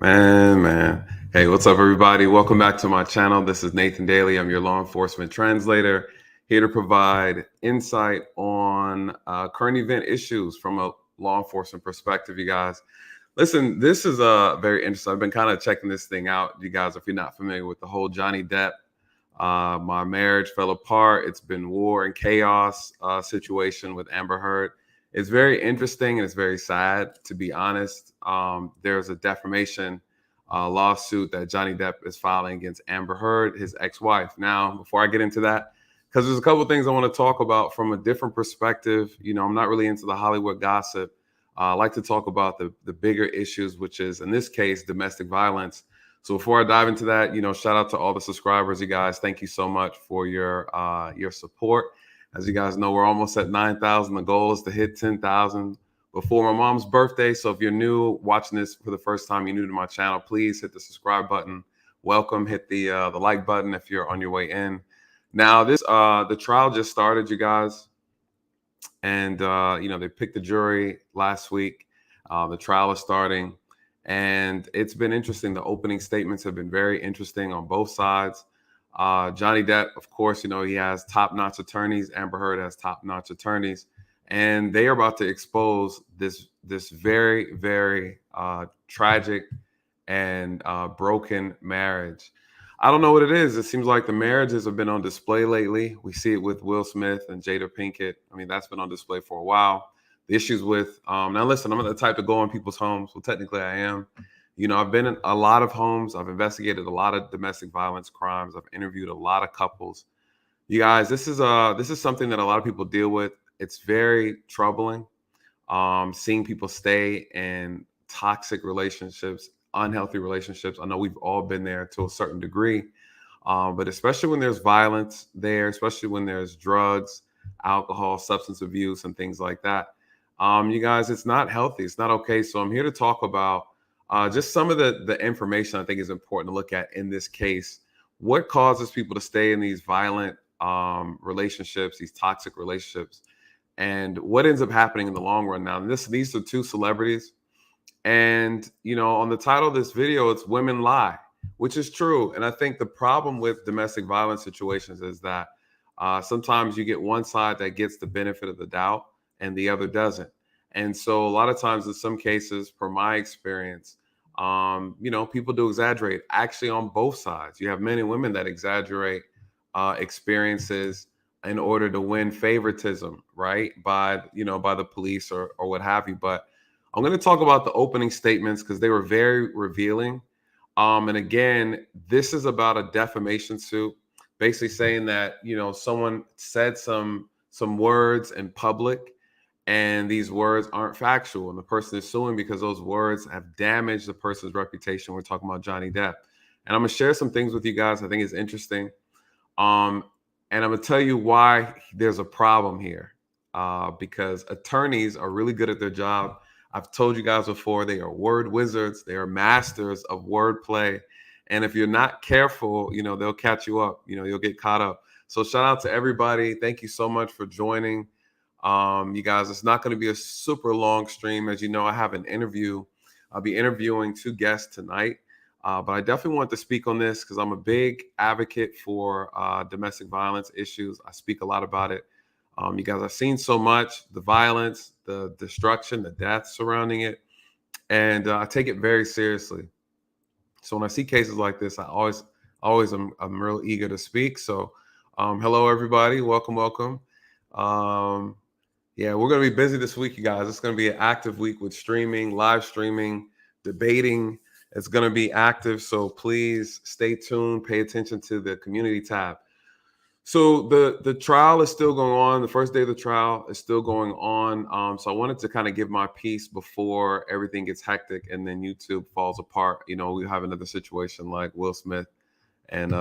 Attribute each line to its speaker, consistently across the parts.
Speaker 1: Man. Hey, what's up, everybody? Welcome back to my channel. This is Nathan Daly. I'm your law enforcement translator, here to provide insight on current event issues from a law enforcement perspective, you guys. Listen, this is very interesting. I've been kind of checking this thing out, you guys, if you're not familiar with the whole Johnny Depp. My marriage fell apart. It's been war and chaos situation with Amber Heard. It's very interesting and it's very sad, to be honest. There's a defamation lawsuit that Johnny Depp is filing against Amber Heard, his ex-wife. Now, before I get into that, because there's a couple of things I want to talk about from a different perspective. I'm not really into the Hollywood gossip. I like to talk about the bigger issues, which is, in this case, domestic violence. So before I dive into that, shout out to all the subscribers, you guys. Thank you so much for your support. As you guys know, we're almost at 9,000. The goal is to hit 10,000 before my mom's birthday. So if you're new watching this for the first time, you're new to my channel, please hit the subscribe button. Welcome. Hit the like button if you're on your way in. Now, the trial just started, you guys. And, they picked the jury last week. The trial is starting. And it's been interesting. The opening statements have been very interesting on both sides. Johnny Depp, of course, he has top-notch attorneys. Amber Heard has top-notch attorneys. And they are about to expose this very, very tragic and broken marriage. I don't know what it is. It seems like the marriages have been on display lately. We see it with Will Smith and Jada Pinkett. I mean, that's been on display for a while. The issues with now listen, I'm not the type to go in people's homes. Well, technically I am. I've been in a lot of homes. I've investigated a lot of domestic violence crimes. I've interviewed a lot of couples. You guys, this is something that a lot of people deal with. It's very troubling. Seeing people stay in toxic relationships, unhealthy relationships. I know we've all been there to a certain degree, but especially when there's violence there, especially when there's drugs, alcohol, substance abuse, and things like that. You guys, it's not healthy. It's not okay. So I'm here to talk about just some of the information I think is important to look at in this case. What causes people to stay in these violent relationships, these toxic relationships, and what ends up happening in the long run? Now, these are two celebrities. And, on the title of this video, it's Women Lie, which is true. And I think the problem with domestic violence situations is that sometimes you get one side that gets the benefit of the doubt and the other doesn't. And so a lot of times in some cases, per my experience, people do exaggerate actually on both sides. You have men and women that exaggerate experiences in order to win favoritism, right? By the police or what have you. But I'm going to talk about the opening statements because they were very revealing. And again, this is about a defamation suit, basically saying that, someone said some words in public and these words aren't factual. And the person is suing because those words have damaged the person's reputation. We're talking about Johnny Depp. And I'm going to share some things with you guys I think is interesting. And I'm going to tell you why there's a problem here. Because attorneys are really good at their job. I've told you guys before, they are word wizards. They are masters of wordplay. And if you're not careful, they'll catch you up. You'll get caught up. So shout out to everybody. Thank you so much for joining. You guys, it's not going to be a super long stream. As you know, I have an interview. I'll be interviewing two guests tonight. But I definitely want to speak on this because I'm a big advocate for domestic violence issues. I speak a lot about it. You guys, I've seen so much, the violence, the destruction, the death surrounding it. And I take it very seriously. So when I see cases like this, I always I'm real eager to speak. So hello, everybody. Welcome. Yeah, we're going to be busy this week, you guys. It's going to be an active week with streaming, live streaming, debating. It's going to be active. So please stay tuned. Pay attention to the community tab. So the trial is still going on. The first day of the trial is still going on. So I wanted to kind of give my piece before everything gets hectic and then YouTube falls apart. We have another situation like Will Smith and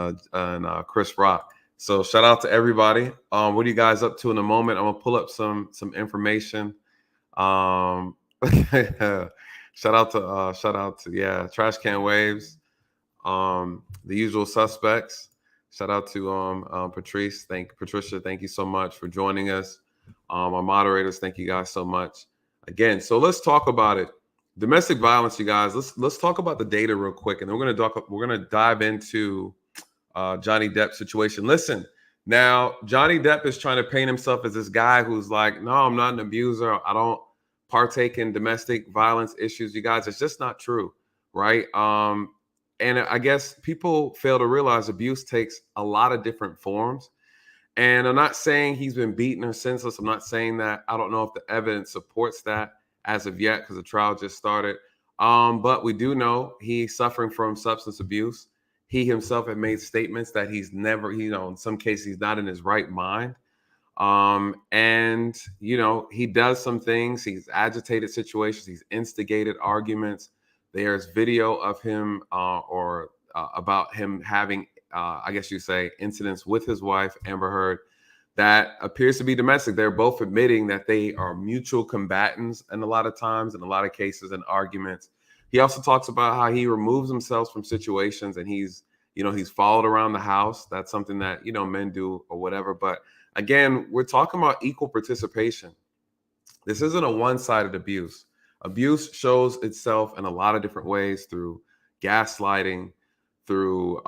Speaker 1: Chris Rock. So shout out to everybody. What are you guys up to in a moment? I'm gonna pull up some information. Shout out to Trash Can Waves, the usual suspects. Shout out to Patricia. Thank you so much for joining us. Our moderators, thank you guys so much again. So let's talk about it. Domestic violence, you guys. Let's talk about the data real quick, and then we're gonna dive into Johnny Depp situation. Listen, now Johnny Depp is trying to paint himself as this guy who's like, no, I'm not an abuser. I don't partake in domestic violence issues. You guys, it's just not true, right? And I guess people fail to realize abuse takes a lot of different forms. And I'm not saying he's been beaten or senseless. I'm not saying that. I don't know if the evidence supports that as of yet because the trial just started. But we do know he's suffering from substance abuse. He himself had made statements that he's never, in some cases, he's not in his right mind. And, he does some things. He's agitated situations. He's instigated arguments. There's video of him or about him having I guess you say, incidents with his wife, Amber Heard, that appears to be domestic. They're both admitting that they are mutual combatants and a lot of times, in a lot of cases and arguments. He also talks about how he removes himself from situations and he's followed around the house. That's something that, men do or whatever. But again, we're talking about equal participation. This isn't a one-sided abuse. Abuse shows itself in a lot of different ways through gaslighting, through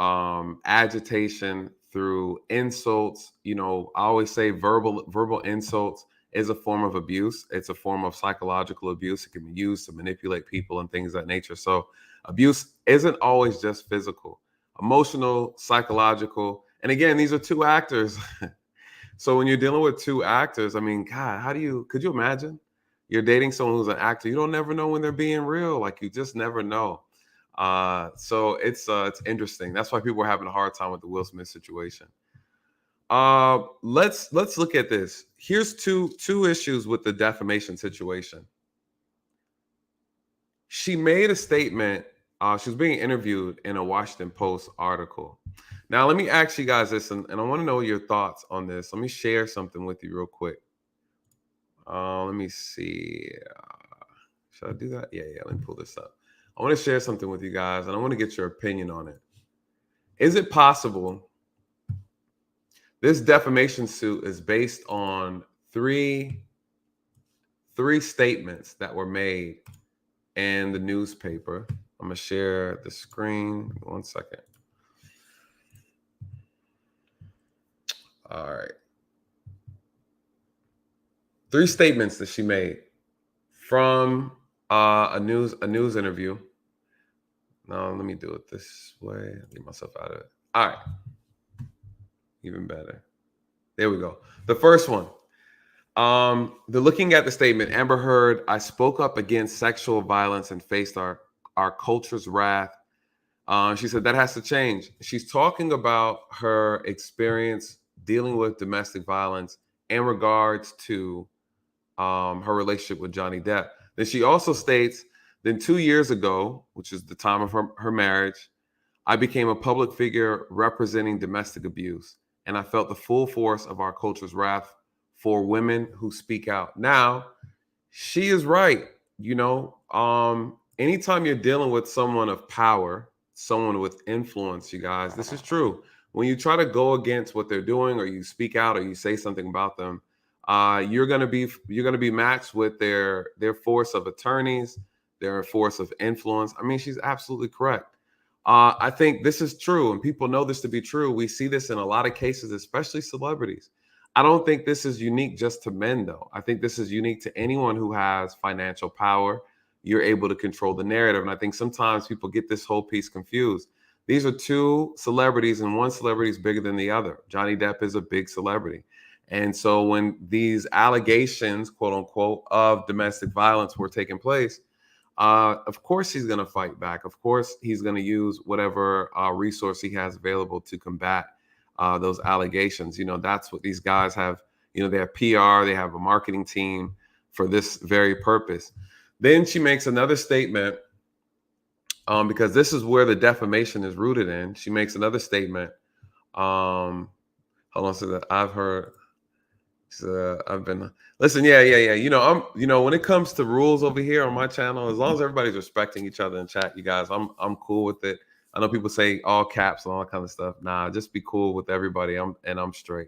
Speaker 1: agitation, through insults. I always say verbal insults is a form of abuse. It's a form of psychological abuse. It can be used to manipulate people and things of that nature. So abuse isn't always just physical, emotional, psychological. And again, these are two actors. So when you're dealing with two actors, I mean, God, could you imagine? You're dating someone who's an actor. You don't never know when they're being real. Like, you just never know. So it's interesting. That's why people are having a hard time with the Will Smith situation. Let's look at this. Here's two issues with the defamation situation. She made a statement. She was being interviewed in a Washington Post article. Now, let me ask you guys this, and I want to know your thoughts on this. Let me share something with you real quick. Let me see. Should I do that? Yeah. Let me pull this up. I want to share something with you guys, and I want to get your opinion on it. Is it possible this defamation suit is based on three statements that were made in the newspaper? I'm going to share the screen. 1 second. All right. 3 statements that she made from a news interview. No, let me do it this way. Get myself out of it. All right. Even better. There we go. The first one. They're looking at the statement. Amber Heard, I spoke up against sexual violence and faced our culture's wrath. She said that has to change. She's talking about her experience dealing with domestic violence in regards to her relationship with Johnny Depp. Then she also states, then 2 years ago, which is the time of her marriage, I became a public figure representing domestic abuse, and I felt the full force of our culture's wrath for women who speak out. Now, she is right. Anytime you're dealing with someone of power, someone with influence, you guys, this is true. When you try to go against what they're doing, or you speak out, or you say something about them, you're gonna be matched with their force of attorneys, their force of influence. I mean, she's absolutely correct. I think this is true, and people know this to be true. We see this in a lot of cases, especially celebrities. I don't think this is unique just to men, though. I think this is unique to anyone who has financial power. You're able to control the narrative. And I think sometimes people get this whole piece confused. These are 2 celebrities, and one celebrity is bigger than the other. Johnny Depp is a big celebrity. And so when these allegations, quote unquote, of domestic violence were taking place, of course he's going to fight back. Of course he's going to use whatever resource he has available to combat those allegations. That's what these guys have. They have PR, they have a marketing team for this very purpose. Then she makes another statement because this is where the defamation is rooted in. She makes another statement. Hold on, so that I've heard. I've been listen. Yeah. When it comes to rules over here on my channel, as long as everybody's respecting each other in chat, you guys, I'm cool with it. I know people say all caps and all that kind of stuff. Nah, just be cool with everybody. I'm straight.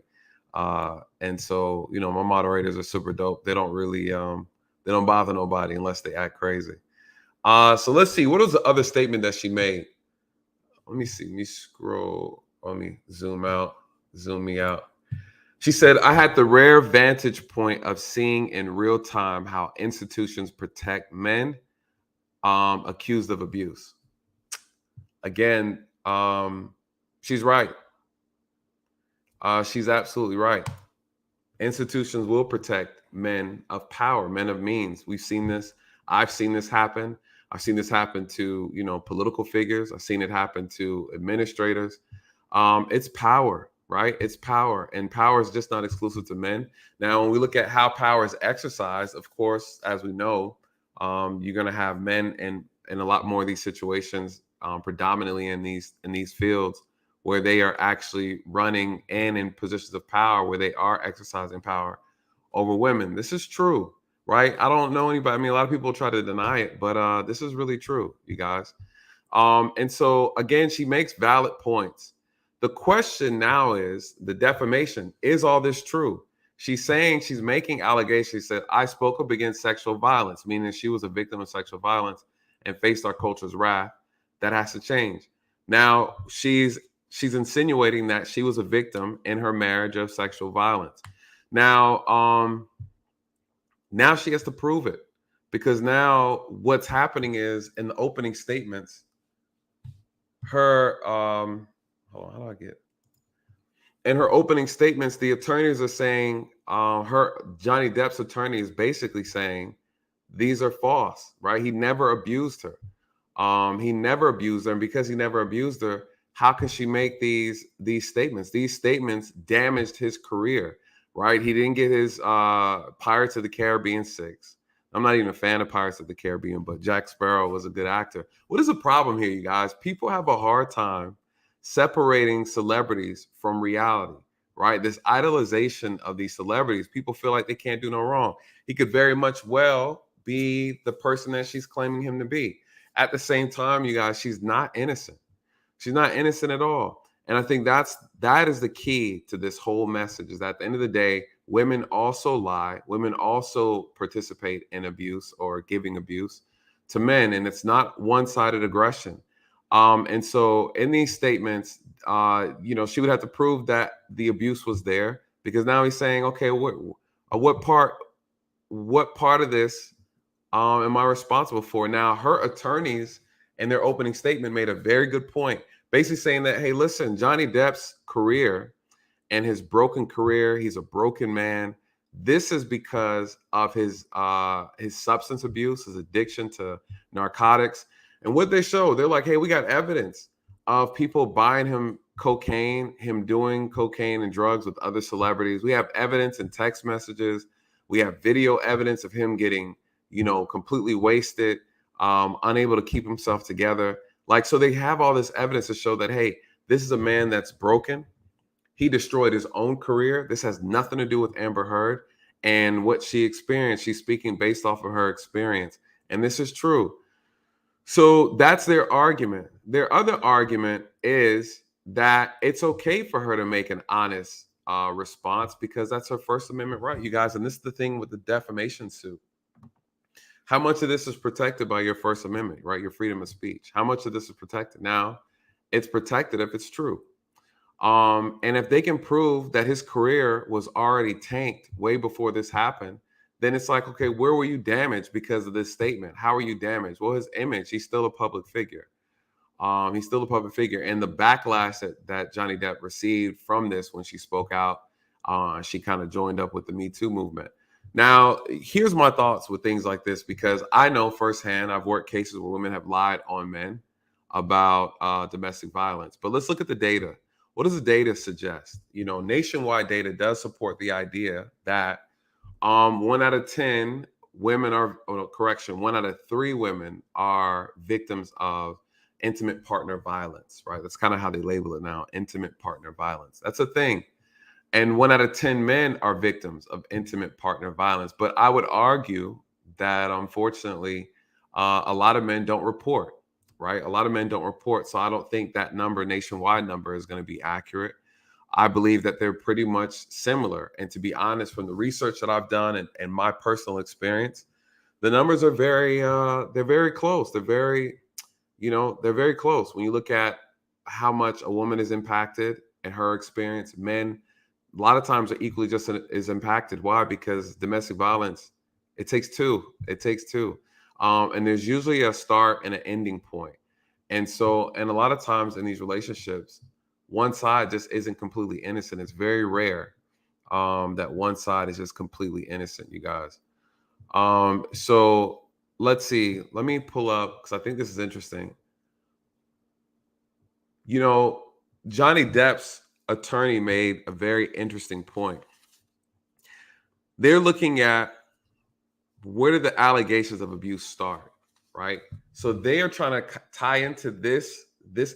Speaker 1: And so, my moderators are super dope. They don't really, they don't bother nobody unless they act crazy. So let's see. What was the other statement that she made? Let me see. Let me scroll. Let me zoom out. Zoom me out. She said, I had the rare vantage point of seeing in real time how institutions protect men accused of abuse. Again, she's right. She's absolutely right. Institutions will protect men of power, men of means. We've seen this. I've seen this happen. I've seen this happen to, political figures. I've seen it happen to administrators. It's power, right? It's power. And power is just not exclusive to men. Now, when we look at how power is exercised, of course, as we know, you're going to have men in a lot more of these situations, predominantly in these fields where they are actually running and in positions of power where they are exercising power over women. This is true, right? I don't know anybody. I mean, a lot of people try to deny it, but this is really true, you guys. And so again, she makes valid points. The question now is the defamation. Is all this true? She's saying, she's making allegations. She said, I spoke up against sexual violence, meaning she was a victim of sexual violence and faced our culture's wrath. That has to change. Now she's insinuating that she was a victim in her marriage of sexual violence. Now she has to prove it, because now what's happening is in the opening statements, her hold on, how do I get in her opening statements, the attorneys are saying, Johnny Depp's attorney is basically saying these are false, right? He never abused her. He never abused her, and because he never abused her, how can she make these statements? These statements damaged his career, right? He didn't get his Pirates of the Caribbean 6. I'm not even a fan of Pirates of the Caribbean, but Jack Sparrow was a good actor. What is the problem here, you guys? People have a hard time separating celebrities from reality, right? This idolization of these celebrities, people feel like they can't do no wrong. He could very much well be the person that she's claiming him to be. At the same time, you guys, she's not innocent. She's not innocent at all. And I think that is the key to this whole message, is that at the end of the day, women also lie. Women also participate in abuse or giving abuse to men. And it's not one-sided aggression. And so in these statements, she would have to prove that the abuse was there, because now he's saying, okay, what part of this am I responsible for? Now, her attorneys in their opening statement made a very good point, basically saying that, hey, listen, Johnny Depp's career and his broken career, he's a broken man. This is because of his substance abuse, his addiction to narcotics. And what they show, they're like, hey, we got evidence of people buying him cocaine, him doing cocaine and drugs with other celebrities. We have evidence in text messages. We have video evidence of him getting, completely wasted, unable to keep himself together. So they have all this evidence to show that, hey, this is a man that's broken. He destroyed his own career. This has nothing to do with Amber Heard and what she experienced. She's speaking based off of her experience. And this is true. So that's their argument. Their other argument is that it's okay for her to make an honest response, because that's her First Amendment right, you guys. And this is the thing with the defamation suit. How much of this is protected by your First Amendment, right? Your freedom of speech. How much of this is protected? Now, it's protected if it's true. And if they can prove that his career was already tanked way before this happened, then it's like, okay, where were you damaged because of this statement? How are you damaged? Well, his image, he's still a public figure. He's still a public figure. And the backlash that Johnny Depp received from this when she spoke out, she kind of joined up with the Me Too movement. Now, here's my thoughts with things like this, because I know firsthand, I've worked cases where women have lied on men about domestic violence. But let's look at the data. What does the data suggest? Nationwide data does support the idea that 1 out of 10 women are, correction, 1 out of 3 women are victims of intimate partner violence, right? That's kind of how they label it now, intimate partner violence. That's a thing. And 1 out of 10 men are victims of intimate partner violence. But I would argue that, unfortunately, a lot of men don't report, right? A lot of men don't report. So I don't think that nationwide number, is going to be accurate. I believe that they're pretty much similar. And to be honest, from the research that I've done and my personal experience, The numbers are they're very close. They're very close. When you look at how much a woman is impacted and her experience, men a lot of times are equally just as impacted. Why? Because domestic violence, it takes two. It takes two. And there's usually a start and an ending point. And so, and a lot of times in these relationships, one side just isn't completely innocent. It's very rare that one side is just completely innocent, you guys. So let's see. Let me pull up because I think this is interesting. You know, Johnny Depp's attorney made a very interesting point. They're looking at where did the allegations of abuse start, right? So they are trying to tie into this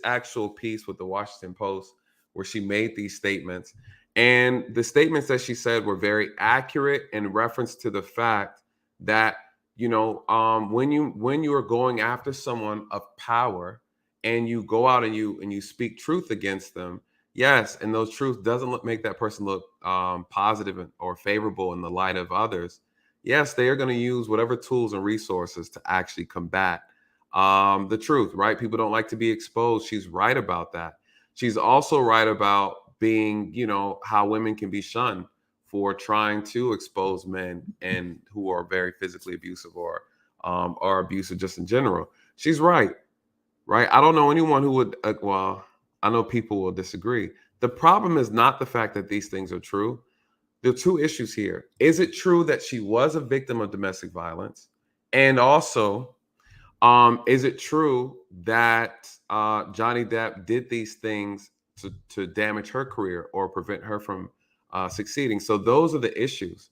Speaker 1: actual piece with the Washington Post where she made these statements. And the statements that she said were very accurate in reference to the fact that when you are going after someone of power and you go out and you speak truth against them, yes, and those truths doesn't make that person look positive or favorable in the light of others. Yes, they are going to use whatever tools and resources to actually combat the truth, right? People don't like to be exposed. She's right about that. She's also right about being, how women can be shunned for trying to expose men and who are very physically abusive or are abusive just in general. She's right, right? I don't know anyone who would, well, I know people will disagree. The problem is not the fact that these things are true. There are two issues here. Is it true that she was a victim of domestic violence? And also, is it true that Johnny Depp did these things to damage her career or prevent her from succeeding? So those are the issues.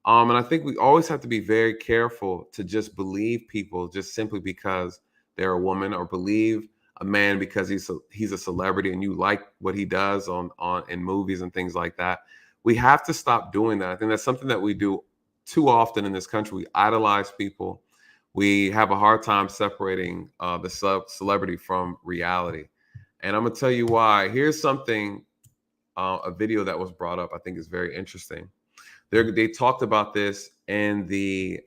Speaker 1: And I think we always have to be very careful to just believe people just simply because they're a woman, or believe a man because he's a celebrity and you like what he does on in movies and things like that. We have to stop doing that. I think that's something that we do too often in this country. We idolize people. We have a hard time separating the celebrity from reality. And I'm gonna tell you why. Here's something, a video that was brought up. I think is very interesting. They talked about this in their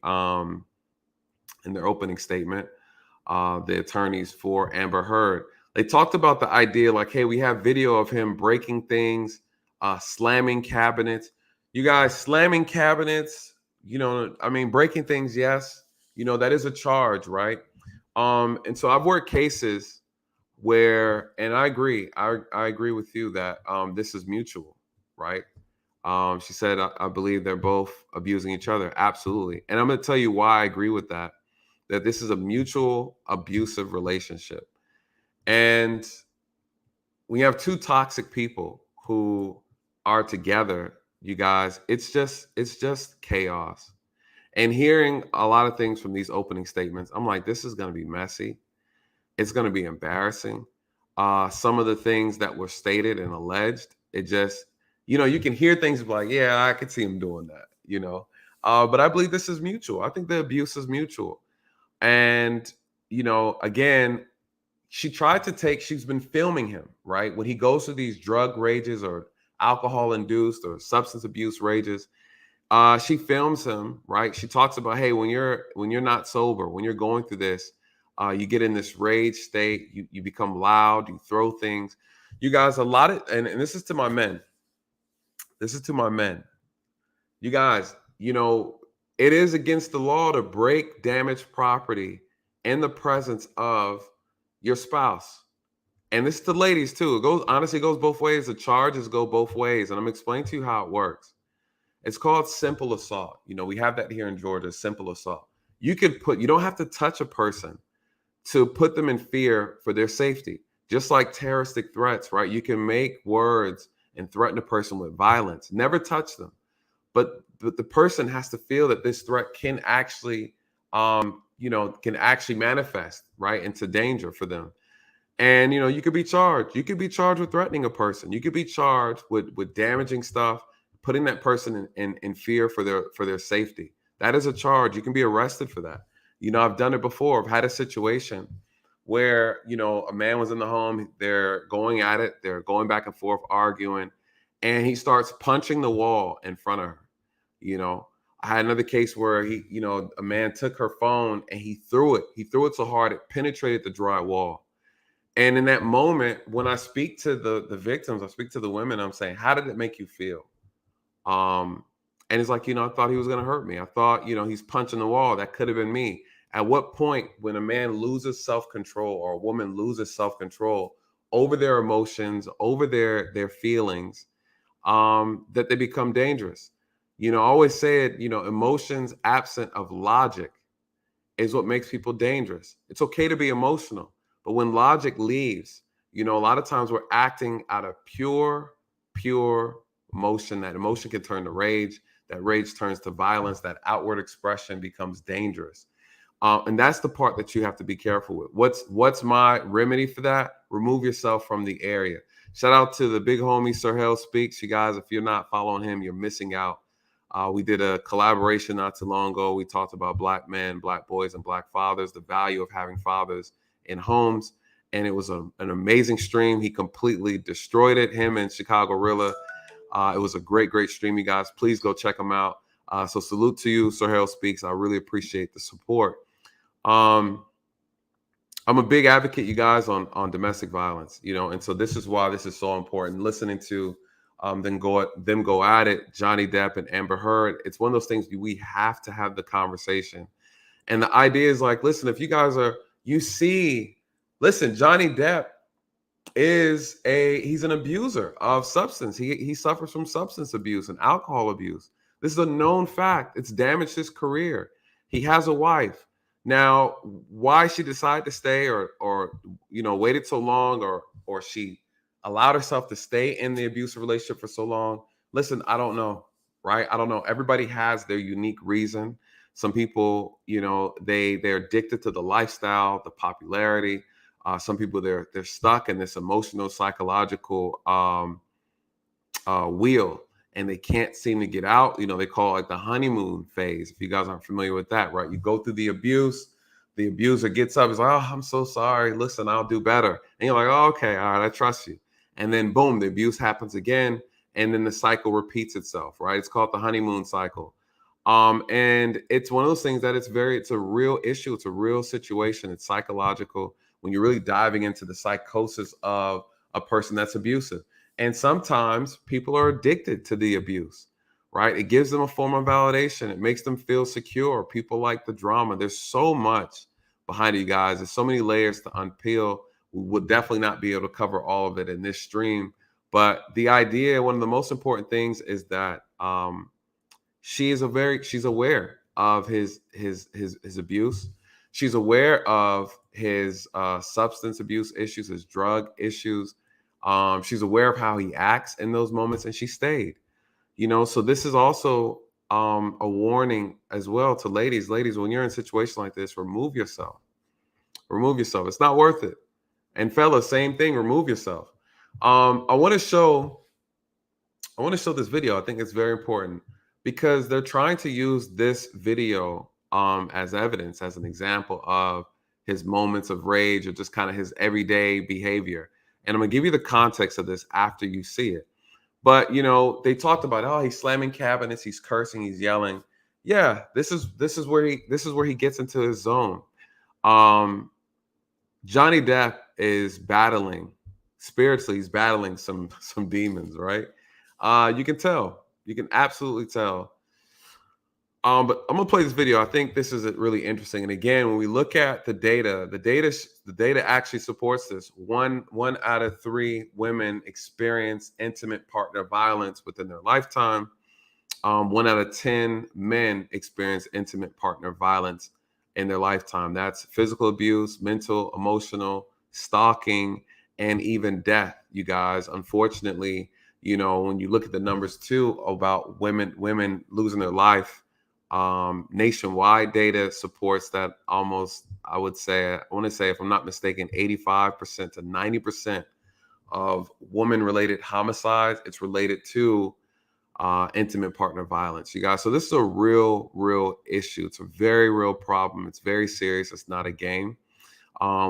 Speaker 1: opening statement. The attorneys for Amber Heard. They talked about the idea like, hey, we have video of him breaking things, slamming cabinets. You guys, slamming cabinets, breaking things, yes, that is a charge, right? And so I've worked cases where, and I agree, I agree with you that this is mutual, right? She said, I believe they're both abusing each other. Absolutely. And I'm going to tell you why I agree with that this is a mutual abusive relationship. And when you have two toxic people who are together, you guys, it's just chaos. And hearing a lot of things from these opening statements, I'm like, this is going to be messy. It's going to be embarrassing. Some of the things that were stated and alleged, it just, you can hear things like, yeah, I could see him doing that, but I believe this is mutual. I think the abuse is mutual. And, again, she's been filming him, right? When he goes through these drug rages or alcohol induced or substance abuse rages, she films him, right? She talks about, hey, when you're not sober, when you're going through this, you get in this rage state, you become loud, you throw things. You guys, a lot of, and this is to my men. This is to my men. You guys, it is against the law to break damaged property in the presence of your spouse. And this is to ladies too. It goes both ways. The charges go both ways. And I'm explaining to you how it works. It's called simple assault. We have that here in Georgia, simple assault. You don't have to touch a person to put them in fear for their safety. Just like terroristic threats, right? You can make words and threaten a person with violence. Never touch them. But the person has to feel that this threat can actually, manifest, right, into danger for them. And, you could be charged. You could be charged with threatening a person. You could be charged with damaging stuff, putting that person in fear for their safety. That is a charge. You can be arrested for that. I've done it before. I've had a situation where, a man was in the home. They're going at it. They're going back and forth, arguing. And he starts punching the wall in front of her. I had another case where a man took her phone and he threw it. He threw it so hard it penetrated the drywall. And in that moment, when I speak to the victims, I speak to the women, I'm saying, how did it make you feel? And it's like, I thought he was going to hurt me. I thought, he's punching the wall. That could have been me. At what point, when a man loses self-control or a woman loses self-control over their emotions, over their feelings, that they become dangerous? I always say it, emotions absent of logic is what makes people dangerous. It's okay to be emotional, but when logic leaves, a lot of times we're acting out of pure emotion. That emotion can turn to rage. That rage turns to violence. That outward expression becomes dangerous. And that's the part that you have to be careful with. What's my remedy for that? Remove yourself from the area. Shout out to the big homie Sir Hell Speaks. You guys, if you're not following him, you're missing out. We did a collaboration not too long ago. We talked about Black men, Black boys, and Black fathers, the value of having fathers in homes. And it was an amazing stream. He completely destroyed it, him and Chicago Rilla. It was a great stream, you guys. Please go check him out. So salute to you, Sir Harold Speaks. I really appreciate the support. I'm a big advocate, you guys, on domestic violence, and so this is why this is so important. Listening to them go at it, Johnny Depp and Amber Heard. It's one of those things we have to have the conversation. And the idea is like, listen, if you guys listen, Johnny Depp he's an abuser of substance. He suffers from substance abuse and alcohol abuse. This is a known fact. It's damaged his career. He has a wife. Now, why she decided to stay or waited so long or she allowed herself to stay in the abusive relationship for so long, listen, I don't know, right? I don't know. Everybody has their unique reason. Some people, they're addicted to the lifestyle, the popularity. Some people, they're stuck in this emotional, psychological wheel, and they can't seem to get out. They call it like the honeymoon phase. If you guys aren't familiar with that, right? You go through the abuse, the abuser gets up, he's like, oh, I'm so sorry. Listen, I'll do better. And you're like, oh, okay, all right, I trust you. And then boom, the abuse happens again. And then the cycle repeats itself, right? It's called the honeymoon cycle. And it's one of those things that it's a real issue. It's a real situation. It's psychological when you're really diving into the psychosis of a person that's abusive. And sometimes people are addicted to the abuse, right? It gives them a form of validation. It makes them feel secure. People like the drama. There's so much behind it, you guys. There's so many layers to unpeel. We would definitely not be able to cover all of it in this stream. But the idea, one of the most important things is that she's aware of his abuse. She's aware of his substance abuse issues, his drug issues. She's aware of how he acts in those moments, and she stayed. So this is also a warning as well to ladies. Ladies, when you're in a situation like this, remove yourself. Remove yourself. It's not worth it. And fellas, same thing. Remove yourself. I want to show this video. I think it's very important because they're trying to use this video as evidence, as an example of his moments of rage or just kind of his everyday behavior. And I'm gonna give you the context of this after you see it. But they talked about, oh, he's slamming cabinets, he's cursing, he's yelling. Yeah, this is where he gets into his zone. Johnny Depp is battling spiritually. He's battling some demons, right? You can tell. You can absolutely tell. But I'm gonna play this video. I think this is really interesting. And again, when we look at the data actually supports this. One out of 3 women experience intimate partner violence within their lifetime. 1 out of 10 men experience intimate partner violence in their lifetime. That's physical abuse, mental, emotional, stalking, and even death. You guys, unfortunately, when you look at the numbers too about women losing their life. Nationwide data supports that almost, I want to say, if I'm not mistaken, 85% to 90% of woman-related homicides, it's related to intimate partner violence, you guys. So this is a real issue. It's a very real problem. It's very serious. It's not a game.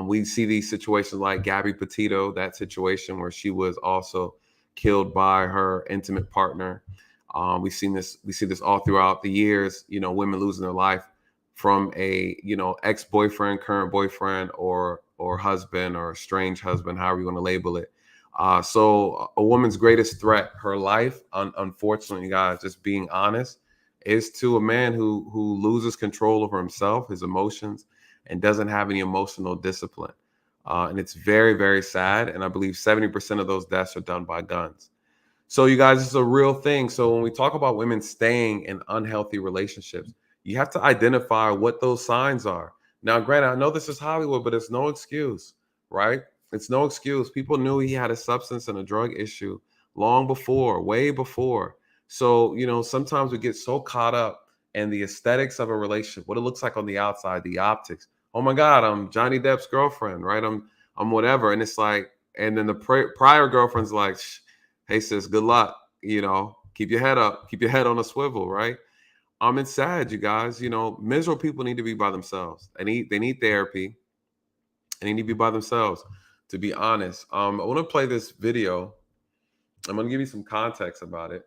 Speaker 1: We see these situations like Gabby Petito, that situation where she was also killed by her intimate partner. We see this all throughout the years. Women losing their life from a ex-boyfriend, current boyfriend, or husband, or strange husband, however you want to label it. So a woman's greatest threat, her life, unfortunately, guys, just being honest, is to a man who loses control over himself, his emotions, and doesn't have any emotional discipline. And it's very, very sad. And I believe 70% of those deaths are done by guns. So you guys, this is a real thing. So when we talk about women staying in unhealthy relationships, you have to identify what those signs are. Now, granted, I know this is Hollywood, but it's no excuse, right? It's no excuse. People knew he had a substance and a drug issue long before, way before. So, sometimes we get so caught up in the aesthetics of a relationship, what it looks like on the outside, the optics. Oh my God, I'm Johnny Depp's girlfriend, right? I'm whatever. And it's like, and then the prior girlfriend's like, hey sis, good luck. Keep your head up, keep your head on a swivel, right? It's sad, you guys. Miserable people need to be by themselves. They need therapy. They need to be by themselves. To be honest, I want to play this video. I'm going to give you some context about it.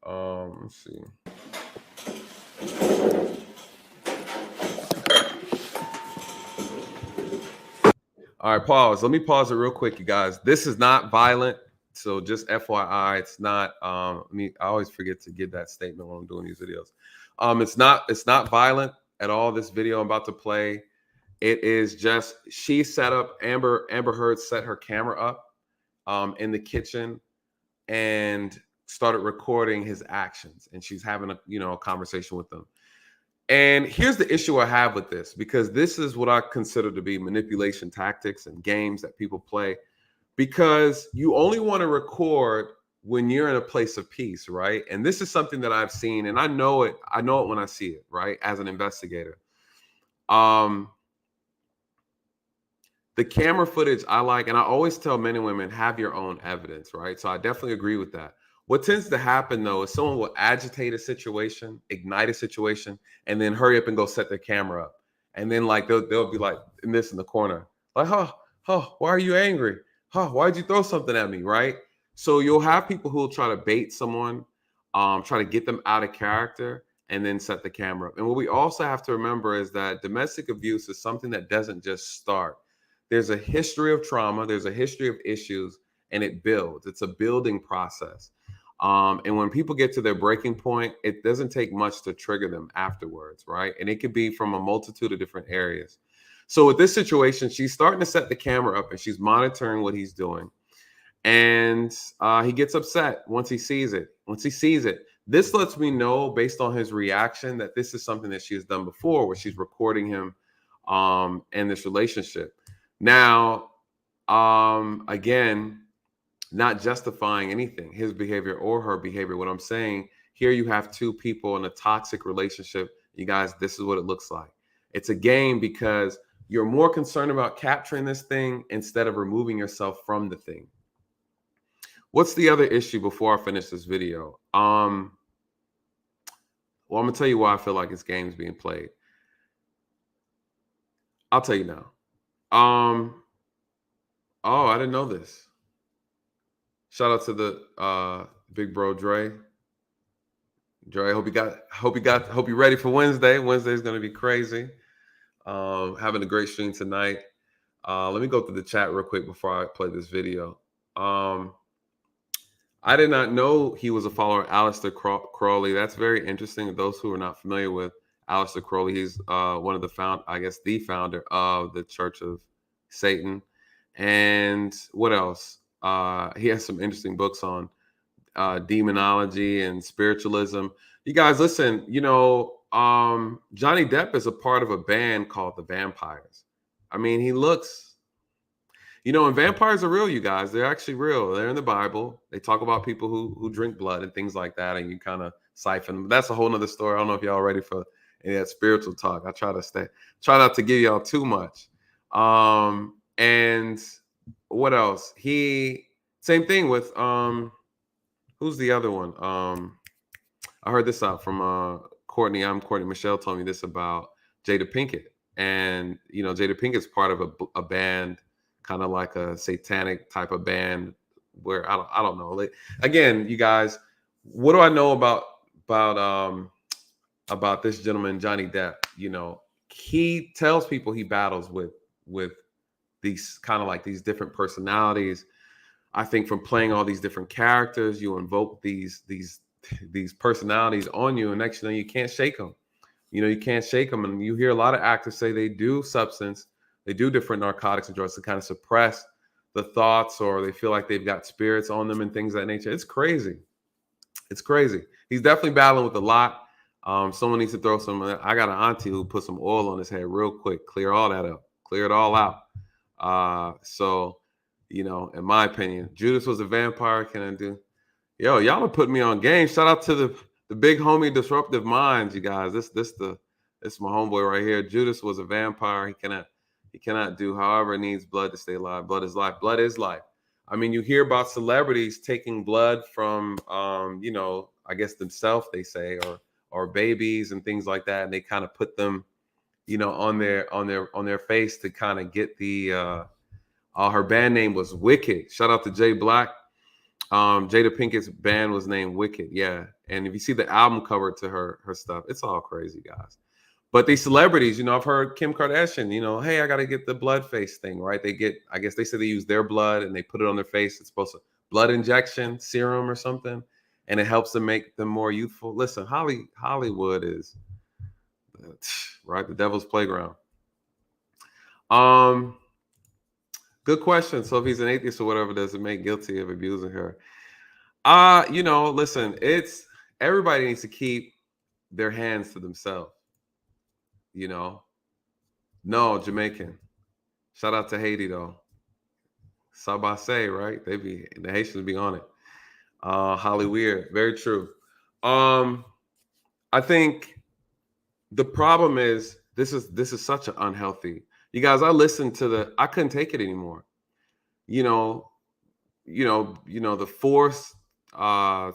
Speaker 1: Let's see. All right, pause. Let me pause it real quick, you guys. This is not violent. So just FYI, it's not. I always forget to give that statement when I'm doing these videos. It's not violent at all. This video I'm about to play, it is just she set up Amber Heard set her camera up in the kitchen and started recording his actions, and she's having a conversation with them. And here's the issue I have with this, because this is what I consider to be manipulation tactics and games that people play. Because you only want to record when you're in a place of peace, right? And this is something that I've seen, and I know it when I see it, right? As an investigator. The camera footage I like, and I always tell men and women, have your own evidence, right? So I definitely agree with that. What tends to happen though is someone will agitate a situation, ignite a situation, and then hurry up and go set their camera up. And then like they'll be like in the corner, like, why are you angry? Why'd you throw something at me, right? So you'll have people who will try to bait someone, try to get them out of character, and then set the camera up. And what we also have to remember is that domestic abuse is something that doesn't just start. There's a history of trauma, there's a history of issues, and it builds. It's a building process. And when people get to their breaking point, it doesn't take much to trigger them afterwards, right? And it could be from a multitude of different areas. So with this situation, she's starting to set the camera up and she's monitoring what he's doing. And he gets upset once he sees it. This lets me know, based on his reaction, that this is something that she has done before, where she's recording him in this relationship. Now, again, not justifying anything, his behavior or her behavior. What I'm saying, here you have two people in a toxic relationship. You guys, this is what it looks like. It's a game because you're more concerned about capturing this thing instead of removing yourself from the thing. What's the other issue before I finish this video? Well, I'm gonna tell you why I feel like it's games being played. I'll tell you now. Oh, I didn't know this. Shout out to the big bro Dre. Hope you ready for Wednesday. Wednesday's gonna be crazy. Having a great stream tonight. Let me go through the chat real quick before I play this video. I did not know he was a follower of Aleister Crowley. That's very interesting. Those who are not familiar with Aleister Crowley, he's one of the the founder of the Church of Satan. And what else? He has some interesting books on demonology and spiritualism. You guys, listen, Johnny Depp is a part of a band called the Vampires. I mean, he looks, and vampires are real, you guys. They're actually real. They're in the Bible. They talk about people who drink blood and things like that, and you kind of siphon them. That's a whole nother story. I don't know if y'all ready for any of that spiritual talk. I try not to give y'all too much. And what else? Same thing with who's the other one? I heard this out from Courtney. Courtney Michelle told me this about Jada Pinkett. And Jada Pinkett's part of a band, kind of like a satanic type of band, where I don't know. Again, you guys, what do I know about this gentleman, Johnny Depp? He tells people he battles with these kind of like these different personalities. I think from playing all these different characters, you invoke these personalities on you, and next thing you know, you can't shake them. You can't shake them. And you hear a lot of actors say they do they do different narcotics and drugs to kind of suppress the thoughts, or they feel like they've got spirits on them and things of that nature. It's crazy. It's crazy. He's definitely battling with a lot. Someone needs to throw some. I got an auntie who put some oil on his head real quick, clear all that up, clear it all out. So, in my opinion, Judas was a vampire. Can I do? Yo, y'all are putting me on game. Shout out to the big homie Disruptive Minds, you guys. This my homeboy right here. Judas was a vampire. He cannot do however it needs blood to stay alive. Blood is life. Blood is life. I mean, you hear about celebrities taking blood from I guess themselves, they say, or babies and things like that, and they kind of put them, on their face to kind of get the her band name was Wicked. Shout out to Jay Black. Jada Pinkett's band was named Wicked. Yeah. And if you see the album cover to her stuff, it's all crazy, guys. But these celebrities, I've heard Kim Kardashian, hey, I got to get the blood face thing, right? I guess they said they use their blood and they put it on their face. It's supposed to blood injection serum or something. And it helps them make them more youthful. Listen, Hollywood is right, the devil's playground. Good question. So if he's an atheist or whatever, does it make guilty of abusing her? Listen, it's everybody needs to keep their hands to themselves. No, Jamaican. Shout out to Haiti though. Sabase, right? The Haitians be on it. Holly Weird. Very true. I think the problem is this is such an unhealthy. You guys, I couldn't take it anymore. The forced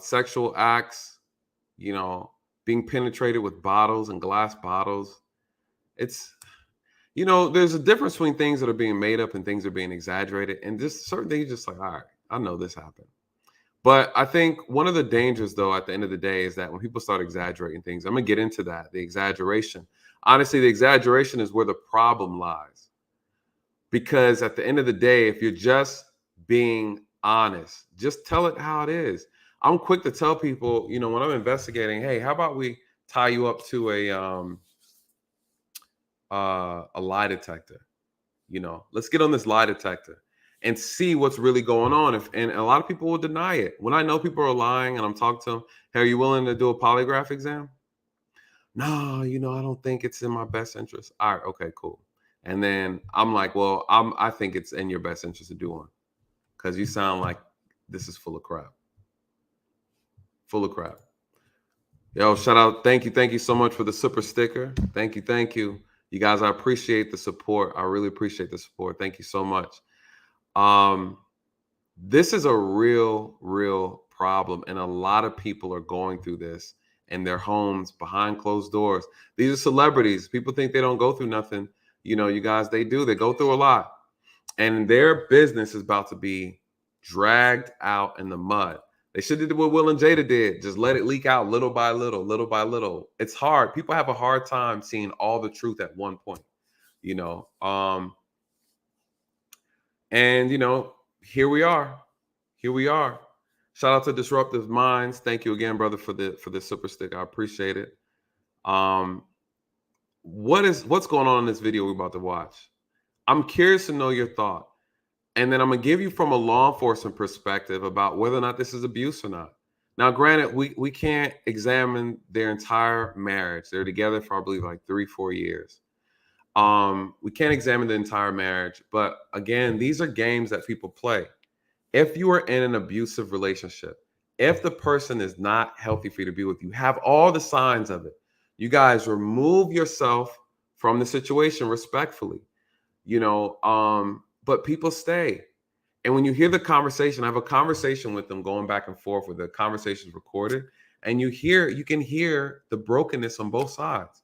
Speaker 1: sexual acts, being penetrated with bottles and glass bottles. It's there's a difference between things that are being made up and things that are being exaggerated, and just certain things just like, all right, I know this happened. But I think one of the dangers, though, at the end of the day, is that when people start exaggerating things, I'm gonna get into that, the exaggeration. Honestly, the exaggeration is where the problem lies. Because at the end of the day, if you're just being honest, just tell it how it is. I'm quick to tell people, when I'm investigating, hey, how about we tie you up to a lie detector? Let's get on this lie detector and see what's really going on. And a lot of people will deny it. When I know people are lying and I'm talking to them, hey, are you willing to do a polygraph exam? No, I don't think it's in my best interest. All right, okay, cool. And then I'm like, well, I think it's in your best interest to do one, because you sound like this is full of crap. Full of crap. Yo, shout out. Thank you so much for the super sticker. Thank you. You guys, I appreciate the support. I really appreciate the support. Thank you so much. This is a real problem, and a lot of people are going through this in their homes behind closed doors. These are celebrities. People think they don't go through nothing. You guys, they do. They go through a lot, and their business is about to be dragged out in the mud. They should have did what Will and Jada did. Just let it leak out little by little, little by little. It's hard. People have a hard time seeing all the truth at one point, and here we are. Shout out to Disruptive Minds. Thank you again, brother, for the super stick. I appreciate it. What's going on in this video we're about to watch? I'm curious to know your thought. And then I'm going to give you from a law enforcement perspective about whether or not this is abuse or not. Now, granted, we can't examine their entire marriage. They're together for, I believe, like 3-4 years. We can't examine the entire marriage. But again, these are games that people play. If you are in an abusive relationship, if the person is not healthy for you to be with, you have all the signs of it. You guys remove yourself from the situation respectfully, but people stay. And when you hear the conversation, I have a conversation with them going back and forth with the conversations recorded, and you can hear the brokenness on both sides.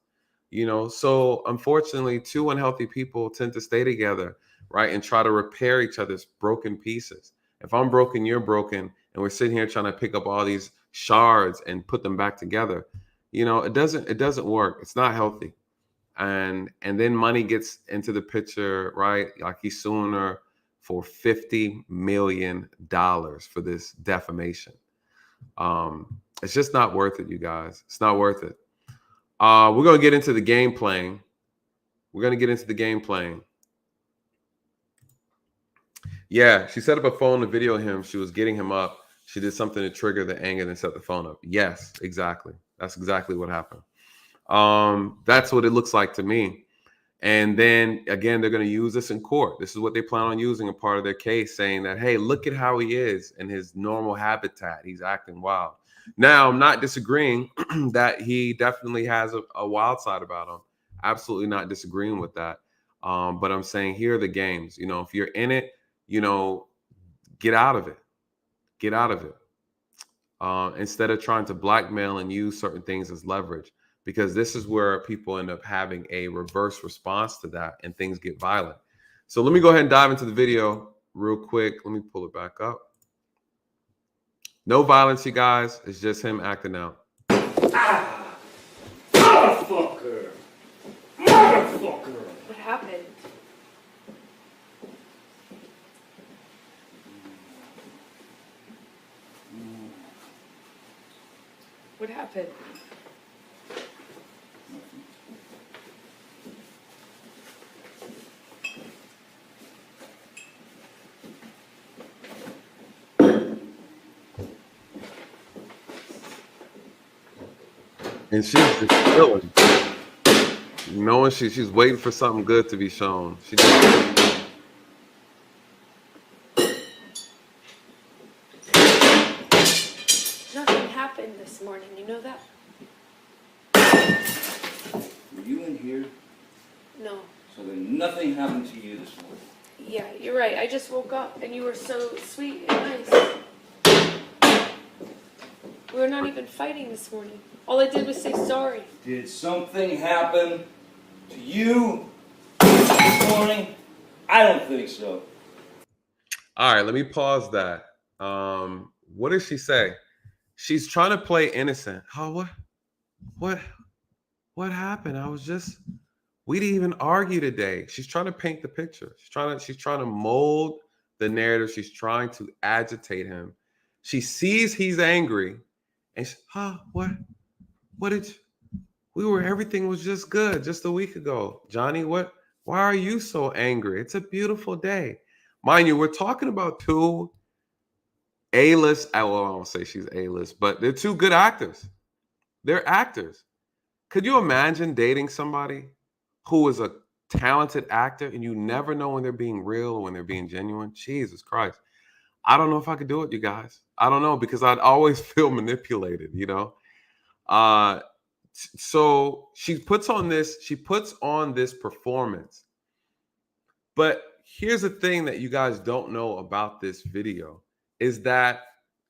Speaker 1: So unfortunately, two unhealthy people tend to stay together, right, and try to repair each other's broken pieces. If I'm broken, you're broken, and we're sitting here trying to pick up all these shards and put them back together. It doesn't work. It's not healthy. And then money gets into the picture, right? Like he's suing her for $50 million for this defamation. It's just not worth it, you guys. It's not worth it. We're going to get into the game playing. Yeah, she set up a phone to video him. She was getting him up. She did something to trigger the anger and then set the phone up. Yes, exactly. That's exactly what happened. That's what it looks like to me. And then again, they're going to use this in court. This is what they plan on using a part of their case, saying that, hey, look at how he is in his normal habitat. He's acting wild. Now, I'm not disagreeing that he definitely has a wild side about him. Absolutely not disagreeing with that. But I'm saying here are the games. If you're in it, get out of it. Get out of it. Instead of trying to blackmail and use certain things as leverage. Because this is where people end up having a reverse response to that and things get violent. So let me go ahead and dive into the video real quick. Let me pull it back up. No violence, you guys. It's just him acting out.
Speaker 2: Motherfucker!
Speaker 3: What happened? What happened?
Speaker 1: And she's just chilling. Knowing she's waiting for something good to be shown. She just...
Speaker 3: Nothing happened this morning, you know that?
Speaker 2: Were you in here?
Speaker 3: No.
Speaker 2: So then nothing happened to you this morning?
Speaker 3: Yeah, you're right. I just woke up and you were so sweet and nice. We were not even fighting this morning. All I did was say sorry.
Speaker 2: Did something happen to you this morning? I don't think so.
Speaker 1: All right, let me pause that. What did she say? She's trying to play innocent. Oh, what happened? We didn't even argue today. She's trying to paint the picture. She's trying to mold the narrative. She's trying to agitate him. She sees he's angry, and everything was just good just a week ago. Johnny, why are you so angry? It's a beautiful day. Mind you, we're talking about two A-list, well, I won't say she's A-list, but they're two good actors. They're actors. Could you imagine dating somebody who is a talented actor and you never know when they're being real or when they're being genuine? Jesus Christ. I don't know if I could do it, you guys. I don't know, because I'd always feel manipulated, So she puts on this performance. But here's the thing that you guys don't know about this video is that,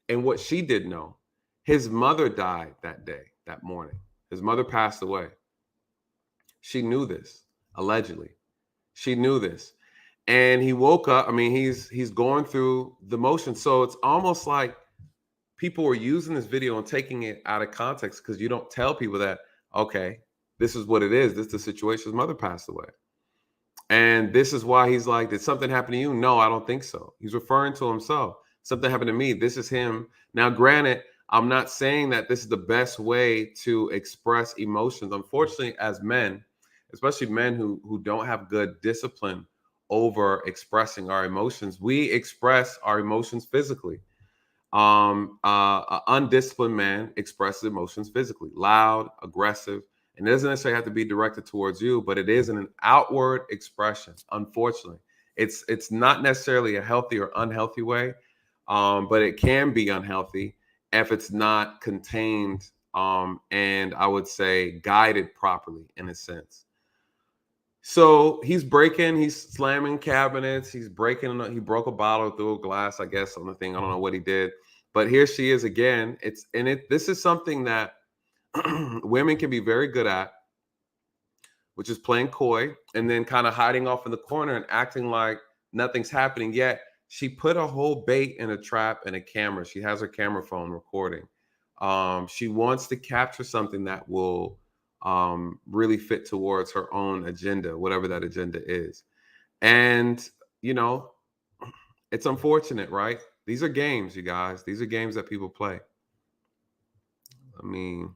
Speaker 1: and what she did know, his mother died that morning. His mother passed away. She knew this, allegedly. She knew this. And he woke up. I mean, he's going through the motions. So it's almost like people were using this video and taking it out of context, because you don't tell people that, okay, this is what it is. This is the situation. His mother passed away. And this is why he's like, did something happen to you? No, I don't think so. He's referring to himself. Something happened to me. This is him. Now, granted, I'm not saying that this is the best way to express emotions. Unfortunately, as men, especially men who don't have good discipline over expressing our emotions, we express our emotions physically. An undisciplined man expresses emotions physically, loud, aggressive, and it doesn't necessarily have to be directed towards you, but it is an outward expression. Unfortunately, it's not necessarily a healthy or unhealthy way, but it can be unhealthy if it's not contained and I would say guided properly in a sense. So he's slamming cabinets, he broke a bottle through a glass, I guess, on the thing. I don't know what he did, but here she is again. This is something that women can be very good at, which is playing coy and then kind of hiding off in the corner and acting like nothing's happening. Yet she put a whole bait in a trap and a camera. She has her camera phone recording. She wants to capture something that will really fit towards her own agenda, whatever that agenda is. And, you know, it's unfortunate, right? These are games, you guys. These are games that people play. I mean,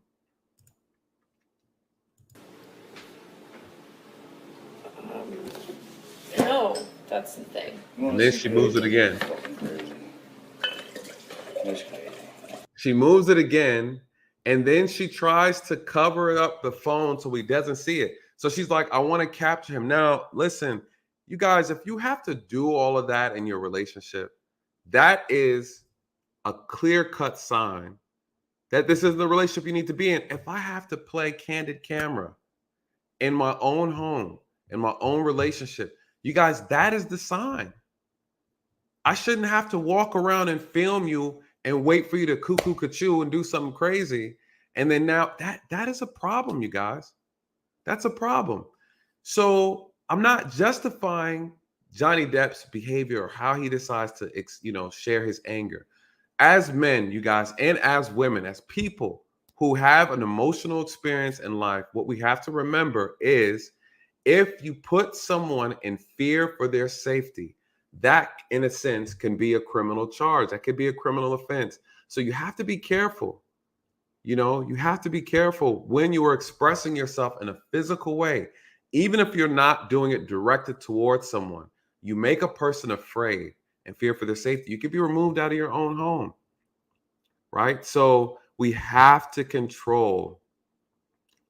Speaker 3: No, that's the thing.
Speaker 1: and then she moves it again.
Speaker 2: Fucking crazy. That's crazy.
Speaker 1: She moves it again, and then she tries to cover up the phone so he doesn't see it. So she's like, I want to capture him. Now, listen, you guys, if you have to do all of that in your relationship, that is a clear-cut sign that this is the relationship you need to be in. If I have to play candid camera in my own home, in my own relationship, you guys, that is the sign. I shouldn't have to walk around and film you and wait for you to cuckoo cuckoo and do something crazy. And then now that is a problem, you guys. That's a problem. So I'm not justifying Johnny Depp's behavior or how he decides to, share his anger. As men, you guys, and as women, as people who have an emotional experience in life, what we have to remember is if you put someone in fear for their safety, that in a sense can be a criminal charge. That could be a criminal offense. So you have to be careful. You have to be careful when you are expressing yourself in a physical way. Even if you're not doing it directed towards someone, you make a person afraid and fear for their safety. You could be removed out of your own home, right? So we have to control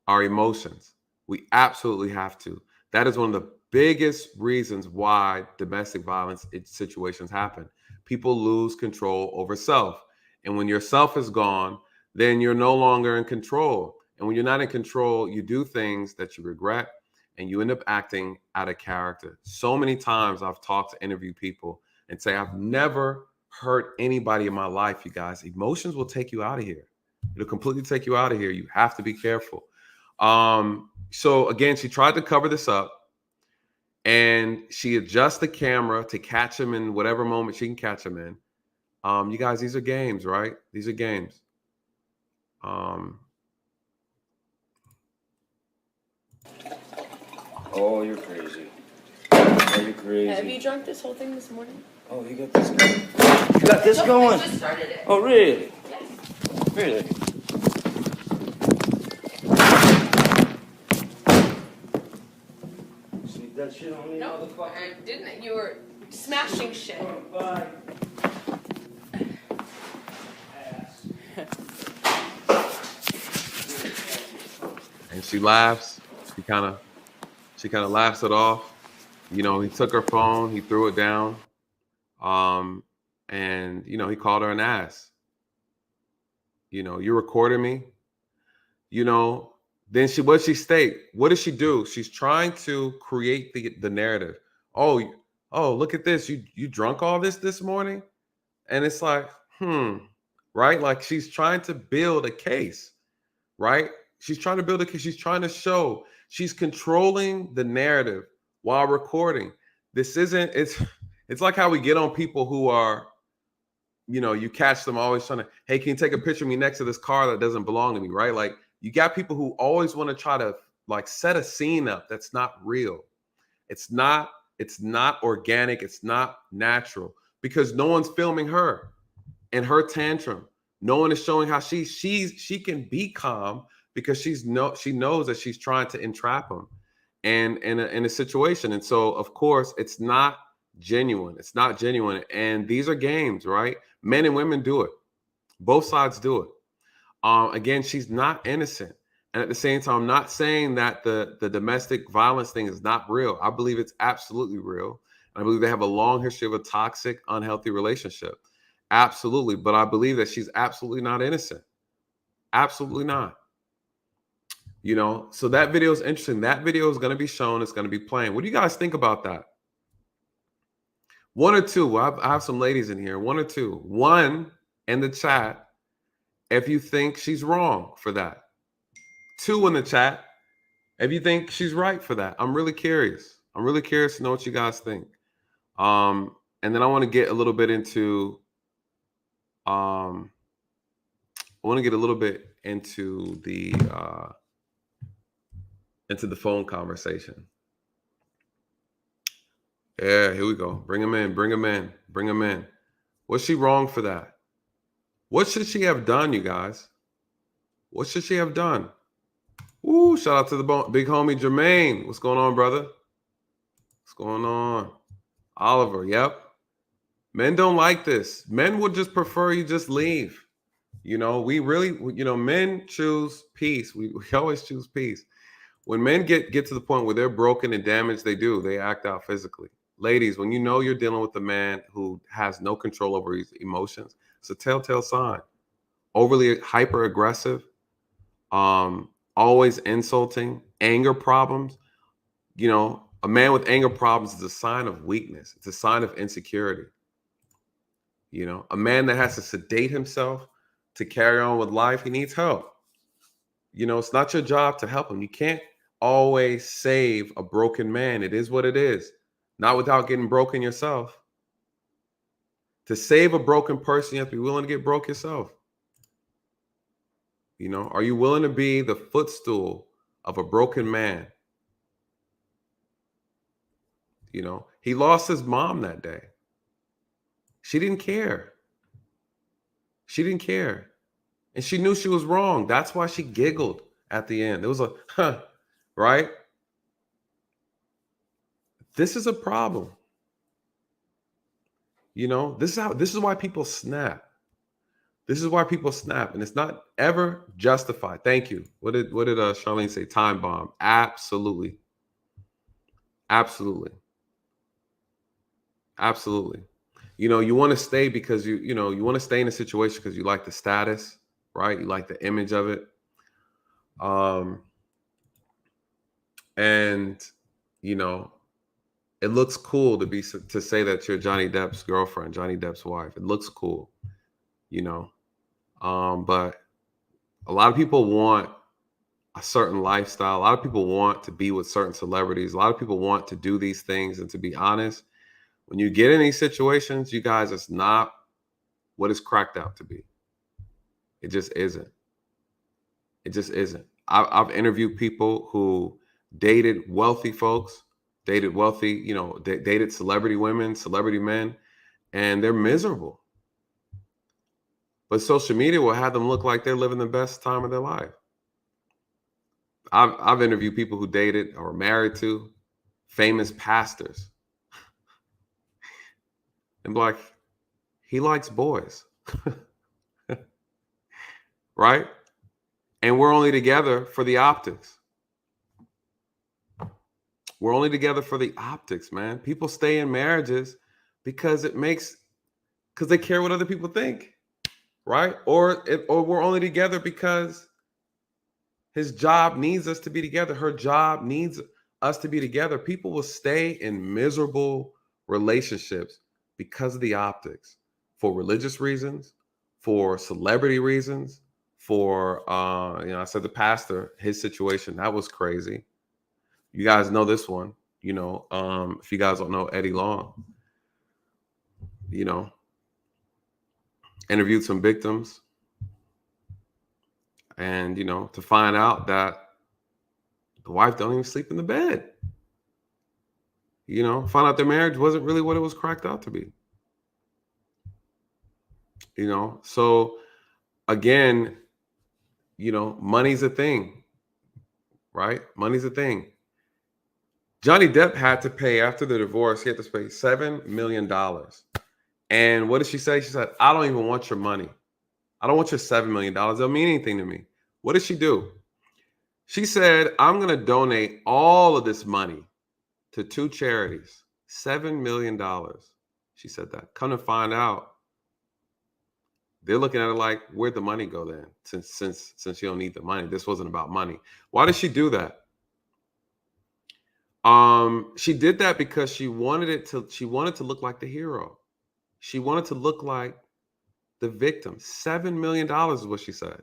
Speaker 1: our emotions. We absolutely have to. That is one of the biggest reasons why domestic violence situations happen. People lose control over self. And when your self is gone, then you're no longer in control. And when you're not in control, you do things that you regret and you end up acting out of character. So many times I've talked to interview people and say, I've never hurt anybody in my life, you guys. Emotions will take you out of here. It'll completely take you out of here. You have to be careful. So again, she tried to cover this up and she adjusts the camera to catch him in whatever moment she can catch him in. You guys, these are games, right? These are games.
Speaker 2: Oh, you're crazy. Oh, you're crazy.
Speaker 3: Have you drunk this whole thing this morning?
Speaker 2: Oh, you got this going. You got this going?
Speaker 3: I just started it.
Speaker 2: Oh, really?
Speaker 3: Yes.
Speaker 2: Really? Sneak that shit on me,
Speaker 3: No,
Speaker 2: motherfucker.
Speaker 3: I didn't. You were smashing shit.
Speaker 2: Oh, bye.
Speaker 1: And she laughs. She kind of laughs it off. He took her phone, he threw it down. And he called her an ass. You recorded me. Then what does she state? What does she do? She's trying to create the narrative. Oh, look at this. You drunk all this morning? And it's like, right? Like she's trying to build a case, right? She's trying to build a case. She's trying to show she's controlling the narrative while recording. It's like how we get on people who are, you catch them always trying to, hey, can you take a picture of me next to this car that doesn't belong to me, right? Like you got people who always want to try to like set a scene up that's not real. It's not organic. It's not natural because no one's filming her and her tantrum. No one is showing how she can be calm because she knows that she's trying to entrap him and in a situation. And so of course it's not genuine. It's not genuine. And these are games, right? Men and women do it. Both sides do it. Again, she's not innocent. And at the same time, I'm not saying that the domestic violence thing is not real. I believe it's absolutely real. And I believe they have a long history of a toxic, unhealthy relationship. Absolutely. But I believe that she's absolutely not innocent. Absolutely not. So that video is interesting. That video is going to be shown. It's going to be playing. What do you guys think about that? One or two. I have some ladies in here. One or two. One in the chat if you think she's wrong for that. Two in the chat if you think she's right for that. I'm really curious. I'm really curious to know what you guys think. And then I want to get a little bit into I want to get a little bit into the phone conversation. Yeah, here we go. Bring him in. Bring him in. Bring him in. Was she wrong for that? What should she have done, you guys? What should she have done? Ooh, shout out to the big homie Jermaine. What's going on, brother? What's going on? Oliver, yep. Men don't like this. Men would just prefer you just leave. We really, men choose peace. We always choose peace. When men get to the point where they're broken and damaged, they act out physically. Ladies, when you know you're dealing with a man who has no control over his emotions, it's a telltale sign. Overly hyper aggressive, always insulting, anger problems. A man with anger problems is a sign of weakness. It's a sign of insecurity. A man that has to sedate himself to carry on with life, he needs help. It's not your job to help him. You can't always save a broken man. It is what it is. Not without getting broken yourself. To save a broken person, you have to be willing to get broke yourself. Are you willing to be the footstool of a broken man? He lost his mom that day. She didn't care. She didn't care. And she knew she was wrong. That's why she giggled at the end. It was a, right? This is a problem. This is why people snap. This is why people snap, and it's not ever justified. Thank you. What did Charlene say? Time bomb. Absolutely. Absolutely. Absolutely. You want to stay because you want to stay in a situation because you like the status, right? You like the image of it. And it looks cool to say that you're Johnny Depp's girlfriend, Johnny Depp's wife. It looks cool, but a lot of people want a certain lifestyle. A lot of people want to be with certain celebrities. A lot of people want to do these things. And to be honest, when you get in these situations, you guys, it's not what it's cracked out to be. It just isn't. It just isn't. I've interviewed people who dated wealthy folks, dated celebrity women, celebrity men, and they're miserable. But social media will have them look like they're living the best time of their life. I've interviewed people who dated or married to famous pastors. And like, he likes boys. Right? And we're only together for the optics. We're only together for the optics, man. People stay in marriages because they care what other people think. Right? Or we're only together because his job needs us to be together. Her job needs us to be together. People will stay in miserable relationships because of the optics, for religious reasons, for celebrity reasons, for, I said the pastor, his situation, that was crazy. You guys know this one, if you guys don't know Eddie Long, interviewed some victims and, to find out that the wife don't even sleep in the bed. Find out their marriage wasn't really what it was cracked out to be. So again, money's a thing, right? Money's a thing. Johnny Depp had to pay after the divorce. He had to pay $7 million. And what did she say? She said, I don't even want your money. I don't want your $7 million. It don't mean anything to me. What did she do? She said, I'm going to donate all of this money to 2 charities. $7 million. She said that. Come to find out, they're looking at it like, where'd the money go then? Since you don't need the money. This wasn't about money. Why did she do that? She did that because she wanted to look like the hero. She wanted to look like the victim. $7 million is what she said.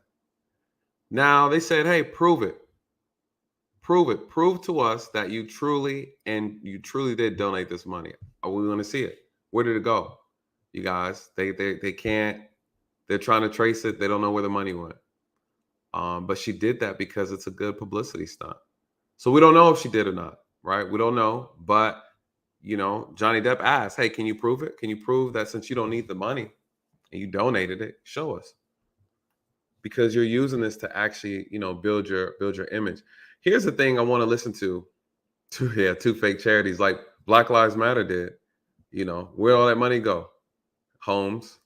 Speaker 1: Now they said, hey, prove it. Prove it. Prove to us that you truly did donate this money. We want to see it. Where did it go? You guys, they can't They're trying to trace it. They don't know where the money went. But she did that because it's a good publicity stunt. So we don't know if she did or not, right? We don't know. But, Johnny Depp asked, hey, can you prove it? Can you prove that since you don't need the money and you donated it, show us? Because you're using this to actually, build your image. Here's the thing I want to listen to. Two fake charities like Black Lives Matter did. Where all that money go? Homes.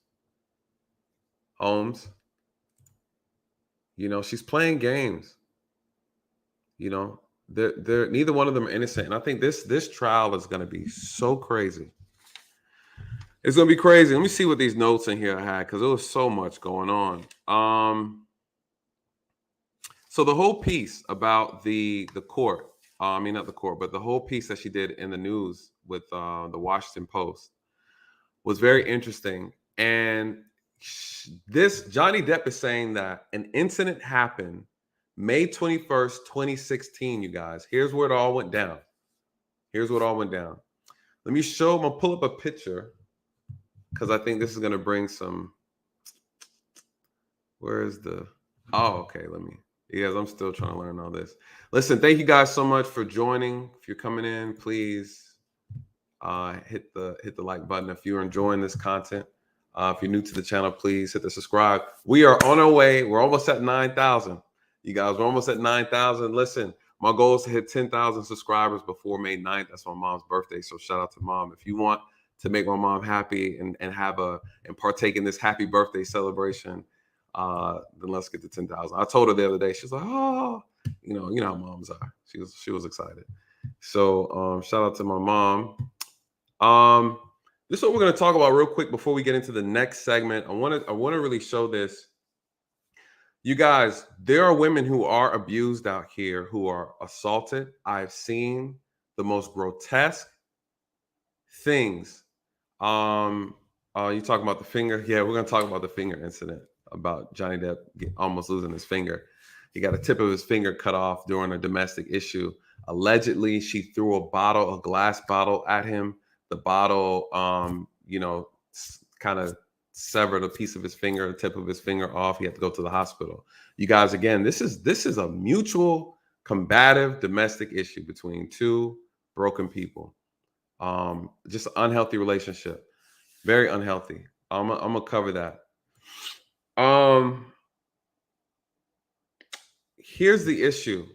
Speaker 1: She's playing games. They're neither one of them are innocent. And I think this trial is going to be so crazy. It's going to be crazy. Let me see what these notes in here I had, because there was so much going on. So the whole piece about the court, not the court, but the whole piece that she did in the news with the Washington Post was very interesting. And this Johnny Depp is saying that an incident happened May 21st, 2016, you guys. Here's where it all went down. Let me show, I'm going to pull up a picture because I think this is going to bring some, okay, yes, I'm still trying to learn all this. Listen, thank you guys so much for joining. If you're coming in, please hit the like button if you're enjoying this content. If you're new to the channel, please hit the subscribe. We are on our way. We're almost at 9,000. You guys, we're almost at 9,000. Listen, my goal is to hit 10,000 subscribers before May 9th. That's my mom's birthday. So shout out to mom. If you want to make my mom happy and partake in this happy birthday celebration, then let's get to 10,000. I told her the other day, she's like, oh, you know how moms are. She was excited. So shout out to my mom. This is what we're going to talk about real quick before we get into the next segment. I want to really show this. You guys, there are women who are abused out here, who are assaulted. I've seen the most grotesque things. You talk about the finger. Yeah, we're going to talk about the finger incident, about Johnny Depp almost losing his finger. He got a tip of his finger cut off during a domestic issue. Allegedly, she threw a glass bottle at him. The bottle, kind of severed a piece of his finger, the tip of his finger off. He had to go to the hospital. You guys, again, this is a mutual combative domestic issue between two broken people. Just an unhealthy relationship. Very unhealthy. I'm gonna cover that. Here's the issue.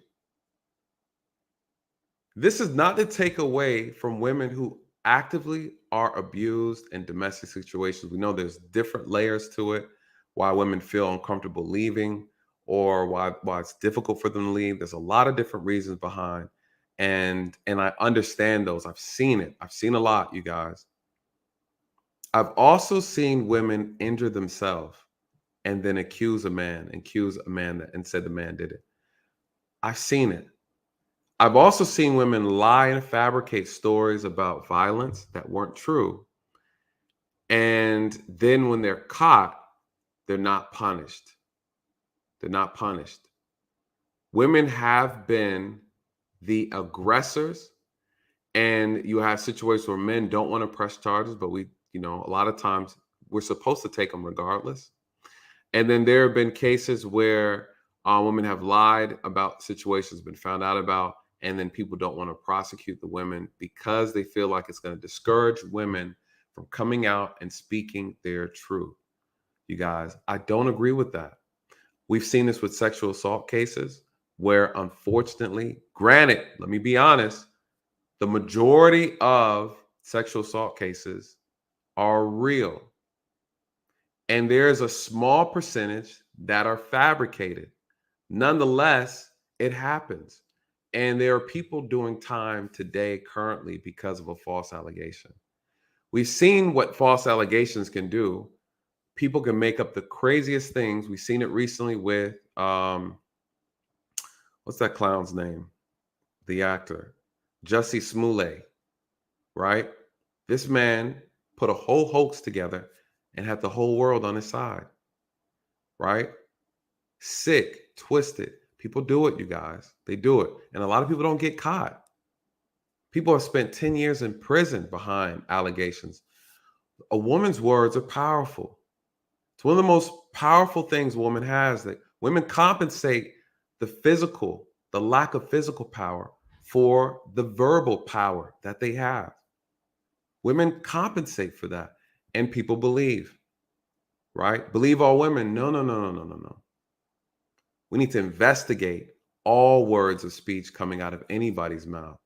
Speaker 1: This is not to take away from women who actively are abused in domestic situations. We know there's different layers to it, why women feel uncomfortable leaving, or why it's difficult for them to leave. There's a lot of different reasons behind. And I understand those. I've seen it. I've seen a lot, you guys. I've also seen women injure themselves and then accuse a man and said the man did it. I've seen it. I've also seen women lie and fabricate stories about violence that weren't true. And then when they're caught, they're not punished. Women have been the aggressors, and you have situations where men don't want to press charges, but a lot of times we're supposed to take them regardless. And then there have been cases where women have lied about situations, been found out about, and then people don't want to prosecute the women because they feel like it's going to discourage women from coming out and speaking their truth. You guys, I don't agree with that. We've seen this with sexual assault cases where, unfortunately, granted, let me be honest, the majority of sexual assault cases are real. And there's a small percentage that are fabricated. Nonetheless, it happens. And there are people doing time today currently because of a false allegation. We've seen what false allegations can do. People can make up the craziest things. We've seen it recently with, what's that clown's name? The actor, Jussie Smollett, right? This man put a whole hoax together and had the whole world on his side, right? Sick, twisted. People do it, you guys. They do it. And a lot of people don't get caught. People have spent 10 years in prison behind allegations. A woman's words are powerful. It's one of the most powerful things a woman has, that women compensate the lack of physical power for the verbal power that they have. Women compensate for that. And people believe, right? Believe all women. No, no, no, no, no, no, no. We need to investigate all words of speech coming out of anybody's mouth.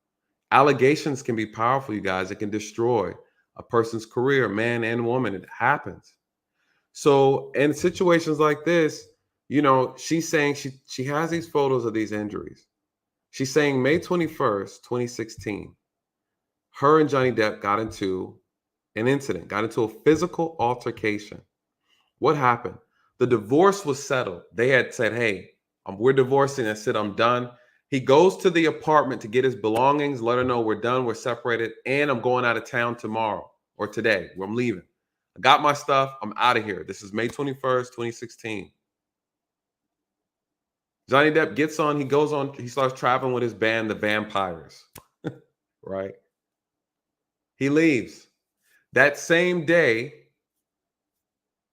Speaker 1: Allegations can be powerful, you guys. It can destroy a person's career, man and woman. It happens. So in situations like this, she's saying she has these photos of these injuries. She's saying May 21st, 2016, her and Johnny Depp got into an incident, got into a physical altercation. What happened? The divorce was settled. They had said, hey, we're divorcing. I said, I'm done. He goes to the apartment to get his belongings, let her know we're done, we're separated, and I'm going out of town tomorrow or today where I'm leaving. I got my stuff. I'm out of here. This is May 21st, 2016. Johnny Depp gets on, he starts traveling with his band, the Vampires, right? He leaves. That same day,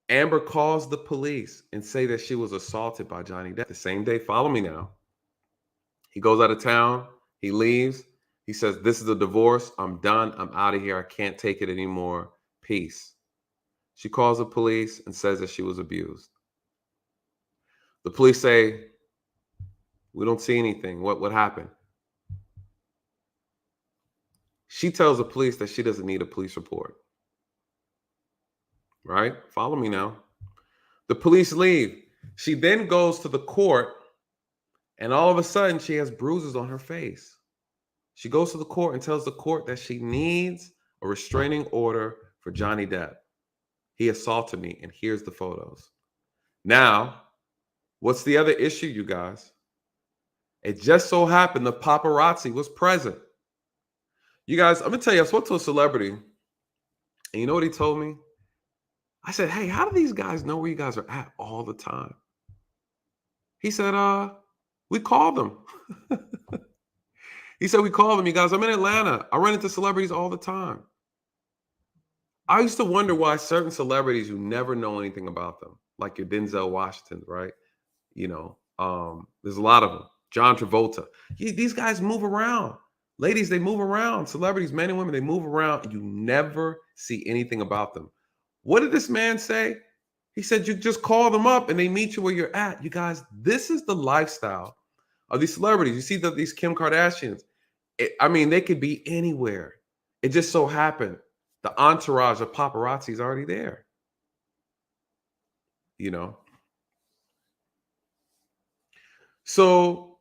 Speaker 1: Amber calls the police and say that she was assaulted by Johnny Depp. The same day, follow me now. He goes out of town. He leaves. He says, this is a divorce. I'm done. I'm out of here. I can't take it anymore. Peace. She calls the police and says that she was abused. The police say, we don't see anything. What happened? She tells the police that she doesn't need a police report. Right? Follow me now. The police leave. She then goes to the court, and all of a sudden she has bruises on her face. She goes to the court and tells the court that she needs a restraining order for Johnny Depp. He assaulted me, and here's the photos. Now, what's the other issue, you guys? It just so happened the paparazzi was present. You guys, I'm going to tell you, I spoke to a celebrity, and you know what he told me? I said, hey, how do these guys know where you guys are at all the time? He said, we called them. He said, we called them. You guys, I'm in Atlanta. I run into celebrities all the time. I used to wonder why certain celebrities, you never know anything about them, like your Denzel Washington, right? There's a lot of them. John Travolta. These guys move around. Ladies, they move around. Celebrities, men and women, they move around. And you never see anything about them. What did this man say? He said, you just call them up and they meet you where you're at. You guys, this is the lifestyle of these celebrities. You see these Kim Kardashians. They could be anywhere. It just so happened the entourage of paparazzi is already there. So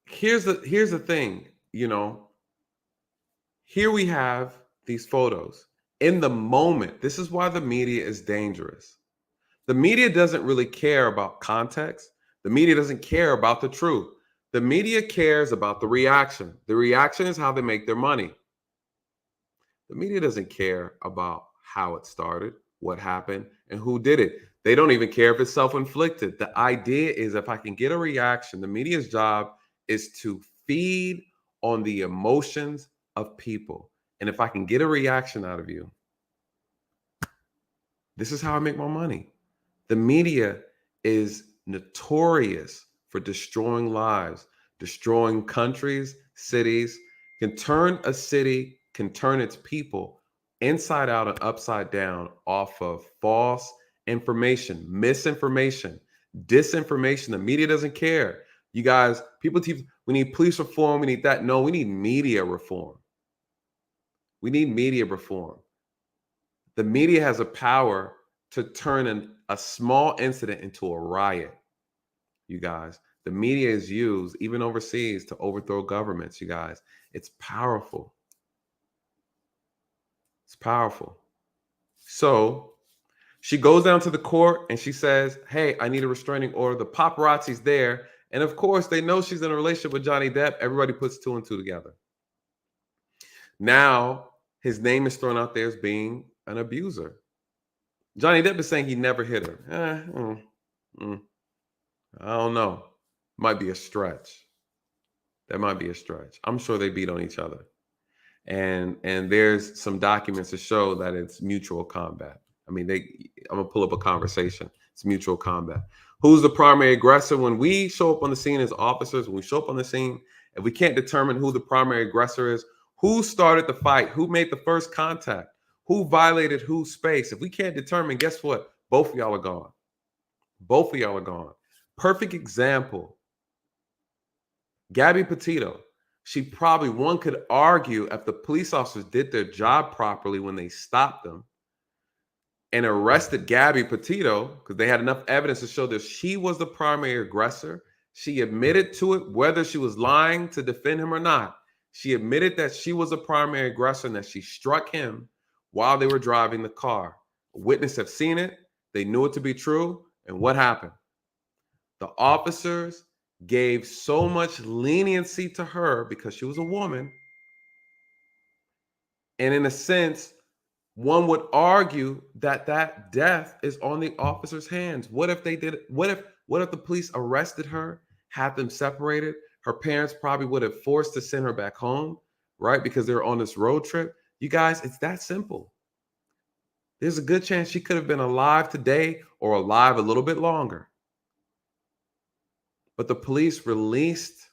Speaker 1: here's the thing, Here we have these photos. In the moment, this is why the media is dangerous. The media doesn't really care about context. The media doesn't care about the truth. The media cares about the reaction. The reaction is how they make their money. The media doesn't care about how it started, what happened, and who did it. They don't even care if it's self-inflicted. The idea is if I can get a reaction, the media's job is to feed on the emotions of people. And if I can get a reaction out of you, this is how I make my money. The media is notorious for destroying lives, destroying countries, cities, can turn a city, can turn its people inside out and upside down off of false information, misinformation, disinformation. The media doesn't care. You guys, people teach, we need police reform, we need that. No, we need media reform. We need media reform. The media has a power to turn a small incident into a riot. You guys, the media is used even overseas to overthrow governments. You guys, it's powerful. It's powerful. So she goes down to the court and she says, hey, I need a restraining order. The paparazzi's there. And of course, they know she's in a relationship with Johnny Depp. Everybody puts two and two together. Now, his name is thrown out there as being an abuser. Johnny Depp is saying he never hit her. I don't know. Might be a stretch. That might be a stretch. I'm sure they beat on each other. And there's some documents to show that it's mutual combat. I'm going to pull up a conversation. It's mutual combat. Who's the primary aggressor? When we show up on the scene as officers, when we show up on the scene, if we can't determine who the primary aggressor is, who started the fight, who made the first contact, who violated whose space, if we can't determine, guess what? Both of y'all are gone. Both of y'all are gone. Perfect example. Gabby Petito. One could argue if the police officers did their job properly when they stopped them and arrested Gabby Petito, because they had enough evidence to show that she was the primary aggressor. She admitted to it, whether she was lying to defend him or not. She admitted that she was a primary aggressor and that she struck him while they were driving the car. Witnesses have seen it. They knew it to be true. And what happened? The officers gave so much leniency to her because she was a woman. And in a sense, one would argue that that death is on the officer's hands. What if they did? What if the police arrested her, had them separated? Her parents probably would have forced to send her back home, right? Because they're on this road trip. You guys, it's that simple. There's a good chance she could have been alive today or alive a little bit longer. But the police released,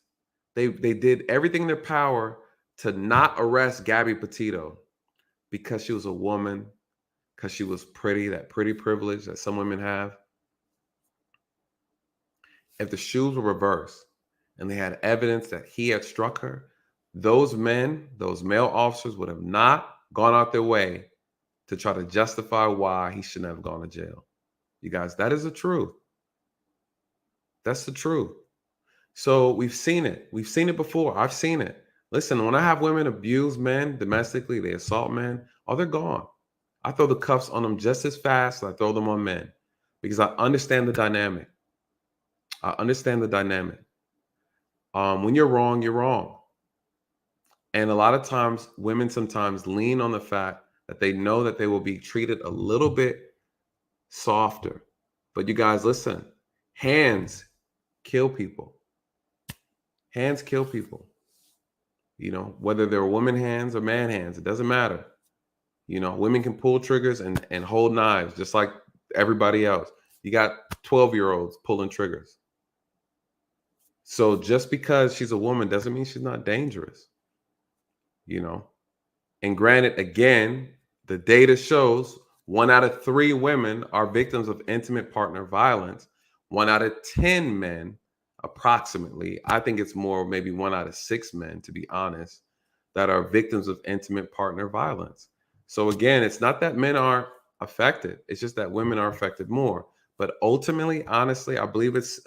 Speaker 1: they did everything in their power to not arrest Gabby Petito because she was a woman, because she was pretty, that pretty privilege that some women have. If the shoes were reversed and they had evidence that he had struck her, those men, those male officers would have not gone out their way to try to justify why he shouldn't have gone to jail. You guys, that is the truth. That's the truth. So we've seen it. We've seen it before. I've seen it. Listen, when I have women abuse men domestically, they assault men, oh, they're gone. I throw the cuffs on them just as fast as I throw them on men because I understand the dynamic. I understand the dynamic. When you're wrong, you're wrong. And a lot of times, women sometimes lean on the fact that they know that they will be treated a little bit softer. But you guys, listen, hands kill people. Hands kill people. You know, whether they're woman hands or man hands, it doesn't matter. You know, women can pull triggers and hold knives just like everybody else. You got 12-year-olds pulling triggers. So just because she's a woman doesn't mean she's not dangerous. You know, and granted, again, the data shows 1 out of 3 women are victims of intimate partner violence. 1 out of 10 men, approximately, I think it's more maybe 1 out of 6 men, to be honest, that are victims of intimate partner violence. So again, it's not that men aren't affected. It's just that women are affected more. But ultimately, honestly, I believe it's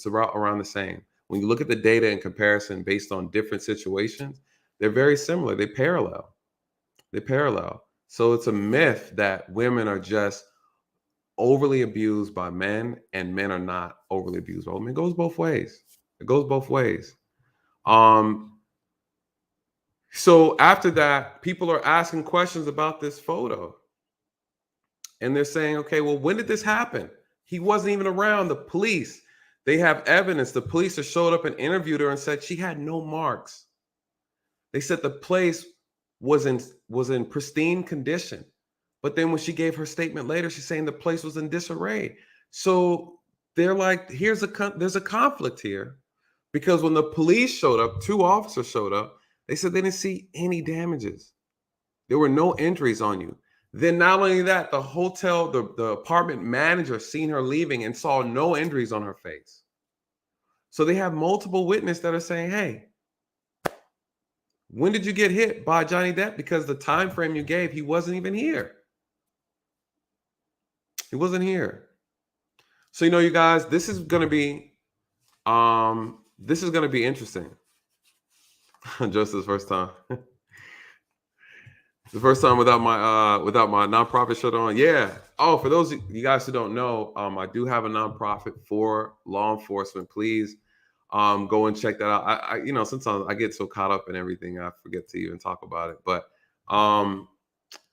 Speaker 1: around the same. When you look at the data in comparison based on different situations, they're very similar. They parallel. They parallel. So it's a myth that women are just overly abused by men and men are not overly abused by women. It goes both ways. It goes both ways. So after that, people are asking questions about this photo. And they're saying, okay, well, when did this happen? He wasn't even around. The police, they have evidence. The police have showed up and interviewed her and said she had no marks. They said the place was in pristine condition. But then when she gave her statement later, she's saying the place was in disarray. So they're like, there's a conflict here. Because when the police showed up, 2 officers showed up, they said they didn't see any damages. There were no injuries on you. Then not only that, the hotel, the apartment manager seen her leaving and saw no injuries on her face. So they have multiple witnesses that are saying, hey, when did you get hit by Johnny Depp? Because the time frame you gave, he wasn't even here. He wasn't here. So, you know, you guys, this is going to be interesting. Just the first time. The first time without my nonprofit shirt on. Yeah. Oh, for those of you guys who don't know, I do have a nonprofit for law enforcement. Please go and check that out. I you know, sometimes I get so caught up in everything I forget to even talk about it. But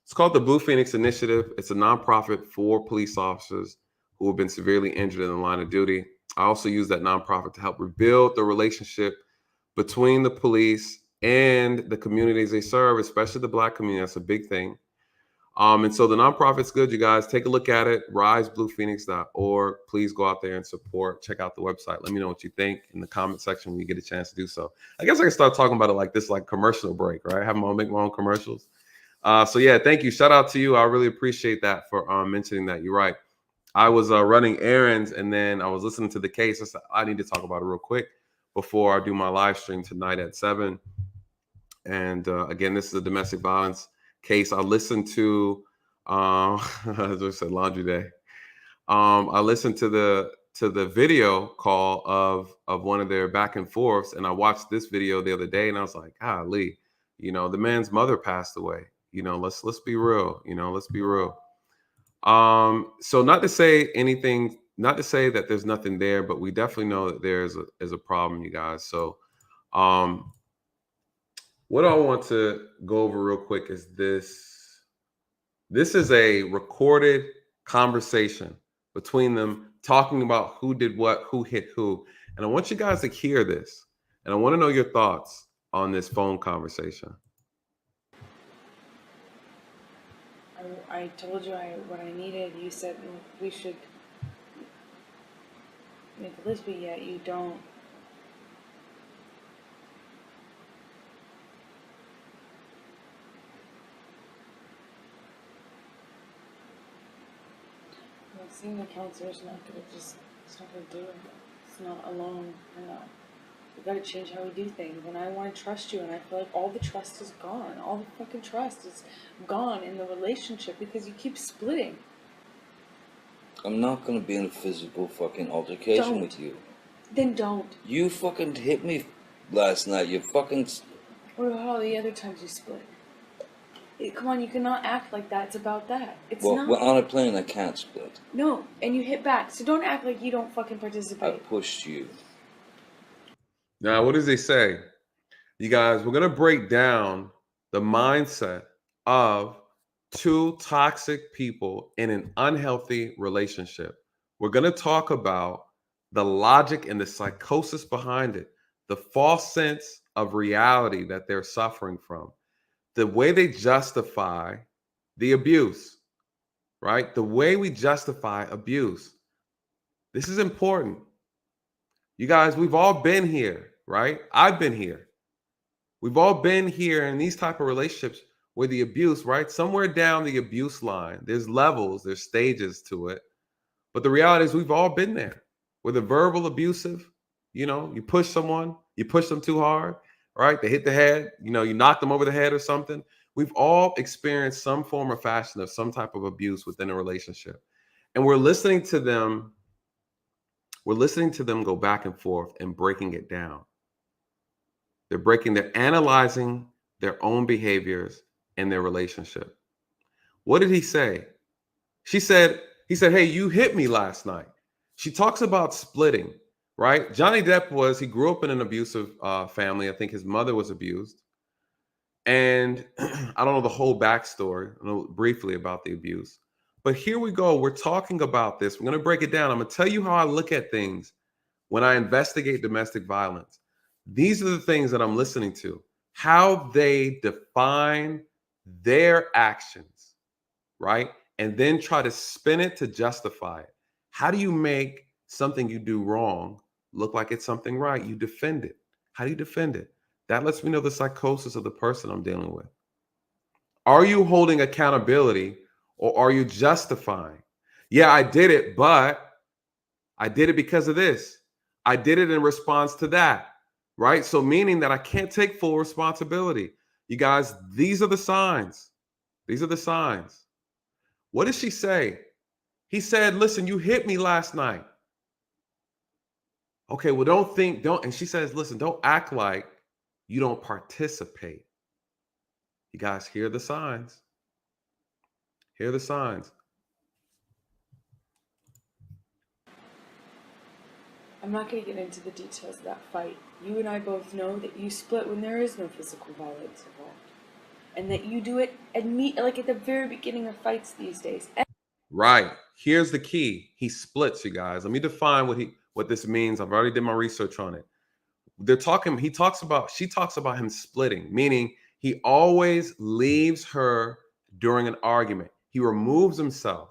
Speaker 1: it's called the Blue Phoenix Initiative. It's a nonprofit for police officers who have been severely injured in the line of duty. I also use that nonprofit to help rebuild the relationship between the police and the communities they serve, especially the Black community. That's a big thing. And so the nonprofit's good, you guys. Take a look at it, risebluephoenix.org. Please go out there and support. Check out the website. Let me know what you think in the comment section when you get a chance to do so. I guess I can start talking about it like this, like commercial break, right? Make my own commercials. So yeah, thank you. Shout out to you. I really appreciate that for mentioning that. You're right. I was running errands and then I was listening to the case. I said, I need to talk about it real quick before I do my live stream tonight at 7. And again, this is a domestic violence case. I listened to, as I said, laundry day. I listened to the video call of one of their back and forths, and I watched this video the other day, and I was like, golly, the man's mother passed away. Let's be real. Let's be real. So not to say anything, not to say that there's nothing there, but we definitely know that there's a problem, you guys. So, what I want to go over real quick is this. This is a recorded conversation between them talking about who did what, who hit who. And I want you guys to hear this. And I want to know your thoughts on this phone conversation.
Speaker 4: I told you what I needed. You said we should make a list, but yet you don't. Well, seeing the counselor's not gonna it's not gonna do it. It's not alone. We gotta change how we do things. And I want to trust you, and I feel like all the trust is gone. All the fucking trust is gone in the relationship because you keep splitting.
Speaker 5: I'm not gonna be in a physical fucking altercation with you.
Speaker 4: Then don't.
Speaker 5: You fucking hit me last night. You fucking.
Speaker 4: What about all the other times you split? Come on, you cannot act like that's about that. It's
Speaker 5: Well,
Speaker 4: not.
Speaker 5: we're on a plane. I can't split.
Speaker 4: No, and you hit back. So don't act like you don't fucking
Speaker 5: I
Speaker 4: participate.
Speaker 5: pushed you.
Speaker 1: Now, what does he say? You guys, we're going to break down the mindset of two toxic people in an unhealthy relationship. We're going to talk about the logic and the psychosis behind it, the false sense of reality that they're suffering from, the way they justify the abuse, right? The way we justify abuse. This is important. You guys, we've all been here, right? I've been here. We've all been here in these type of relationships where the abuse, right? Somewhere down the abuse line, there's levels, there's stages to it. But the reality is we've all been there. With a verbal abusive, you push someone, you push them too hard, right? They hit the head, you knock them over the head or something. We've all experienced some form or fashion of some type of abuse within a relationship. And we're listening to them go back and forth and breaking it down. They're analyzing their own behaviors in their relationship. What did he say? He said, hey, you hit me last night. She talks about splitting, right? Johnny Depp he grew up in an abusive family. I think his mother was abused. And I don't know the whole backstory. I know briefly about the abuse. But here we go. We're talking about this. We're going to break it down. I'm going to tell you how I look at things when I investigate domestic violence. These are the things that I'm listening to, how they define their actions, right? And then try to spin it to justify it. How do you make something you do wrong look like it's something right? You defend it. How do you defend it? That lets me know the psychosis of the person I'm dealing with. Are you holding accountability or are you justifying? Yeah, I did it, but I did it because of this. I did it in response to that. Right? So meaning that I can't take full responsibility. You guys, these are the signs. These are the signs. What did she say? He said, listen, you hit me last night. Okay, well, and she says, listen, don't act like you don't participate. You guys hear the signs. Hear the signs.
Speaker 4: I'm not going to get into the details of that fight. You and I both know that you split when there is no physical violence involved. And that you do it like at the very beginning of fights these days.
Speaker 1: Right. Here's the key. He splits, you guys. Let me define what this means. I've already did my research on it. She talks about him splitting, meaning he always leaves her during an argument. He removes himself.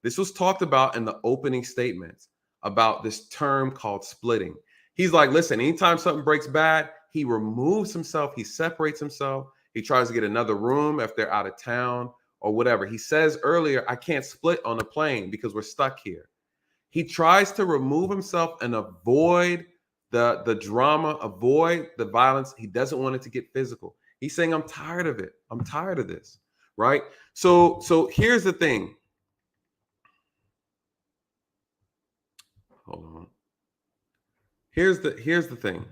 Speaker 1: This was talked about in the opening statements about this term called splitting. He's like, listen, anytime something breaks bad, he removes himself. He separates himself. He tries to get another room if they're out of town or whatever. He says earlier, I can't split on a plane because we're stuck here. He tries to remove himself and avoid the drama, avoid the violence. He doesn't want it to get physical. He's saying, I'm tired of it. I'm tired of this, right? So here's the thing. Hold on. Here's the thing.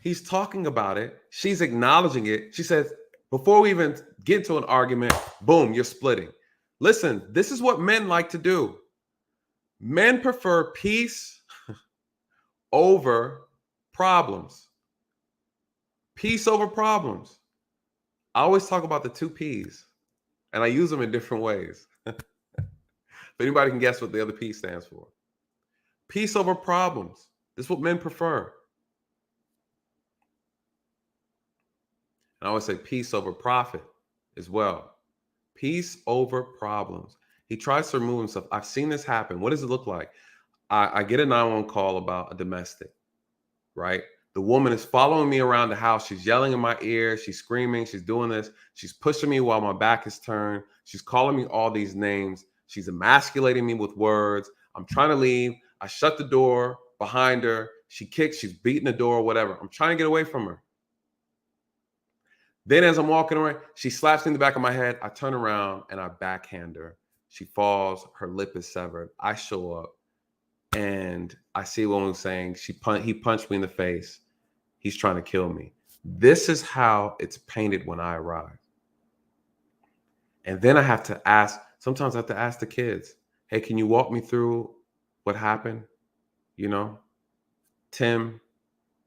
Speaker 1: He's talking about it. She's acknowledging it. She says, before we even get to an argument, boom, you're splitting. Listen, this is what men like to do. Men prefer peace over problems. Peace over problems. I always talk about the 2 P's, and I use them in different ways. If anybody can guess what the other P stands for. Peace over problems. This is what men prefer. And I always say peace over profit as well. Peace over problems. He tries to remove himself. I've seen this happen. What does it look like? I get a 911 call about a domestic, right? The woman is following me around the house. She's yelling in my ear. She's screaming. She's doing this. She's pushing me while my back is turned. She's calling me all these names. She's emasculating me with words. I'm trying to leave. I shut the door behind her. She kicks. She's beating the door, whatever. I'm trying to get away from her. Then as I'm walking away, she slaps me in the back of my head. I turn around and I backhand her. She falls. Her lip is severed. I show up and I see what I'm saying. He punched me in the face. He's trying to kill me. This is how it's painted when I arrive. And then I have to ask, sometimes I have to ask the kids, hey, can you walk me through what happened? You know, Tim,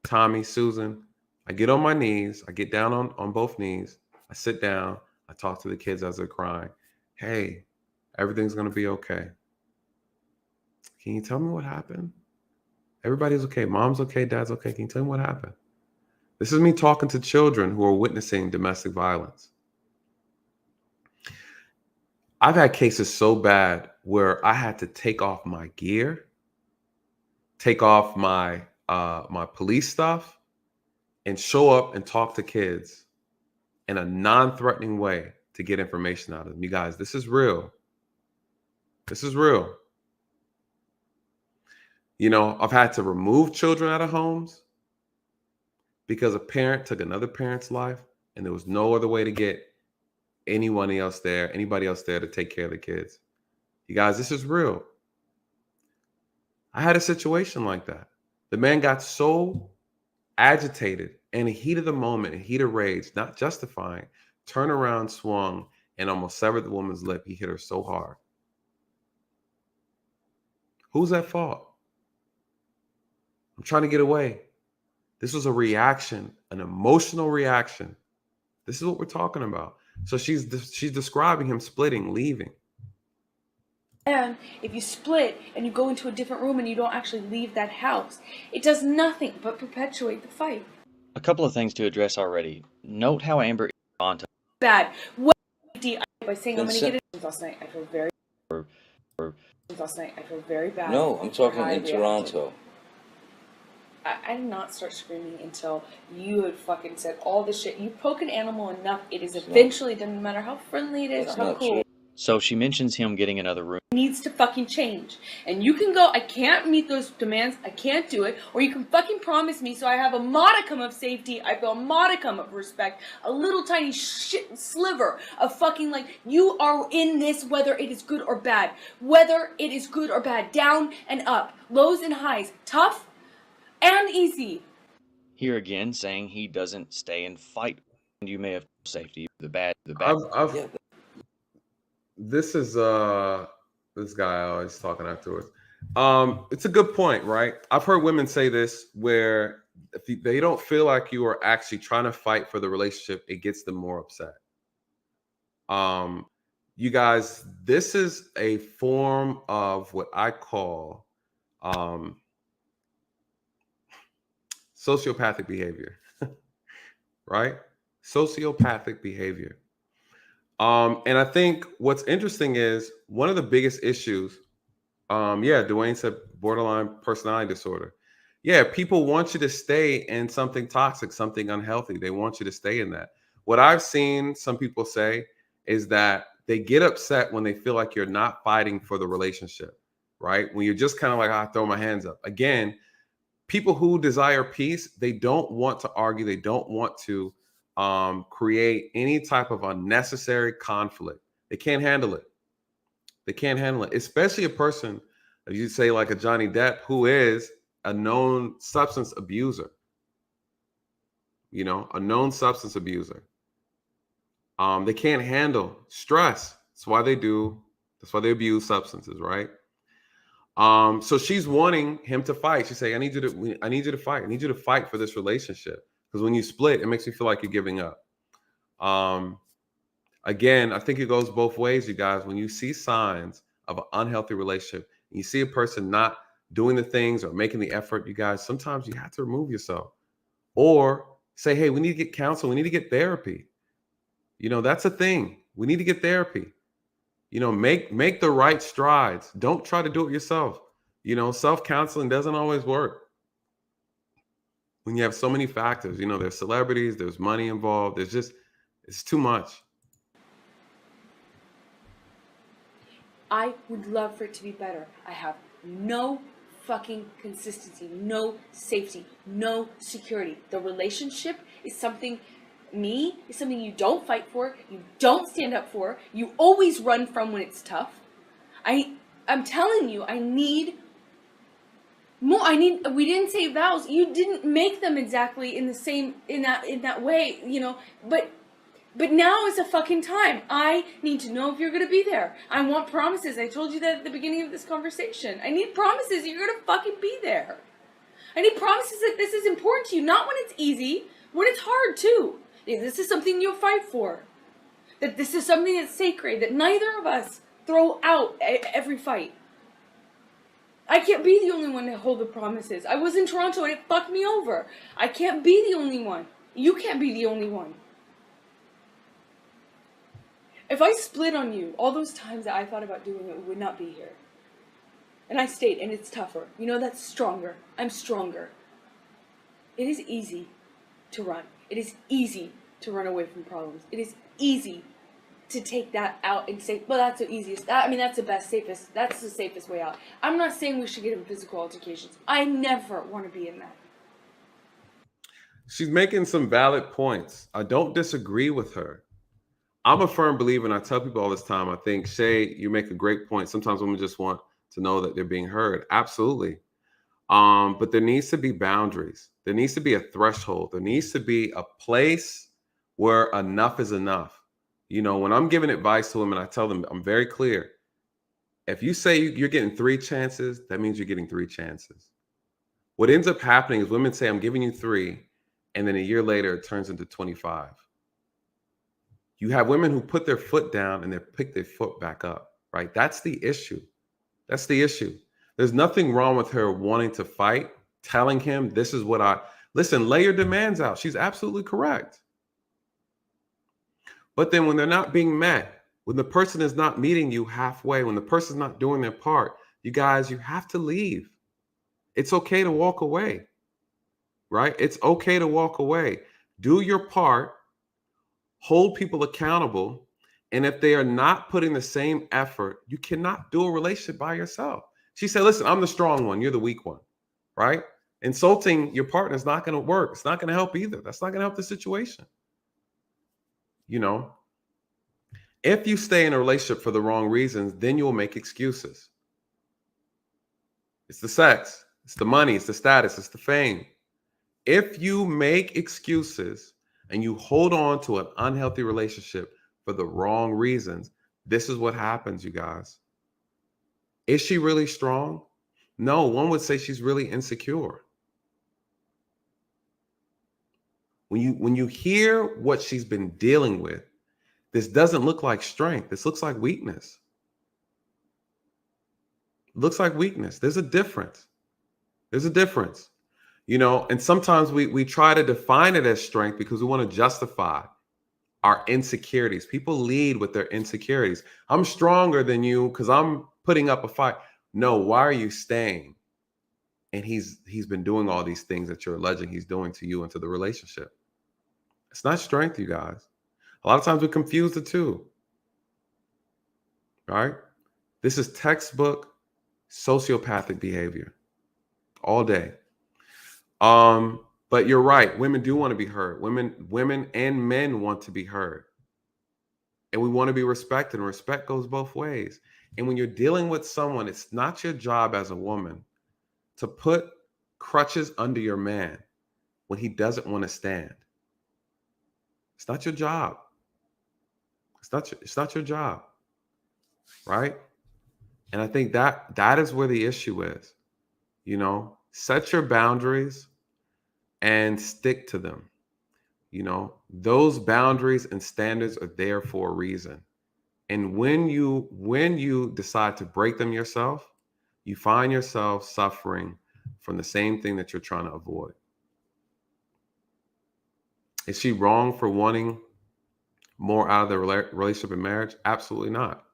Speaker 1: Tommy, Susan. I get on my knees. I get down on both knees. I sit down. I talk to the kids as they're crying. Hey, everything's going to be okay. Can you tell me what happened? Everybody's okay. Mom's okay. Dad's okay. Can you tell me what happened? This is me talking to children who are witnessing domestic violence. I've had cases so bad where I had to take off my gear, take off my police stuff, and show up and talk to kids in a non-threatening way to get information out of them. You guys, this is real. This is real. You know, I've had to remove children out of homes because a parent took another parent's life and there was no other way to get anybody else there to take care of the kids. You guys, this is real. I had a situation like that. The man got so agitated and in heat of the moment, in heat of rage, not justifying, turned around, swung, and almost severed the woman's lip. He hit her so hard. Who's at fault? I'm trying to get away. This was a reaction, an emotional reaction. This is what we're talking about. So she's describing him splitting, leaving.
Speaker 4: And if you split and you go into a different room and you don't actually leave that house, it does nothing but perpetuate the fight.
Speaker 6: A couple of things to address already. Note how Amber is on to
Speaker 4: Bad. What by saying I'm going to get it last night? I feel very. Last night I feel very bad.
Speaker 5: No, I'm talking in Toronto.
Speaker 4: I did not start screaming until you had fucking said all this shit. You poke an animal enough, it is eventually, doesn't matter how friendly it is or how cool.
Speaker 6: So she mentions him getting another room.
Speaker 4: Needs to fucking change. And you can go, I can't meet those demands, I can't do it, or you can fucking promise me so I have a modicum of safety, I feel a modicum of respect, a little tiny shit sliver of fucking like, you are in this whether it is good or bad. Whether it is good or bad. Down and up. Lows and highs. Tough and easy.
Speaker 6: Here again, saying he doesn't stay and fight. You may have safety. The bad.
Speaker 1: This is this guy always talking afterwards. It's a good point, right? I've heard women say this where if they don't feel like you are actually trying to fight for the relationship, it gets them more upset. You guys, this is a form of what I call sociopathic behavior, right? Sociopathic behavior. And I think what's interesting is one of the biggest issues. Yeah, Dwayne said borderline personality disorder. Yeah, people want you to stay in something toxic, something unhealthy. They want you to stay in that. What I've seen some people say is that they get upset when they feel like you're not fighting for the relationship, right? When you're just kind of like, I throw my hands up. Again, people who desire peace, they don't want to argue. They don't want to create any type of unnecessary conflict. They can't handle it. They can't handle it, especially a person, as you say, like a Johnny Depp, who is a known substance abuser. You know, a known substance abuser. They can't handle stress. That's why they do. That's why they abuse substances, right? So she's wanting him to fight. She's saying, I need you to fight. I need you to fight for this relationship. Because when you split, it makes me feel like you're giving up. Again, I think it goes both ways, you guys. When you see signs of an unhealthy relationship, and you see a person not doing the things or making the effort, you guys, sometimes you have to remove yourself. Or say, hey, we need to get counsel. We need to get therapy. You know, that's a thing. We need to get therapy. You know, make the right strides. Don't try to do it yourself. You know, self-counseling doesn't always work. When you have so many factors, you know, there's celebrities, there's money involved. It's too much.
Speaker 4: I would love for it to be better. I have no fucking consistency, no safety, no security. The relationship is something you don't fight for, you don't stand up for, you always run from when it's tough. I'm telling you, I need more. We didn't say vows. You didn't make them exactly in that way, you know, but now is the fucking time. I need to know if you're going to be there. I want promises. I told you that at the beginning of this conversation. I need promises you're going to fucking be there. I need promises that this is important to you. Not when it's easy, when it's hard too. This is something you'll fight for. That this is something that's sacred. That neither of us throw out every fight. I can't be the only one to hold the promises. I was in Toronto and it fucked me over. I can't be the only one. You can't be the only one. If I split on you, all those times that I thought about doing it, we would not be here. And I stayed, and it's tougher. You know, that's stronger. I'm stronger. It is easy to run. It is easy to run away from problems. It is easy to take that out and say, well, that's the easiest. That's the safest way out. I'm not saying we should get in physical altercations. I never want to be in that.
Speaker 1: She's making some valid points. I don't disagree with her. I'm a firm believer, and I tell people all this time, I think, Shay, you make a great point. Sometimes women just want to know that they're being heard. Absolutely. But there needs to be boundaries. There needs to be a threshold. There needs to be a place where enough is enough. You know, when I'm giving advice to women, I tell them, I'm very clear. If you say you're getting 3 chances, that means you're getting 3 chances. What ends up happening is women say, I'm giving you 3, and then a year later, it turns into 25. You have women who put their foot down and they pick their foot back up, right? That's the issue. That's the issue. There's nothing wrong with her wanting to fight, telling him, this is what listen, lay your demands out. She's absolutely correct. But then when they're not being met, when the person is not meeting you halfway, when the person's not doing their part, you guys, you have to leave. It's okay to walk away, right? It's okay to walk away. Do your part. Hold people accountable. And if they are not putting the same effort, you cannot do a relationship by yourself. She said, listen, I'm the strong one. You're the weak one, right? Insulting your partner is not going to work. It's not going to help either. That's not going to help the situation. You know, if you stay in a relationship for the wrong reasons, then you will make excuses. It's the sex, it's the money, it's the status, it's the fame. If you make excuses and you hold on to an unhealthy relationship for the wrong reasons, this is what happens, you guys. Is she really strong? No, one would say she's really insecure. When you hear what she's been dealing with, this doesn't look like strength. This looks like weakness. It looks like weakness. There's a difference. There's a difference. You know, and sometimes we try to define it as strength because we want to justify our insecurities. People lead with their insecurities. I'm stronger than you because I'm putting up a fight. No, why are you staying? And he's been doing all these things that you're alleging he's doing to you and to the relationship. It's not strength, you guys. A lot of times we confuse the two. Right? This is textbook sociopathic behavior all day. But you're right. Women do want to be heard. Women and men want to be heard. And we want to be respected. And respect goes both ways. And when you're dealing with someone, it's not your job as a woman to put crutches under your man when he doesn't want to stand. It's not your job. It's not your job. Right? And I think that is where the issue is. You know, set your boundaries and stick to them. You know, those boundaries and standards are there for a reason. And when you decide to break them yourself, you find yourself suffering from the same thing that you're trying to avoid. Is she wrong for wanting more out of the relationship and marriage? Absolutely not.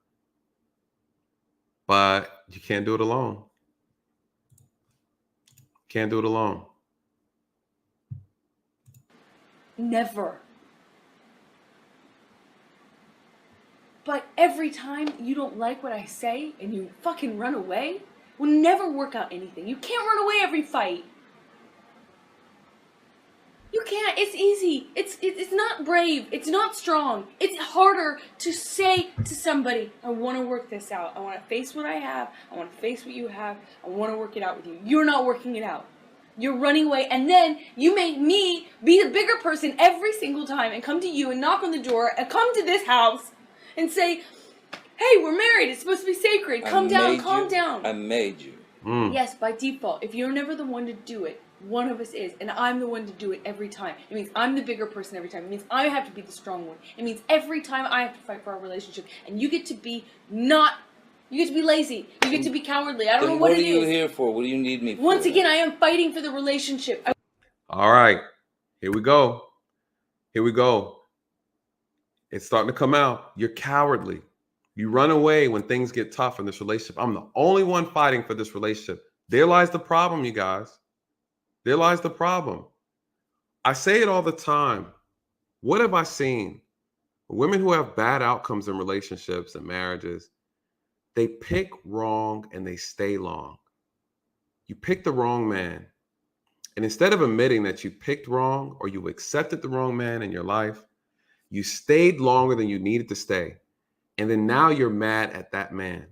Speaker 1: But you can't do it alone. Can't do it alone.
Speaker 4: Never. But every time you don't like what I say and you fucking run away, we'll never work out anything. You can't run away every fight. You can't. It's easy. It's not brave. It's not strong. It's harder to say to somebody, I want to work this out. I want to face what I have. I want to face what you have. I want to work it out with you. You're not working it out. You're running away, and then you make me be the bigger person every single time and come to you and knock on the door and come to this house and say, hey, we're married. It's supposed to be sacred. Calm down.
Speaker 5: I made you.
Speaker 4: Yes, by default. If you're never the one to do it, one of us is, and I'm the one to do it every time. It means I'm the bigger person every time. It means I have to be the strong one. It means every time I have to fight for our relationship, and you get to be lazy. You get to be cowardly. I don't know what it is.
Speaker 5: What are you here for? What do you need me for?
Speaker 4: Once again, I am fighting for the relationship.
Speaker 1: All right. Here we go. It's starting to come out. You're cowardly. You run away when things get tough in this relationship. I'm the only one fighting for this relationship. There lies the problem, you guys. There lies the problem. I say it all the time. What have I seen? Women who have bad outcomes in relationships and marriages, they pick wrong and they stay long. You pick the wrong man. And instead of admitting that you picked wrong or you accepted the wrong man in your life, you stayed longer than you needed to stay. And then now you're mad at that man.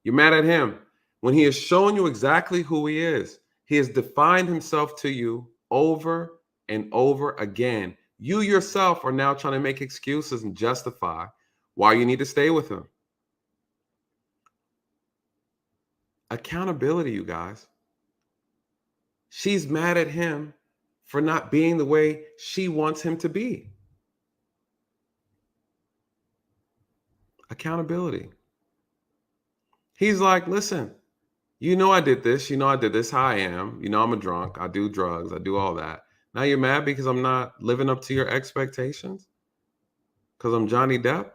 Speaker 1: You're mad at him when he has shown you exactly who he is. He has defined himself to you over and over again. You yourself are now trying to make excuses and justify why you need to stay with him. Accountability, you guys. She's mad at him for not being the way she wants him to be. Accountability. He's like, listen, you know I did this. You know I did this. How I am. You know I'm a drunk. I do drugs. I do all that. Now you're mad because I'm not living up to your expectations? Because I'm Johnny Depp?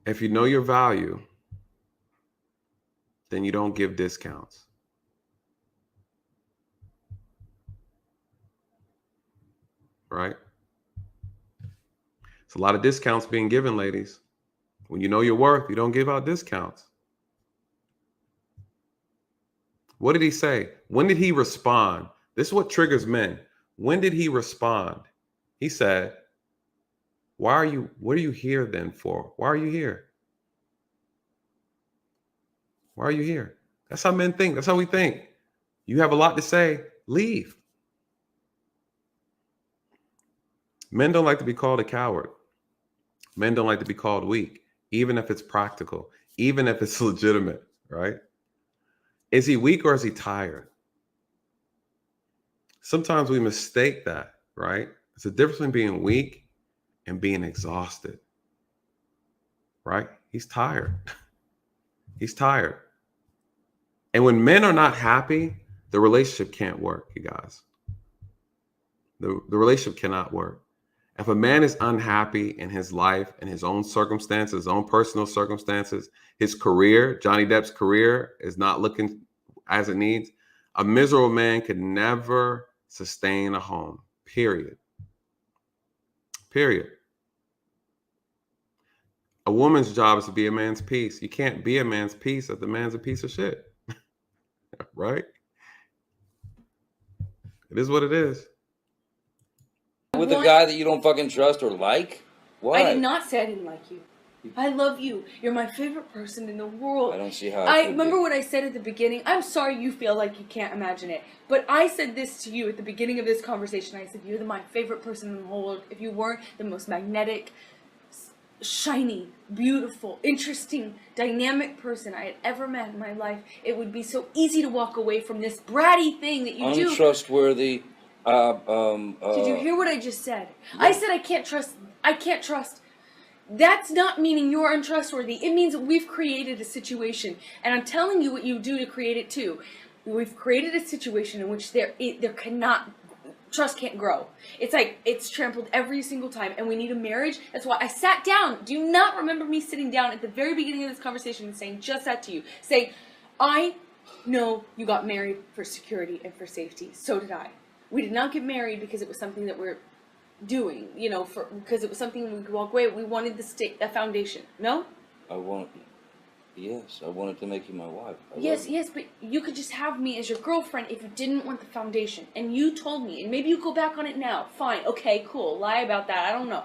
Speaker 1: If you know your value, then you don't give discounts. Right? It's a lot of discounts being given, ladies. When you know your worth, you don't give out discounts. What did he say? When did he respond? This is what triggers men. When did he respond? He said, what are you here then for? Why are you here? Why are you here? That's how men think. That's how we think. You have a lot to say, leave. Men don't like to be called a coward. Men don't like to be called weak, even if it's practical, even if it's legitimate, right? Is he weak or is he tired? Sometimes we mistake that, right? It's a difference between being weak and being exhausted, right? He's tired. He's tired. And when men are not happy, the relationship can't work, you guys. The relationship cannot work. If a man is unhappy in his life, in his own circumstances, his own personal circumstances, his career, Johnny Depp's career is not looking as it needs, a miserable man could never sustain a home. Period. Period. A woman's job is to be a man's peace. You can't be a man's peace if the man's a piece of shit. Right? It is what it is.
Speaker 5: With a guy that you don't fucking trust or like? Why?
Speaker 4: I did not say I didn't like you. I love you. You're my favorite person in the world.
Speaker 5: I don't see how.
Speaker 4: I remember what I said at the beginning. I'm sorry you feel like you can't imagine it. But I said this to you at the beginning of this conversation. I said, you're my favorite person in the whole world. If you weren't the most magnetic, shiny, beautiful, interesting, dynamic person I had ever met in my life, it would be so easy to walk away from this bratty thing that you do.
Speaker 5: Untrustworthy.
Speaker 4: Did you hear what I just said? Yeah. I said I can't trust. I can't trust. That's not meaning you're untrustworthy. It means we've created a situation, and I'm telling you what you do to create it too. We've created a situation in which there cannot. Trust can't grow. It's like it's trampled every single time, and we need a marriage. That's why I sat down. Do you not remember me sitting down at the very beginning of this conversation and saying just that to you? Saying, I know you got married for security and for safety. So did I. We did not get married because it was something that we're doing, because it was something we could walk away. We wanted the foundation. No?
Speaker 5: Yes, I wanted to make you my wife.
Speaker 4: Yes, but you could just have me as your girlfriend if you didn't want the foundation. And you told me, and maybe you go back on it now. Fine, okay, cool. Lie about that. I don't know.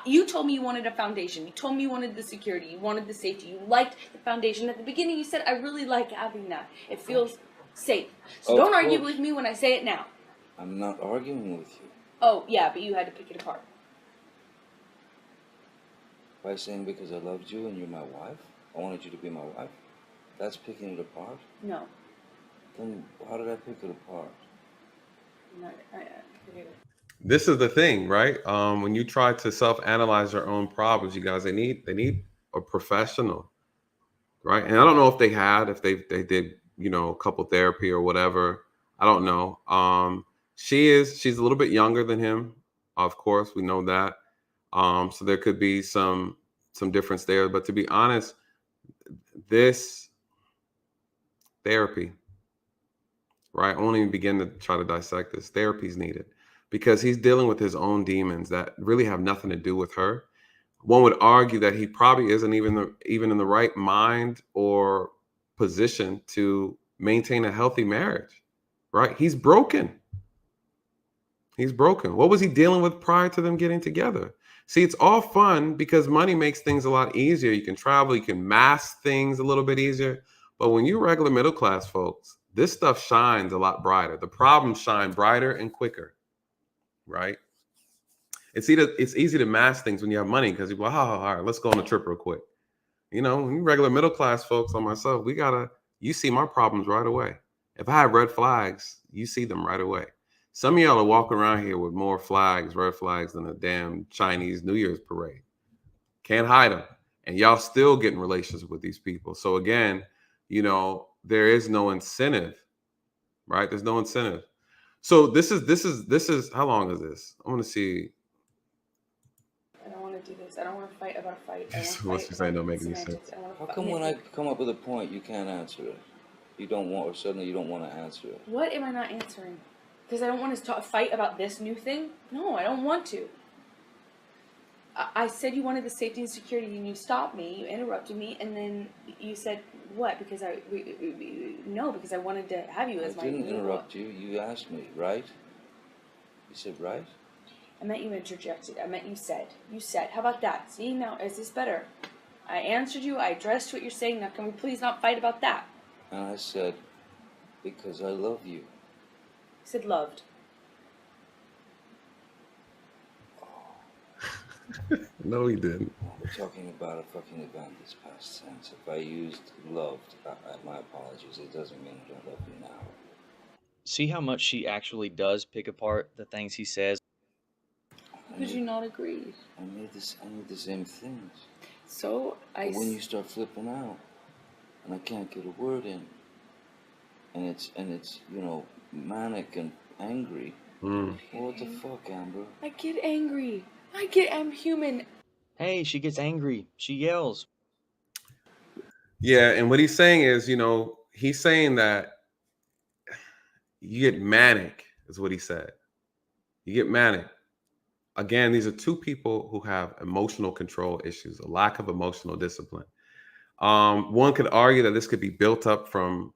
Speaker 4: You told me you wanted a foundation. You told me you wanted the security. You wanted the safety. You liked the foundation. At the beginning, you said, I really like having that. It feels safe. So don't argue with me when I say it now.
Speaker 5: I'm not arguing with you.
Speaker 4: Oh, yeah, but you had to pick it apart.
Speaker 5: By saying because I loved you and you're my wife? I wanted you to be my wife? That's picking it apart?
Speaker 4: No.
Speaker 5: Then how did I pick it apart?
Speaker 1: This is the thing, right? When you try to self-analyze your own problems, you guys, they need a professional, right? And I don't know if they did, a couple therapy or whatever. I don't know. She's a little bit younger than him, of course, we know that. So there could be some difference there. But to be honest, this therapy, right? I won't even begin to try to dissect this. Therapy is needed because he's dealing with his own demons that really have nothing to do with her. One would argue that he probably isn't even in the right mind or position to maintain a healthy marriage, right? He's broken. He's broken. What was he dealing with prior to them getting together? See, it's all fun because money makes things a lot easier. You can travel, you can mask things a little bit easier. But when you're regular middle class folks, this stuff shines a lot brighter. The problems shine brighter and quicker, right? It's easy to mask things when you have money because you go, all right, let's go on a trip real quick. When you regular middle class folks like myself, you see my problems right away. If I have red flags, you see them right away. Some of y'all are walking around here with more red flags than a damn Chinese New Year's parade. Can't hide them. And y'all still getting relationships with these people. So again, there is no incentive, right? There's no incentive. So this is, how long is this? I want to see.
Speaker 4: I don't want to do this. I don't want to fight about a fight.
Speaker 1: What's you saying don't make any sense.
Speaker 5: How come when I come up with a point, you can't answer it? You don't want, or suddenly you don't want to answer it?
Speaker 4: What am I not answering? Because I don't want to fight about this new thing? No, I don't want to. I said you wanted the safety and security, and you stopped me, you interrupted me, and then you said, what? Because because I wanted to have you as my...
Speaker 5: I didn't interrupt you. You asked me, right? You said, right?
Speaker 4: I meant you interjected. I meant you said. You said. How about that? See, now, is this better? I answered you. I addressed what you're saying. Now, can we please not fight about that?
Speaker 5: And I said, because I love you.
Speaker 4: I said loved.
Speaker 1: No, he didn't.
Speaker 5: We're talking about a fucking event that's past tense. If I used loved, my apologies. It doesn't mean I don't love you now.
Speaker 6: See how much she actually does pick apart the things he says?
Speaker 4: Could you not agree?
Speaker 5: I need the same things.
Speaker 4: So
Speaker 5: But when you start flipping out, and I can't get a word in, and it's manic and angry,
Speaker 1: Mm.
Speaker 5: What the fuck, Amber?
Speaker 4: I get angry. I'm human.
Speaker 6: Hey, she gets angry. She yells.
Speaker 1: Yeah, and what he's saying is, he's saying that you get manic, is what he said. You get manic. Again, these are two people who have emotional control issues, a lack of emotional discipline. One could argue that this could be built up from,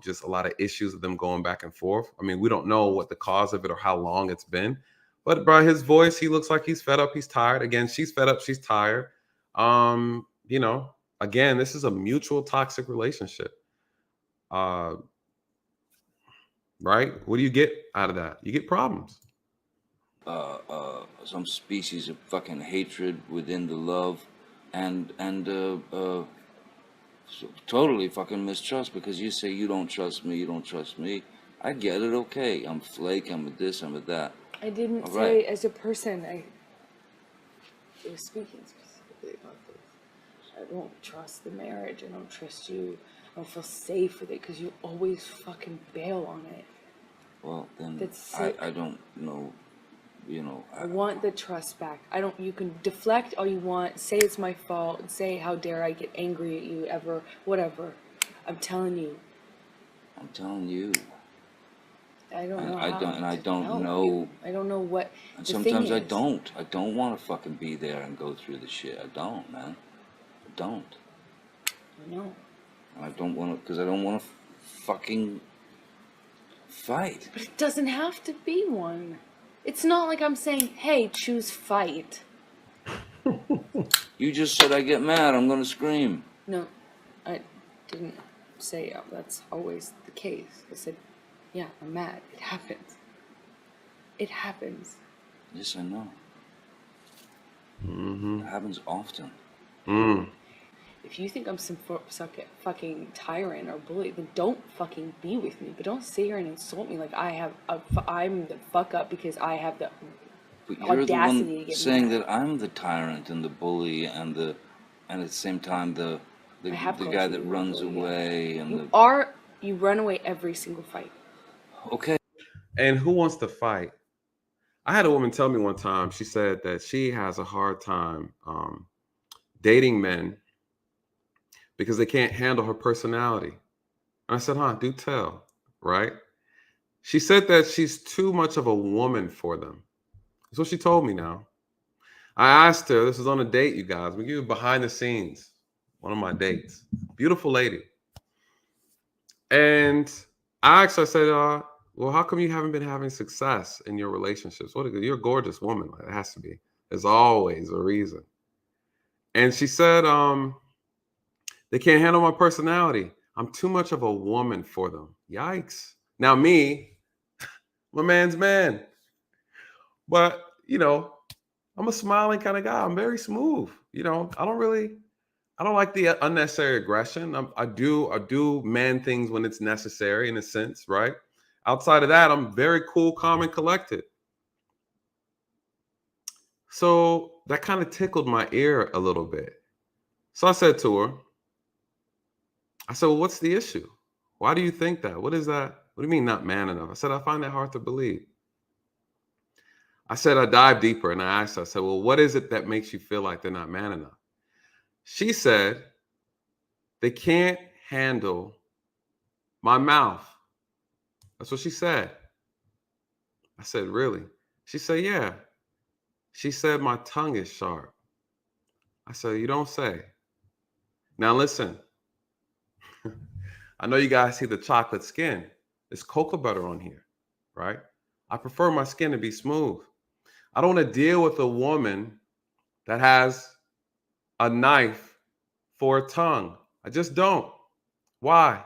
Speaker 1: just a lot of issues of them going back and forth. I mean, we don't know what the cause of it or how long it's been, but by his voice, he looks like he's fed up, he's tired. Again, she's fed up, she's tired. Um, you know, Again, this is a mutual toxic relationship. Uh, right? What do you get out of that? You get problems.
Speaker 5: Some species of fucking hatred within the love, and totally fucking mistrust, because you say you don't trust me. I get it, okay. I'm flake, I'm a this, I'm a that.
Speaker 4: I didn't
Speaker 5: All
Speaker 4: say
Speaker 5: right.
Speaker 4: as a person. I was speaking specifically about this. I don't trust the marriage. I don't trust you. I don't feel safe with it because you always fucking bail on it.
Speaker 5: Well, then
Speaker 4: That's sick.
Speaker 5: I don't know,
Speaker 4: I want the trust back. You can deflect all you want, say it's my fault, say how dare I get angry at you ever, whatever. I'm telling you. I don't know
Speaker 5: I
Speaker 4: how
Speaker 5: don't, and I
Speaker 4: to
Speaker 5: don't
Speaker 4: help
Speaker 5: know.
Speaker 4: you. I don't know what
Speaker 5: And
Speaker 4: the
Speaker 5: sometimes
Speaker 4: thing
Speaker 5: I
Speaker 4: is.
Speaker 5: don't. I don't want to fucking be there and go through the shit. I don't, man. I don't.
Speaker 4: I know.
Speaker 5: And I don't want to, because I don't want to fucking fight.
Speaker 4: But it doesn't have to be one. It's not like I'm saying, hey, choose fight.
Speaker 5: You just said I get mad, I'm gonna scream.
Speaker 4: No, I didn't say that's always the case. I said, yeah, I'm mad. It happens. It happens.
Speaker 5: Yes, I know.
Speaker 1: Mm-hmm.
Speaker 5: It happens often.
Speaker 1: Mm.
Speaker 4: If you think I'm some fucking tyrant or bully, then don't fucking be with me. But don't sit here and insult me like I'm the fuck up because I have the
Speaker 5: But you're the
Speaker 4: audacity to
Speaker 5: one
Speaker 4: get
Speaker 5: saying
Speaker 4: mad.
Speaker 5: that I'm the tyrant and the bully and at the same time the
Speaker 4: I have
Speaker 5: guy
Speaker 4: called
Speaker 5: that
Speaker 4: you a
Speaker 5: runs
Speaker 4: bully, yeah.
Speaker 5: away and
Speaker 4: You run away every single fight.
Speaker 5: Okay.
Speaker 1: And who wants to fight? I had a woman tell me one time, she said that she has a hard time dating men because they can't handle her personality. And I said, do tell, right? She said that she's too much of a woman for them. That's what she told me now. I asked her, this was on a date, you guys. We give you behind the scenes, one of my dates. Beautiful lady. And I asked her, I said, well, how come you haven't been having success in your relationships? You're a gorgeous woman. It has to be. There's always a reason. And she said, they can't handle my personality. I'm too much of a woman for them. Yikes. Now me, I'm a man's man. But, I'm a smiling kind of guy. I'm very smooth. I don't like the unnecessary aggression. I do man things when it's necessary in a sense, right? Outside of that, I'm very cool, calm, and collected. So that kind of tickled my ear a little bit. So I said to her, well, what's the issue? Why do you think that? What is that? What do you mean not man enough? I said, I find that hard to believe. I said, I dive deeper and I asked her, I said, well, what is it that makes you feel like they're not man enough? She said, they can't handle my mouth. That's what she said. I said, really? She said, yeah. She said, my tongue is sharp. I said, you don't say. Now listen, I know you guys see the chocolate skin. There's cocoa butter on here, right? I prefer my skin to be smooth. I don't want to deal with a woman that has a knife for a tongue. I just don't. Why?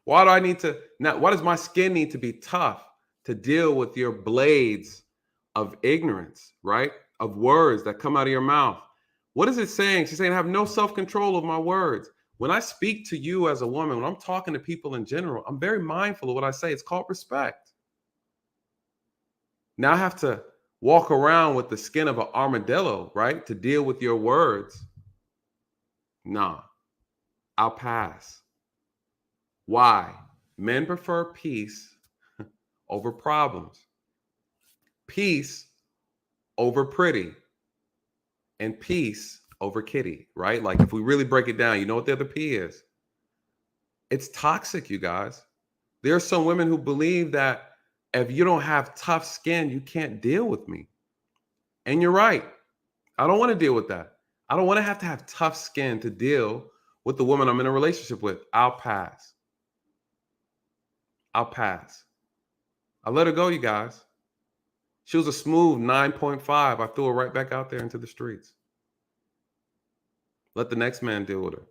Speaker 1: Why do I need to? Now, why does my skin need to be tough to deal with your blades of ignorance, right? Of words that come out of your mouth. What is it saying? She's saying, I have no self-control of my words. When I speak to you as a woman, when I'm talking to people in general, I'm very mindful of what I say. It's called respect. Now I have to walk around with the skin of an armadillo, right? To deal with your words. Nah, I'll pass. Why? Men prefer peace over problems. peace over pretty and peace over kitty, right? Like if we really break it down, you know what the other P is? It's toxic, you guys. There are some women who believe that if you don't have tough skin, you can't deal with me. And you're right. I don't want to deal with that. I don't want to have tough skin to deal with the woman I'm in a relationship with. I'll pass. I'll pass. I let her go, you guys. She was a smooth 9.5. I threw her right back out there into the streets. Let the next man deal with her.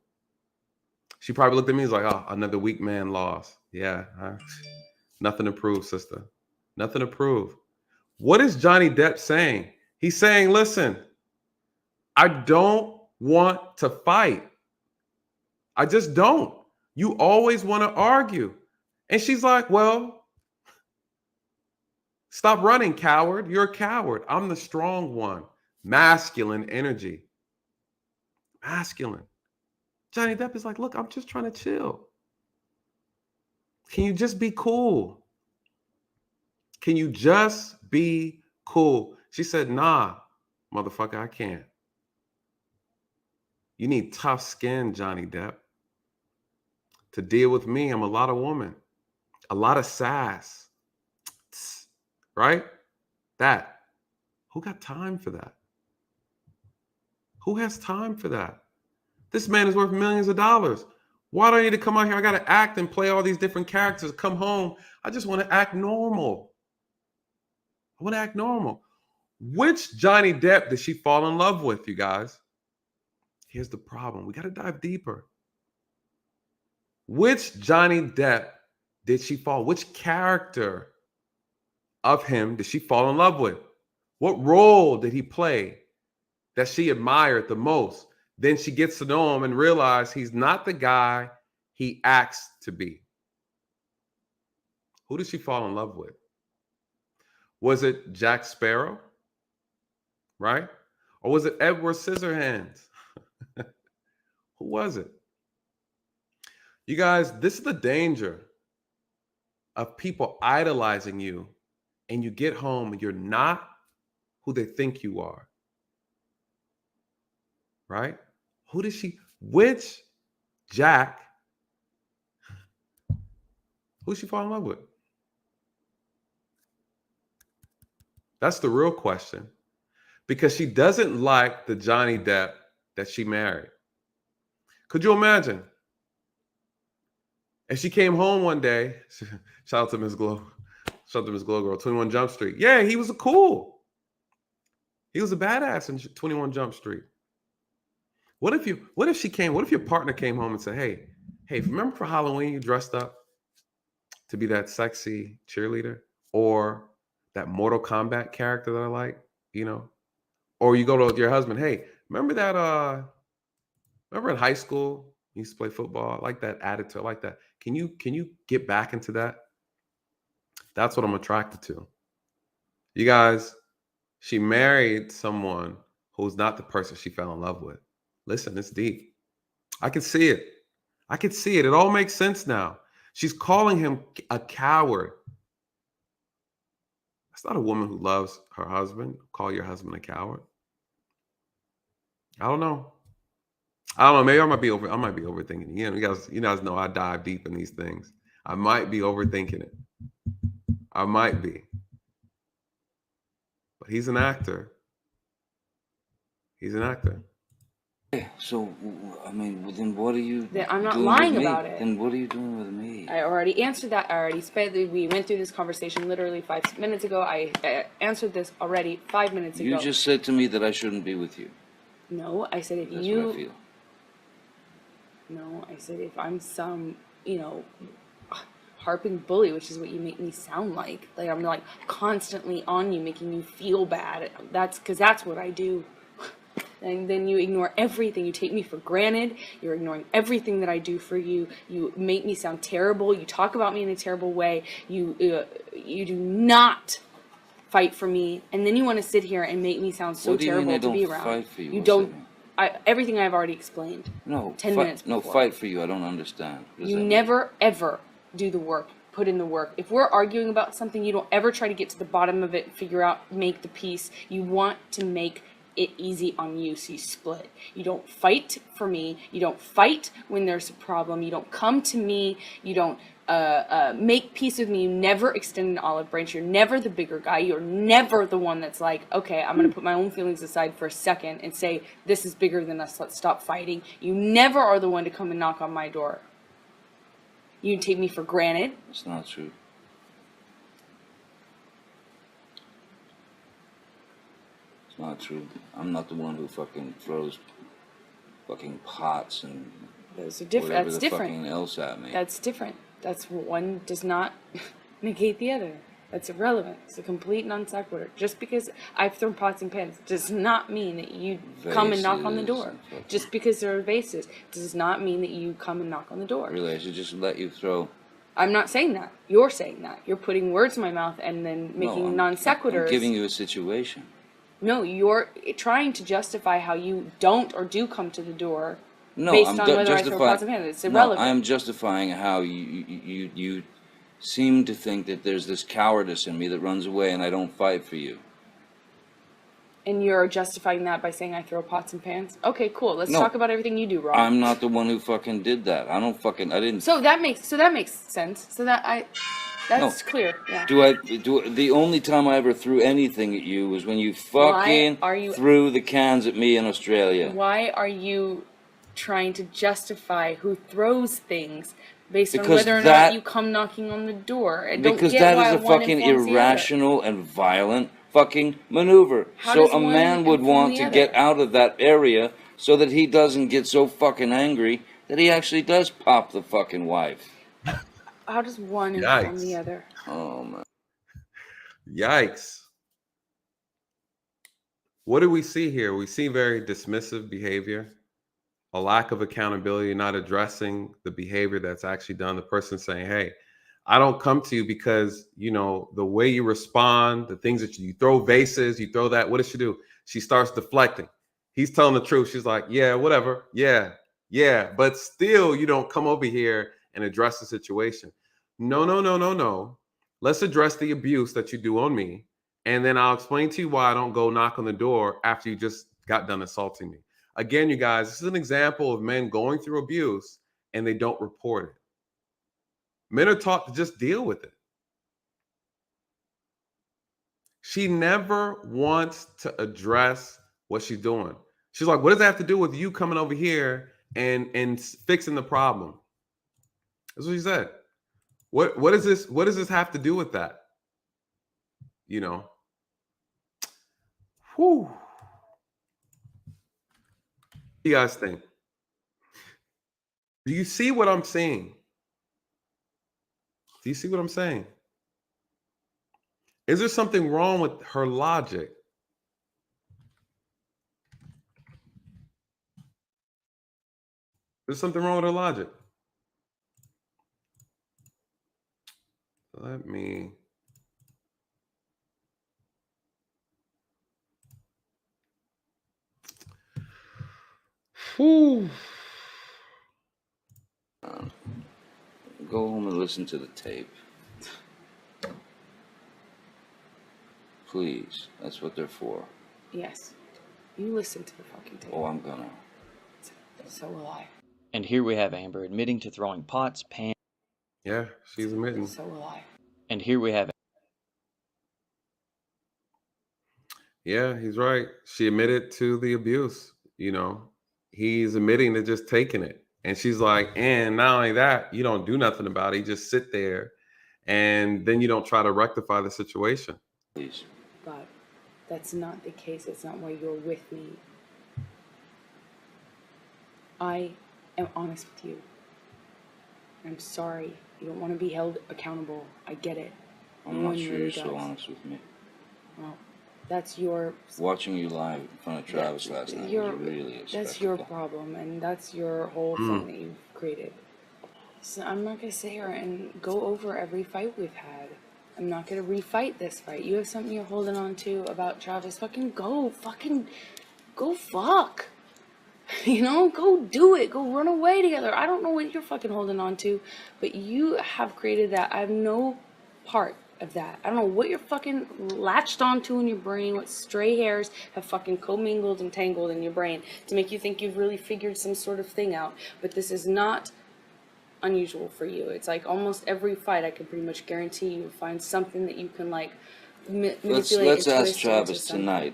Speaker 1: She probably looked at me and was like, oh, another weak man lost. Yeah. Nothing to prove, sister. Nothing to prove. What is Johnny Depp saying? He's saying, listen, I don't want to fight. I just don't. You always want to argue. And she's like, well, stop running, coward. You're a coward. I'm the strong one. Masculine energy. Masculine. Johnny Depp is like, look, I'm just trying to chill. Can you just be cool? Can you just be cool? She said, nah, motherfucker, I can't. You need tough skin, Johnny Depp. To deal with me, I'm a lot of woman. A lot of sass. Right? That. Who got time for that? Who has time for that? This man is worth millions of dollars. Why do I need to come out here? I got to act and play all these different characters. Come home. I just want to act normal. I want to act normal. Which Johnny Depp did she fall in love with, you guys? Here's the problem. We got to dive deeper. Which Johnny Depp did she fall? Which character of him did she fall in love with? What role did he play that she admired the most? Then she gets to know him and realize he's not the guy he acts to be. Who did she fall in love with? Was it Jack Sparrow? Right? Or was it Edward Scissorhands? Who was it? You guys, this is the danger of people idolizing you and you get home and you're not who they think you are. Right? Who did she, which Jack, who did she fall in love with? That's the real question. Because she doesn't like the Johnny Depp that she married. Could you imagine? And she came home one day, shout out to Miss Glow, shout out to Miss Glow Girl, 21 Jump Street. Yeah, he was cool. He was a badass in 21 Jump Street. What if your partner came home and said, hey, remember for Halloween you dressed up to be that sexy cheerleader or that Mortal Kombat character that I like, you know? Or you go to your husband, hey, remember in high school, you used to play football? I like that attitude, I like that. Can you get back into that? That's what I'm attracted to. You guys, she married someone who's not the person she fell in love with. Listen, it's deep. I can see it. I can see it. It all makes sense now. She's calling him a coward. That's not a woman who loves her husband. Call your husband a coward. I don't know. Maybe I might be overthinking it. You guys know I dive deep in these things. I might be overthinking it. I might be. But he's an actor. He's an actor.
Speaker 5: So, I mean, then what are you
Speaker 4: I'm not
Speaker 5: doing
Speaker 4: lying
Speaker 5: with me?
Speaker 4: about it.
Speaker 5: Then what are you doing with me?
Speaker 4: I already answered that. We went through this conversation literally 5 minutes ago. I answered this already 5 minutes ago.
Speaker 5: You just said to me that I shouldn't be with you.
Speaker 4: No, I said if
Speaker 5: That's
Speaker 4: you...
Speaker 5: what I feel.
Speaker 4: No, I said if I'm some, harping bully, which is what you make me sound like. Like I'm like constantly on you, making you feel bad. That's because that's what I do. And then you ignore everything. You take me for granted. You're ignoring everything that I do for you. You make me sound terrible. You talk about me in a terrible way. You do not fight for me. And then you want to sit here and make me sound so terrible to be around.
Speaker 5: Fight for you?
Speaker 4: You don't. Everything I've already explained.
Speaker 5: No.
Speaker 4: 10 minutes before.
Speaker 5: No, fight for you. I don't understand.
Speaker 4: You never, ever do the work put in the work. If we're arguing about something, you don't ever try to get to the bottom of it, figure out, make the peace. You want to make it easy on you, so you split. You don't fight for me. You don't fight when there's a problem. You don't come to me. You don't make peace with me. You never extend an olive branch. You're never the bigger guy. You're never the one that's like, okay, I'm going to put my own feelings aside for a second and say, this is bigger than us. Let's stop fighting. You never are the one to come and knock on my door. You take me for granted.
Speaker 5: It's not true. It's not true. I'm not the one who fucking throws fucking pots and
Speaker 4: Those are different.
Speaker 5: whatever
Speaker 4: That's
Speaker 5: the
Speaker 4: different.
Speaker 5: fucking else at me.
Speaker 4: That's different. That's one does not negate the other. That's irrelevant. It's a complete non sequitur. Just because I've thrown pots and pans does not mean that you come and knock on the door. Just because there are vases does not mean that you come and knock on the door.
Speaker 5: Really, I should just let you throw.
Speaker 4: I'm not saying that. You're saying that. You're putting words in my mouth and then making non sequiturs.
Speaker 5: I'm giving you a situation.
Speaker 4: No, you're trying to justify how you don't or do come to the door.
Speaker 5: No,
Speaker 4: based
Speaker 5: I'm
Speaker 4: on whether I throw pots and pans. It's irrelevant.
Speaker 5: No, I'm justifying how you seem to think that there's this cowardice in me that runs away and I don't fight for you.
Speaker 4: And you're justifying that by saying I throw pots and pans? Okay, cool. Let's
Speaker 5: No,
Speaker 4: talk about everything you do wrong.
Speaker 5: I'm not the one who fucking did that. I didn't.
Speaker 4: So that makes sense. That's clear. Yeah.
Speaker 5: The only time I ever threw anything at you was when you fucking threw the cans at me in Australia.
Speaker 4: Why are you trying to justify who throws things based on whether or not you come knocking on the door?
Speaker 5: Because that is a fucking irrational and violent fucking maneuver. So a man would want to get out of that area so that he doesn't get so fucking angry that he actually does pop the fucking wife.
Speaker 4: How does one inform the other?
Speaker 5: Oh, man.
Speaker 1: Yikes. What do we see here? We see very dismissive behavior, a lack of accountability, not addressing the behavior that's actually done. The person saying, hey, I don't come to you because, you know, the way you respond, the things that you throw vases, you throw that. What does she do? She starts deflecting. He's telling the truth. She's like, yeah, whatever. Yeah. But still, you don't come over here and address the situation. No. Let's address the abuse that you do on me. And then I'll explain to you why I don't go knock on the door after you just got done assaulting me. Again, you guys, this is an example of men going through abuse and they don't report it. Men are taught to just deal with it. She never wants to address what she's doing. She's like, what does that have to do with you coming over here and fixing the problem? That's what she said. What does this have to do with that? You know. Whew. What do you guys think? Do you see what I'm saying? Do you see what I'm saying? Is there something wrong with her logic? There's something wrong with her logic. Let me. Whew.
Speaker 5: Go home and listen to the tape. Please. That's what they're for.
Speaker 4: Yes. You listen to the fucking tape.
Speaker 5: Oh, I'm gonna.
Speaker 4: So will I.
Speaker 6: And here we have Amber admitting to throwing pots, pans.
Speaker 1: Yeah, she's admitting.
Speaker 4: So will I.
Speaker 6: And here we have.
Speaker 1: Yeah, he's right. She admitted to the abuse. You know, he's admitting to just taking it. And she's like, and not only that, you don't do nothing about it. You just sit there and then you don't try to rectify the situation.
Speaker 5: Please.
Speaker 4: But that's not the case. That's not why you're with me. I am honest with you. I'm sorry. You don't want to be held accountable. I get it.
Speaker 5: I'm not sure you're so honest with me.
Speaker 4: Well, that's your...
Speaker 5: Watching you live in front of Travis last night was really a
Speaker 4: That's your problem, and that's your whole thing that you've created. So I'm not going to sit here and go over every fight we've had. I'm not going to refight this fight. You have something you're holding on to about Travis. Fucking go. Fuck. You know, go do it. Go run away together. I don't know what you're fucking holding on to, but you have created that. I have no part of that. I don't know what you're fucking latched onto in your brain, what stray hairs have fucking commingled and tangled in your brain to make you think you've really figured some sort of thing out. But this is not unusual for you. It's like almost every fight, I can pretty much guarantee you find something that you can like manipulate.
Speaker 5: Let's
Speaker 4: and
Speaker 5: ask
Speaker 4: twist
Speaker 5: Travis
Speaker 4: into something.
Speaker 5: tonight.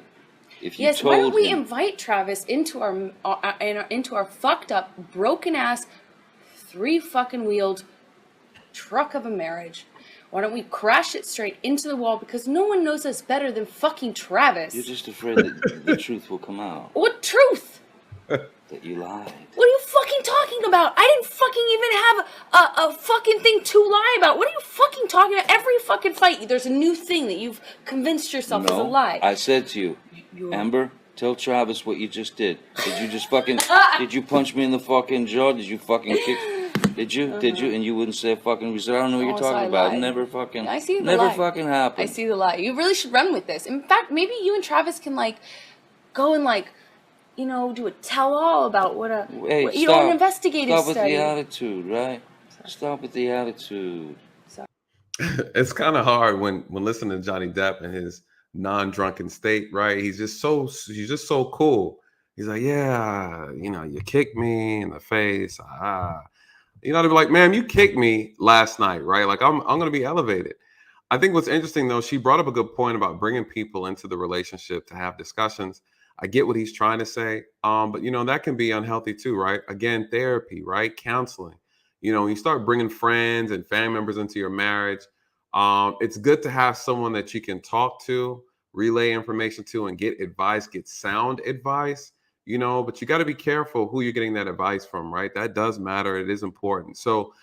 Speaker 5: If you
Speaker 4: Yes,
Speaker 5: told
Speaker 4: why don't we
Speaker 5: him,
Speaker 4: invite Travis into our fucked up, broken ass, 3 fucking wheeled truck of a marriage? Why don't we crash it straight into the wall? Because no one knows us better than fucking Travis.
Speaker 5: you're just afraid that the truth will come out,
Speaker 4: What truth?
Speaker 5: that you lied.
Speaker 4: What are you fucking talking about? I didn't fucking even have a fucking thing to lie about. What are you fucking talking about? Every fucking fight, there's a new thing that you've convinced yourself is a lie.
Speaker 5: I said to you, Amber, tell Travis what you just did. Did you just fucking, did you punch me in the fucking jaw? Did you fucking kick? Did you? Did you? And you wouldn't say a fucking, you said, I don't know what you're
Speaker 4: so
Speaker 5: talking
Speaker 4: I
Speaker 5: about.
Speaker 4: lied.
Speaker 5: Never fucking,
Speaker 4: I see the
Speaker 5: never
Speaker 4: lie.
Speaker 5: fucking happened.
Speaker 4: I see the lie. You really should run with this. In fact, maybe you and Travis can like go and like, you know, do a tell-all about what a
Speaker 5: Hey,
Speaker 4: you know, an investigative
Speaker 5: stop with
Speaker 4: study.
Speaker 5: the attitude, right? Stop with the attitude.
Speaker 1: It's kind of hard when listening to Johnny Depp in his non-drunken state, right? He's just so cool. He's like, yeah, you know, you kicked me in the face. You know, to be like, ma'am, you kicked me last night, right? Like I'm gonna be elevated. I think what's interesting though, she brought up a good point about bringing people into the relationship to have discussions. I get what he's trying to say, but you know that can be unhealthy too, right? Again, therapy, right? Counseling. You know, you start bringing friends and family members into your marriage. It's good to have someone that you can talk to, relay information to, and get advice, get sound advice. You know, but you got to be careful who you're getting that advice from, right? That does matter. It is important. So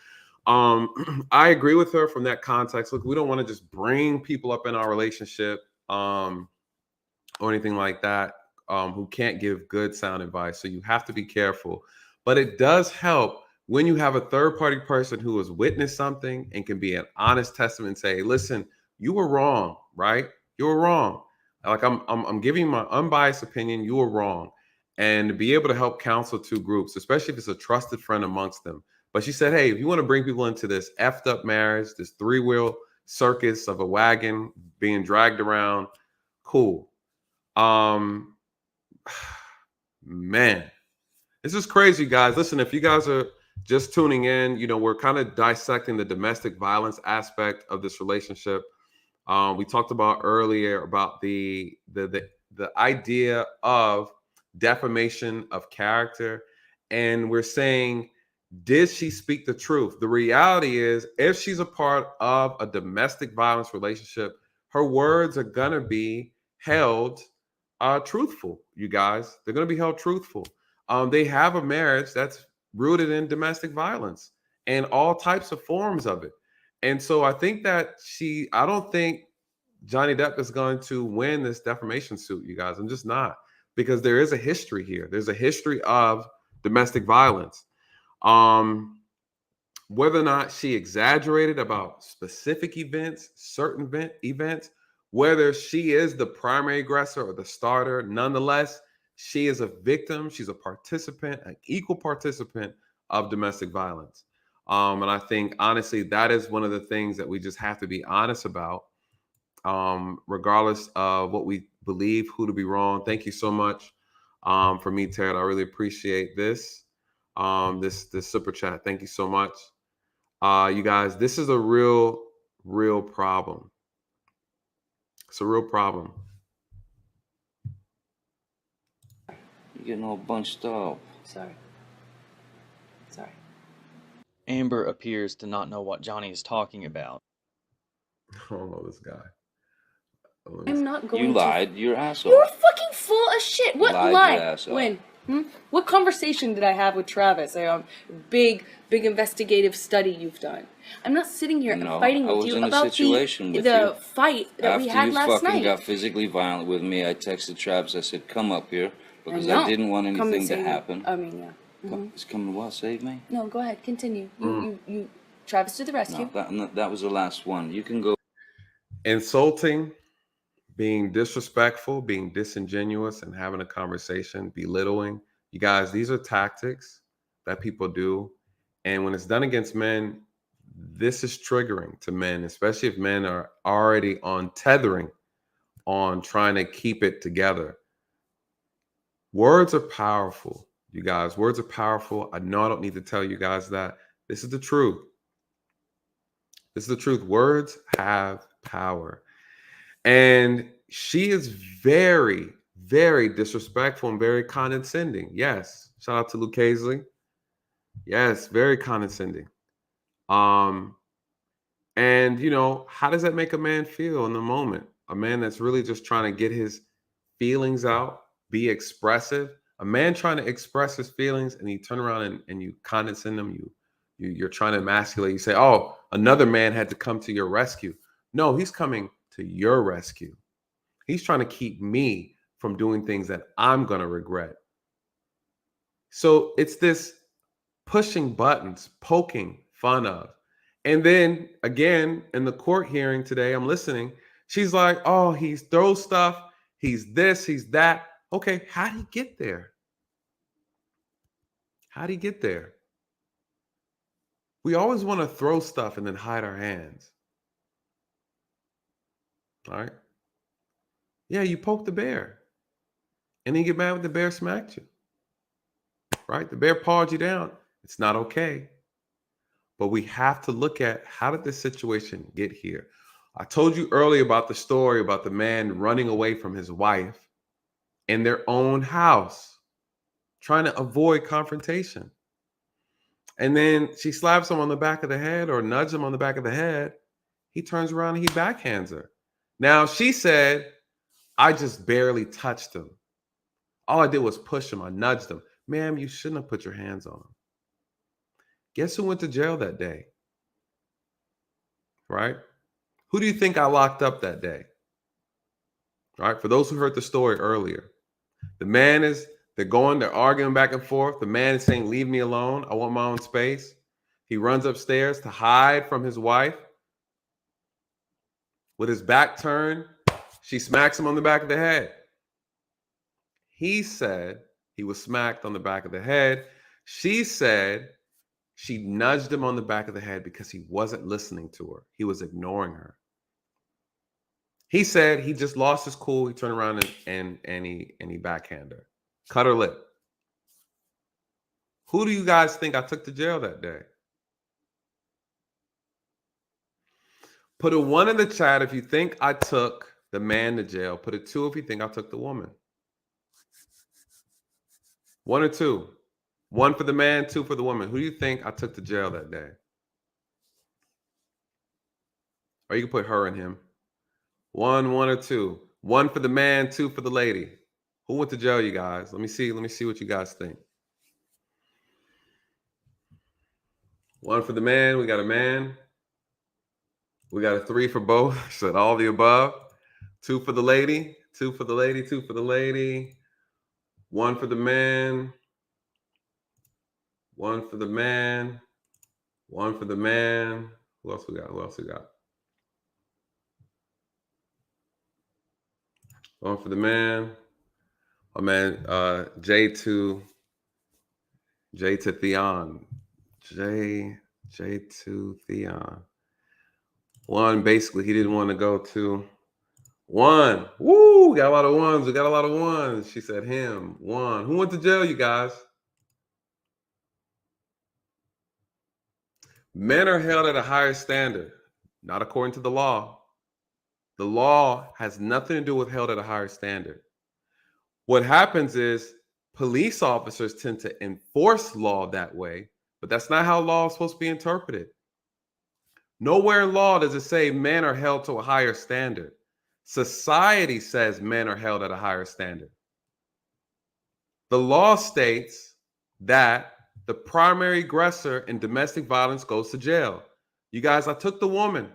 Speaker 1: I agree with her from that context. Look, we don't want to just bring people up in our relationship or anything like that who can't give good sound advice. So you have to be careful. But it does help when you have a third party person who has witnessed something and can be an honest testament and say, listen, you were wrong, right? You were wrong. Like I'm giving my unbiased opinion. You were wrong. And to be able to help counsel 2 groups, especially if it's a trusted friend amongst them. But she said, hey, if you want to bring people into this effed up marriage, this 3-wheel circus of a wagon being dragged around, cool. Man, this is crazy, guys. Listen, if you guys are just tuning in, you know, we're kind of dissecting the domestic violence aspect of this relationship. We talked about earlier about the idea of defamation of character, and we're saying, did she speak the truth? The reality is, if she's a part of a domestic violence relationship, her words are gonna be held truthful. You guys, they're gonna be held truthful. They have a marriage that's rooted in domestic violence and all types of forms of it. And so I think that I don't think Johnny Depp is going to win this defamation suit, you guys. I'm just not, because there is a history here. There's a history of domestic violence. Whether or not she exaggerated about specific events, certain events, whether she is the primary aggressor or the starter, nonetheless, she is a victim. She's a participant, an equal participant of domestic violence. And I think, honestly, that is one of the things that we just have to be honest about, regardless of what we believe, who to be wrong. Thank you so much for me, Ted. I really appreciate this. This super chat. Thank you so much. You guys, this is a real problem. It's a real problem.
Speaker 5: You're getting all bunched up.
Speaker 4: Sorry.
Speaker 6: Amber appears to not know what Johnny is talking about.
Speaker 1: I don't know this guy.
Speaker 4: I'm not going
Speaker 5: You
Speaker 4: to.
Speaker 5: lied. You're an asshole.
Speaker 4: You're fucking full of shit. What
Speaker 5: Lied,
Speaker 4: lie?
Speaker 5: you asshole.
Speaker 4: When? What conversation did I have with Travis? Big investigative study you've done. I'm not sitting here
Speaker 5: No,
Speaker 4: fighting
Speaker 5: I
Speaker 4: with
Speaker 5: was
Speaker 4: you
Speaker 5: in a
Speaker 4: about
Speaker 5: situation with
Speaker 4: the
Speaker 5: you.
Speaker 4: fight that we had last
Speaker 5: After you fucking
Speaker 4: night.
Speaker 5: got physically violent with me, I texted Travis. I said, come up here, because
Speaker 4: know.
Speaker 5: I didn't want
Speaker 4: Come and
Speaker 5: anything to
Speaker 4: save me.
Speaker 5: happen.
Speaker 4: I mean, yeah.
Speaker 5: It's coming what? Save me?
Speaker 4: No, go ahead. Continue. You Travis to the rescue.
Speaker 5: No, that was the last one. You can go.
Speaker 1: Insulting, being disrespectful, being disingenuous, and having a conversation, belittling, You guys, these are tactics that people do. And when it's done against men, this is triggering to men, especially if men are already on tethering, on trying to keep it together. Words are powerful, you guys. Words are powerful. I know I don't need to tell you guys that. This is the truth. This is the truth. Words have power. And she is very, very disrespectful and very condescending. Yes. Shout out to Luke Hazley. Yes, very condescending. And you know, how does that make a man feel in the moment? A man that's really just trying to get his feelings out, be expressive. A man trying to express his feelings, and you turn around and you condescend them. You're trying to emasculate. You say, "Oh, another man had to come to your rescue." No, he's coming to your rescue. He's trying to keep me from doing things that I'm gonna regret. So it's this pushing buttons, poking fun of. And then again, in the court hearing today, I'm listening. She's like, oh, he throws stuff. He's this, he's that. Okay, how did he get there? How did he get there? We always want to throw stuff and then hide our hands. All right. Yeah, you poke the bear. And then you get mad when the bear smacked you. Right? The bear pawed you down. It's not okay. But we have to look at, how did this situation get here? I told you earlier about the story about the man running away from his wife in their own house, trying to avoid confrontation. And then she slaps him on the back of the head or nudges him on the back of the head. He turns around and he backhands her. Now, she said, I just barely touched him. All I did was push him. I nudged him. Ma'am, you shouldn't have put your hands on him. Guess who went to jail that day? Right? Who do you think I locked up that day? Right? For those who heard the story earlier, the man is, they're arguing back and forth. The man is saying, leave me alone. I want my own space. He runs upstairs to hide from his wife. With his back turned, she smacks him on the back of the head. He said he was smacked on the back of the head. She said she nudged him on the back of the head because he wasn't listening to her. He was ignoring her. He said he just lost his cool. He turned around and he backhanded her. Cut her lip. Who do you guys think I took to jail that day? Put a 1 in the chat if you think I took the man to jail. Put a 2 if you think I took the woman. 1 or 2. 1 for the man, 2 for the woman. Who do you think I took to jail that day? Or you can put her and him. 1 or 2. 1 for the man, 2 for the lady. Who went to jail, you guys? Let me see what you guys think. 1 for the man. We got a man. We got a 3 for both. Said all the above. 2 for the lady. 2 for the lady. 2 for the lady. 1 for the man. 1 for the man. 1 for the man. Who else we got? 1 for the man. Oh man, J to Theon. J to Theon. 1, basically, he didn't want to go to 1. Woo! We got a lot of 1s. We got a lot of 1s. She said him. 1. Who went to jail, you guys? Men are held at a higher standard, not according to the law. The law has nothing to do with held at a higher standard. What happens is police officers tend to enforce law that way, but that's not how law is supposed to be interpreted. Nowhere in law does it say men are held to a higher standard. Society says men are held at a higher standard. The law states that the primary aggressor in domestic violence goes to jail. You guys, I took the woman.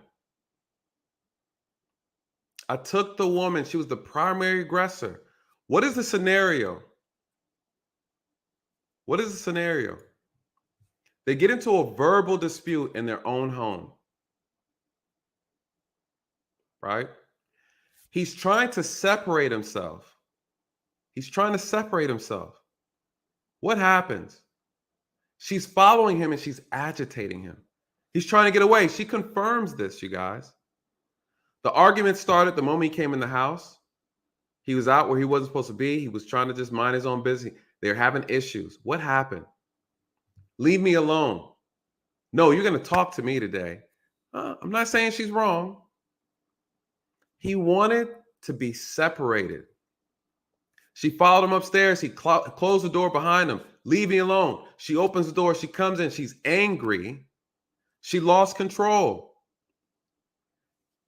Speaker 1: She was the primary aggressor. What is the scenario? They get into a verbal dispute in their own home. Right? He's trying to separate himself. What happens? She's following him and she's agitating him. He's trying to get away. She confirms this, you guys. The argument started the moment he came in the house. He was out where he wasn't supposed to be. He was trying to just mind his own business. They're having issues. What happened? Leave me alone. No, you're going to talk to me today. I'm not saying she's wrong. He wanted to be separated. She followed him upstairs. He closed the door behind him. Leave me alone. She opens the door. She comes in. She's angry. She lost control.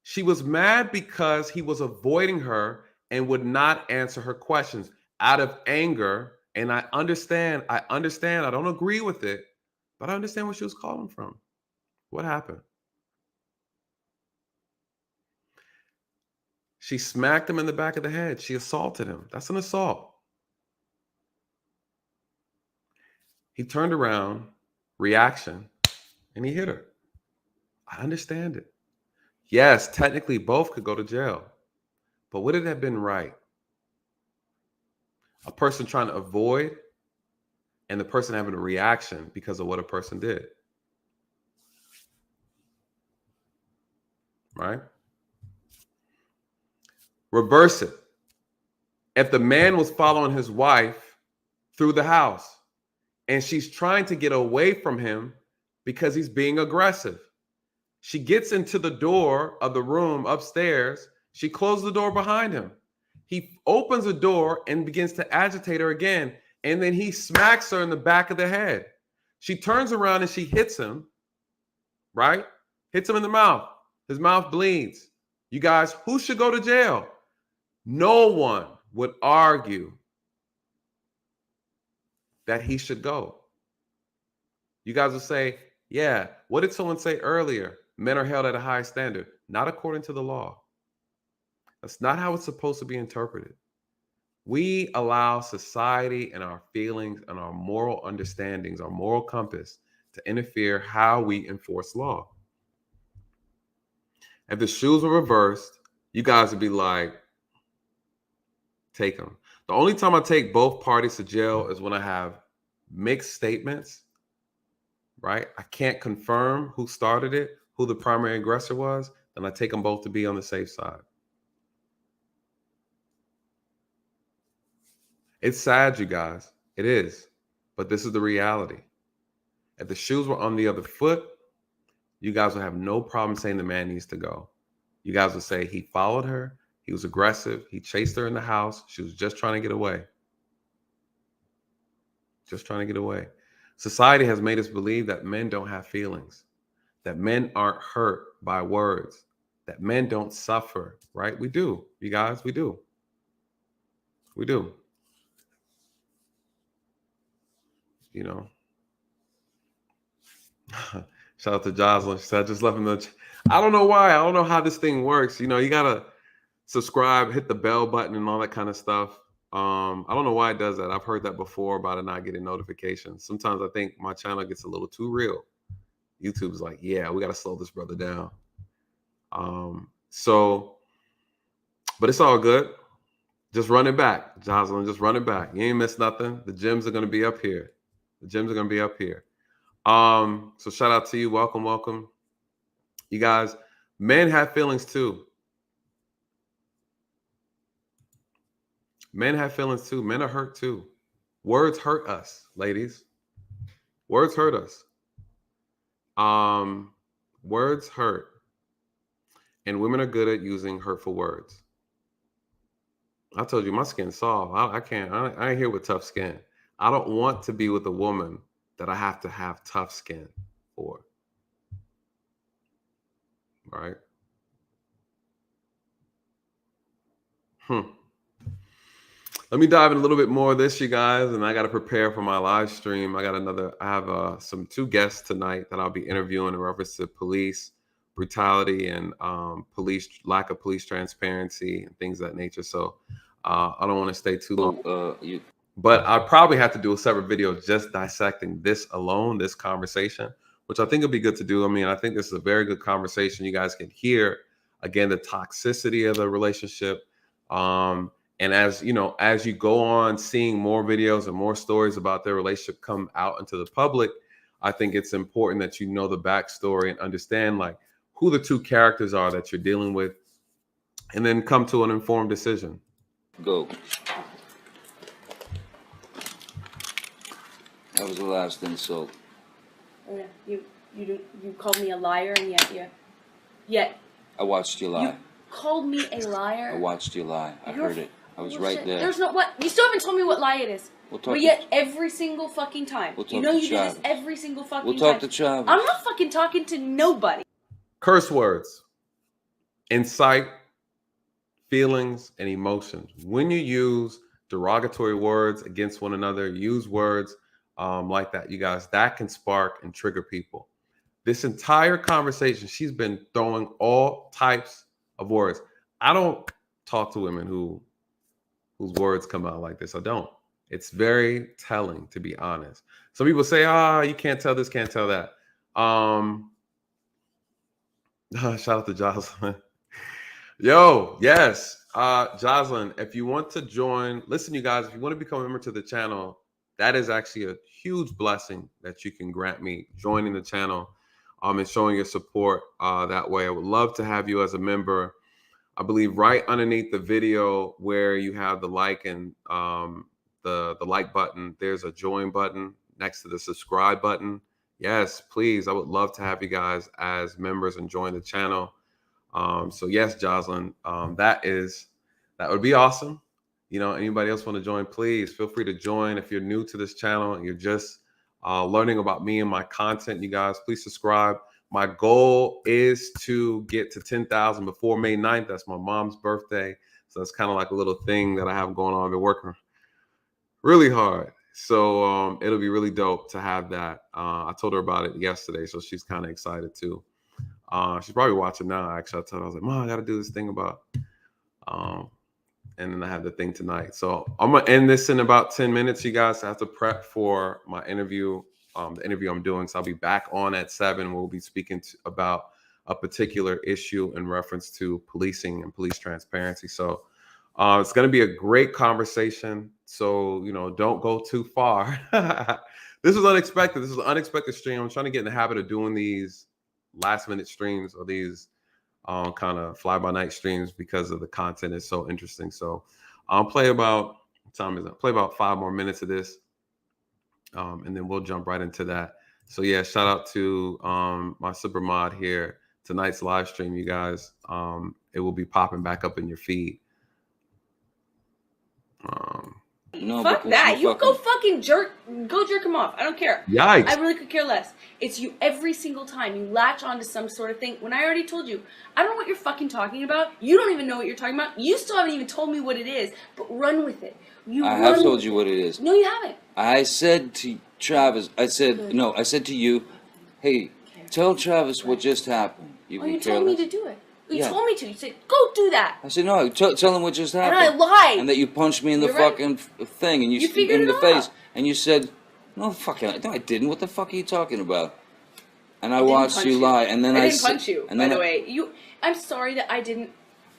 Speaker 1: She was mad because he was avoiding her and would not answer her questions out of anger. And I understand. I don't agree with it, but I understand where she was calling from. What happened? She smacked him in the back of the head. She assaulted him. That's an assault. He turned around, reaction, and he hit her. I understand it. Yes, technically both could go to jail. But would it have been right? A person trying to avoid and the person having a reaction because of what a person did. Right? Reverse it. If the man was following his wife through the house and she's trying to get away from him because he's being aggressive, she gets into the door of the room upstairs. She closes the door behind him. He opens the door and begins to agitate her again. And then he smacks her in the back of the head. She turns around and she hits him, right? Hits him in the mouth. His mouth bleeds. You guys, who should go to jail? No one would argue that he should go. You guys will say, yeah, what did someone say earlier? Men are held at a high standard. Not according to the law. That's not how it's supposed to be interpreted. We allow society and our feelings and our moral understandings, our moral compass, to interfere how we enforce law. If the shoes were reversed, you guys would be like, take them. The only time I take both parties to jail is when I have mixed statements, right? I can't confirm who started it, who the primary aggressor was, then I take them both to be on the safe side. It's sad, you guys. It is. But this is the reality. If the shoes were on the other foot, you guys would have no problem saying the man needs to go. You guys would say he followed her. He was aggressive. He chased her in the house. She was just trying to get away. Just trying to get away. Society has made us believe that men don't have feelings, that men aren't hurt by words, that men don't suffer, right? We do, you guys, we do. We do. You know. Shout out to Jocelyn. She said, I just left him the. I don't know why. I don't know how this thing works. You know, you gotta subscribe, hit the bell button, and all that kind of stuff. I don't know why it does that. I've heard that before about it not getting notifications. Sometimes I think my channel gets a little too real. YouTube's like, yeah, we gotta slow this brother down. But it's all good. Just run it back, Jocelyn. Just run it back. You ain't missed nothing. The gyms are gonna be up here. The gyms are gonna be up here. So shout out to you. Welcome, welcome. You guys, men have feelings too. Men have feelings too. Men are hurt too. Words hurt us, ladies. Words hurt us. Words hurt. And women are good at using hurtful words. I told you my skin's soft. I ain't here with tough skin. I don't want to be with a woman that I have to have tough skin for. Right? Let me dive in a little bit more of this, you guys, and I got to prepare for my live stream. I have two guests tonight that I'll be interviewing in reference to police brutality and lack of police transparency and things of that nature. So I don't want to stay too long. But I probably have to do a separate video just dissecting this alone, this conversation, which I think would be good to do. I mean, I think this is a very good conversation. You guys can hear, again, the toxicity of the relationship. And as you know, as you go on seeing more videos and more stories about their relationship come out into the public, I think it's important that you know the backstory and understand like who the two characters are that you're dealing with, and then come to an informed decision.
Speaker 5: Go. That was the last insult.
Speaker 4: Oh yeah, you called me a liar, and yet
Speaker 5: I watched you lie.
Speaker 4: you called me a liar.
Speaker 5: I watched you lie. I heard it. I was right there.
Speaker 4: There's no what. You still haven't told me what lie it is.
Speaker 5: We'll talk
Speaker 4: But yet every single fucking time,
Speaker 5: We'll talk
Speaker 4: you know
Speaker 5: to
Speaker 4: you do
Speaker 5: Travis.
Speaker 4: this every single fucking
Speaker 5: We'll
Speaker 4: time.
Speaker 5: talk to Travis.
Speaker 4: I'm not fucking talking to nobody.
Speaker 1: Curse words incite feelings and emotions. When you use derogatory words against one another, use words like that, you guys, that can spark and trigger people. This entire conversation, she's been throwing all types of words. I don't talk to women whose words come out like this. I don't. It's very telling, to be honest. Some people say, you can't tell this, can't tell that. Shout out to Jocelyn. Yo, yes. Jocelyn, if you want to join, listen, you guys, if you want to become a member to the channel, that is actually a huge blessing that you can grant me, joining the channel and showing your support that way. I would love to have you as a member. I believe right underneath the video where you have the like and the like button, there's a join button next to the subscribe button. Yes, please. I would love to have you guys as members and join the channel. So yes, Jocelyn, that would be awesome. You know, anybody else want to join, please feel free to join. If you're new to this channel and you're just learning about me and my content, you guys, please subscribe. My goal is to get to 10,000 before May 9th. That's my mom's birthday. So that's kind of like a little thing that I have going on. I've been working really hard. So it'll be really dope to have that. I told her about it yesterday, so she's kind of excited too. She's probably watching now, actually. I told her, I was like, Mom, I got to do this thing about, and then I have the thing tonight. So I'm going to end this in about 10 minutes. You guys have to prep for my interview, the interview I'm doing. So I'll be back on at 7. We'll be speaking about a particular issue in reference to policing and police transparency. So it's going to be a great conversation. So, you know, don't go too far. This was unexpected. This is an unexpected stream. I'm trying to get in the habit of doing these last minute streams or these kind of fly by night streams because of the content is so interesting. So I'll play about, what time is it? Play about 5 more minutes of this. And then we'll jump right into that. So yeah, shout out to my super mod here. Tonight's live stream, you guys. It will be popping back up in your feed.
Speaker 5: No,
Speaker 4: Fuck that. You go fucking jerk him off. I don't care.
Speaker 1: Yikes.
Speaker 4: I really could care less. It's you every single time. You latch onto some sort of thing. When I already told you, I don't know what you're fucking talking about. You don't even know what you're talking about. You still haven't even told me what it is. But run with it.
Speaker 5: I have told you what it is.
Speaker 4: No, you haven't.
Speaker 5: I said to Travis, I said to you, hey, tell Travis what just happened. You
Speaker 4: You told me to do it. You
Speaker 5: Yeah.
Speaker 4: told me to. You said, go do that.
Speaker 5: I said, no, tell him what just
Speaker 4: And
Speaker 5: happened.
Speaker 4: I lied.
Speaker 5: And that you punched me in the
Speaker 4: You're right.
Speaker 5: fucking thing, and you
Speaker 4: figured
Speaker 5: in
Speaker 4: it
Speaker 5: the face,
Speaker 4: out.
Speaker 5: and you said, no, fucking, no, I didn't. What the fuck are you talking about? And I
Speaker 4: didn't
Speaker 5: watched
Speaker 4: punch
Speaker 5: you lie, and then
Speaker 4: I
Speaker 5: I
Speaker 4: didn't punch you,
Speaker 5: and
Speaker 4: by
Speaker 5: then
Speaker 4: the way. I'm sorry that I didn't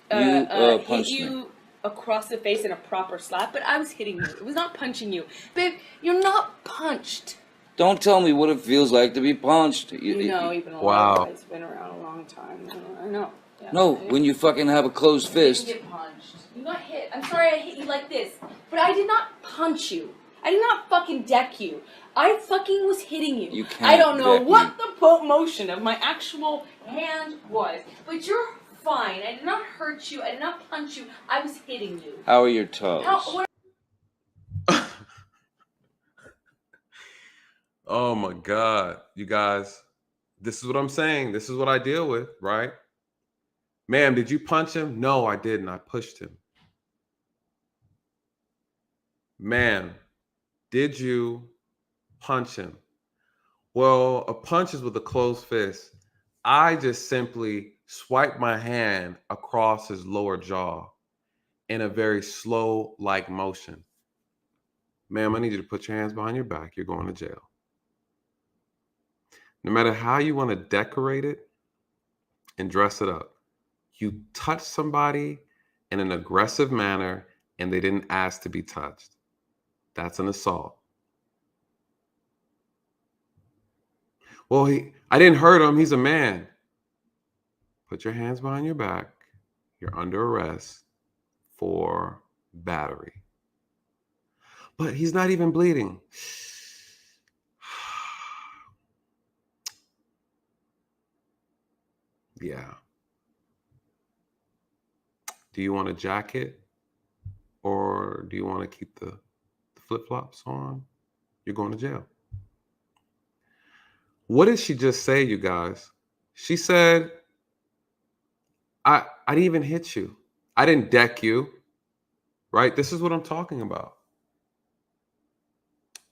Speaker 4: hit
Speaker 5: punched
Speaker 4: you
Speaker 5: me.
Speaker 4: across the face in a proper slap, but I was hitting you. It was not punching you. Babe, you're not punched.
Speaker 5: Don't tell me what it feels like to be punched.
Speaker 4: You know, you've been a
Speaker 1: Wow.
Speaker 4: long It's been around a long time. I know. Yeah.
Speaker 5: No, when you fucking have a closed
Speaker 4: You
Speaker 5: fist.
Speaker 4: didn't get punched. You got hit. I'm sorry I hit you like this, but I did not punch you. I did not fucking deck you. I fucking was hitting you.
Speaker 5: You can't
Speaker 4: I don't know
Speaker 5: deck
Speaker 4: what
Speaker 5: me.
Speaker 4: the motion of my actual hand was, but you're fine. I did not hurt you. I did not punch you. I was hitting you.
Speaker 5: How are your toes?
Speaker 4: What?
Speaker 1: Oh my God, you guys, this is what I'm saying. This is what I deal with, right? Ma'am, did you punch him? No, I didn't. I pushed him. Ma'am, did you punch him? Well, a punch is with a closed fist. I just simply swiped my hand across his lower jaw in a very slow like motion. Ma'am, I need you to put your hands behind your back. You're going to jail. No matter how you want to decorate it and dress it up, you touch somebody in an aggressive manner and they didn't ask to be touched. That's an assault. Well, I didn't hurt him. He's a man. Put your hands behind your back. You're under arrest for battery. But he's not even bleeding. Yeah. Do you want a jacket or do you want to keep the flip-flops on? You're going to jail. What did she just say, you guys? She said, I didn't even hit you. I didn't deck you. Right? This is what I'm talking about.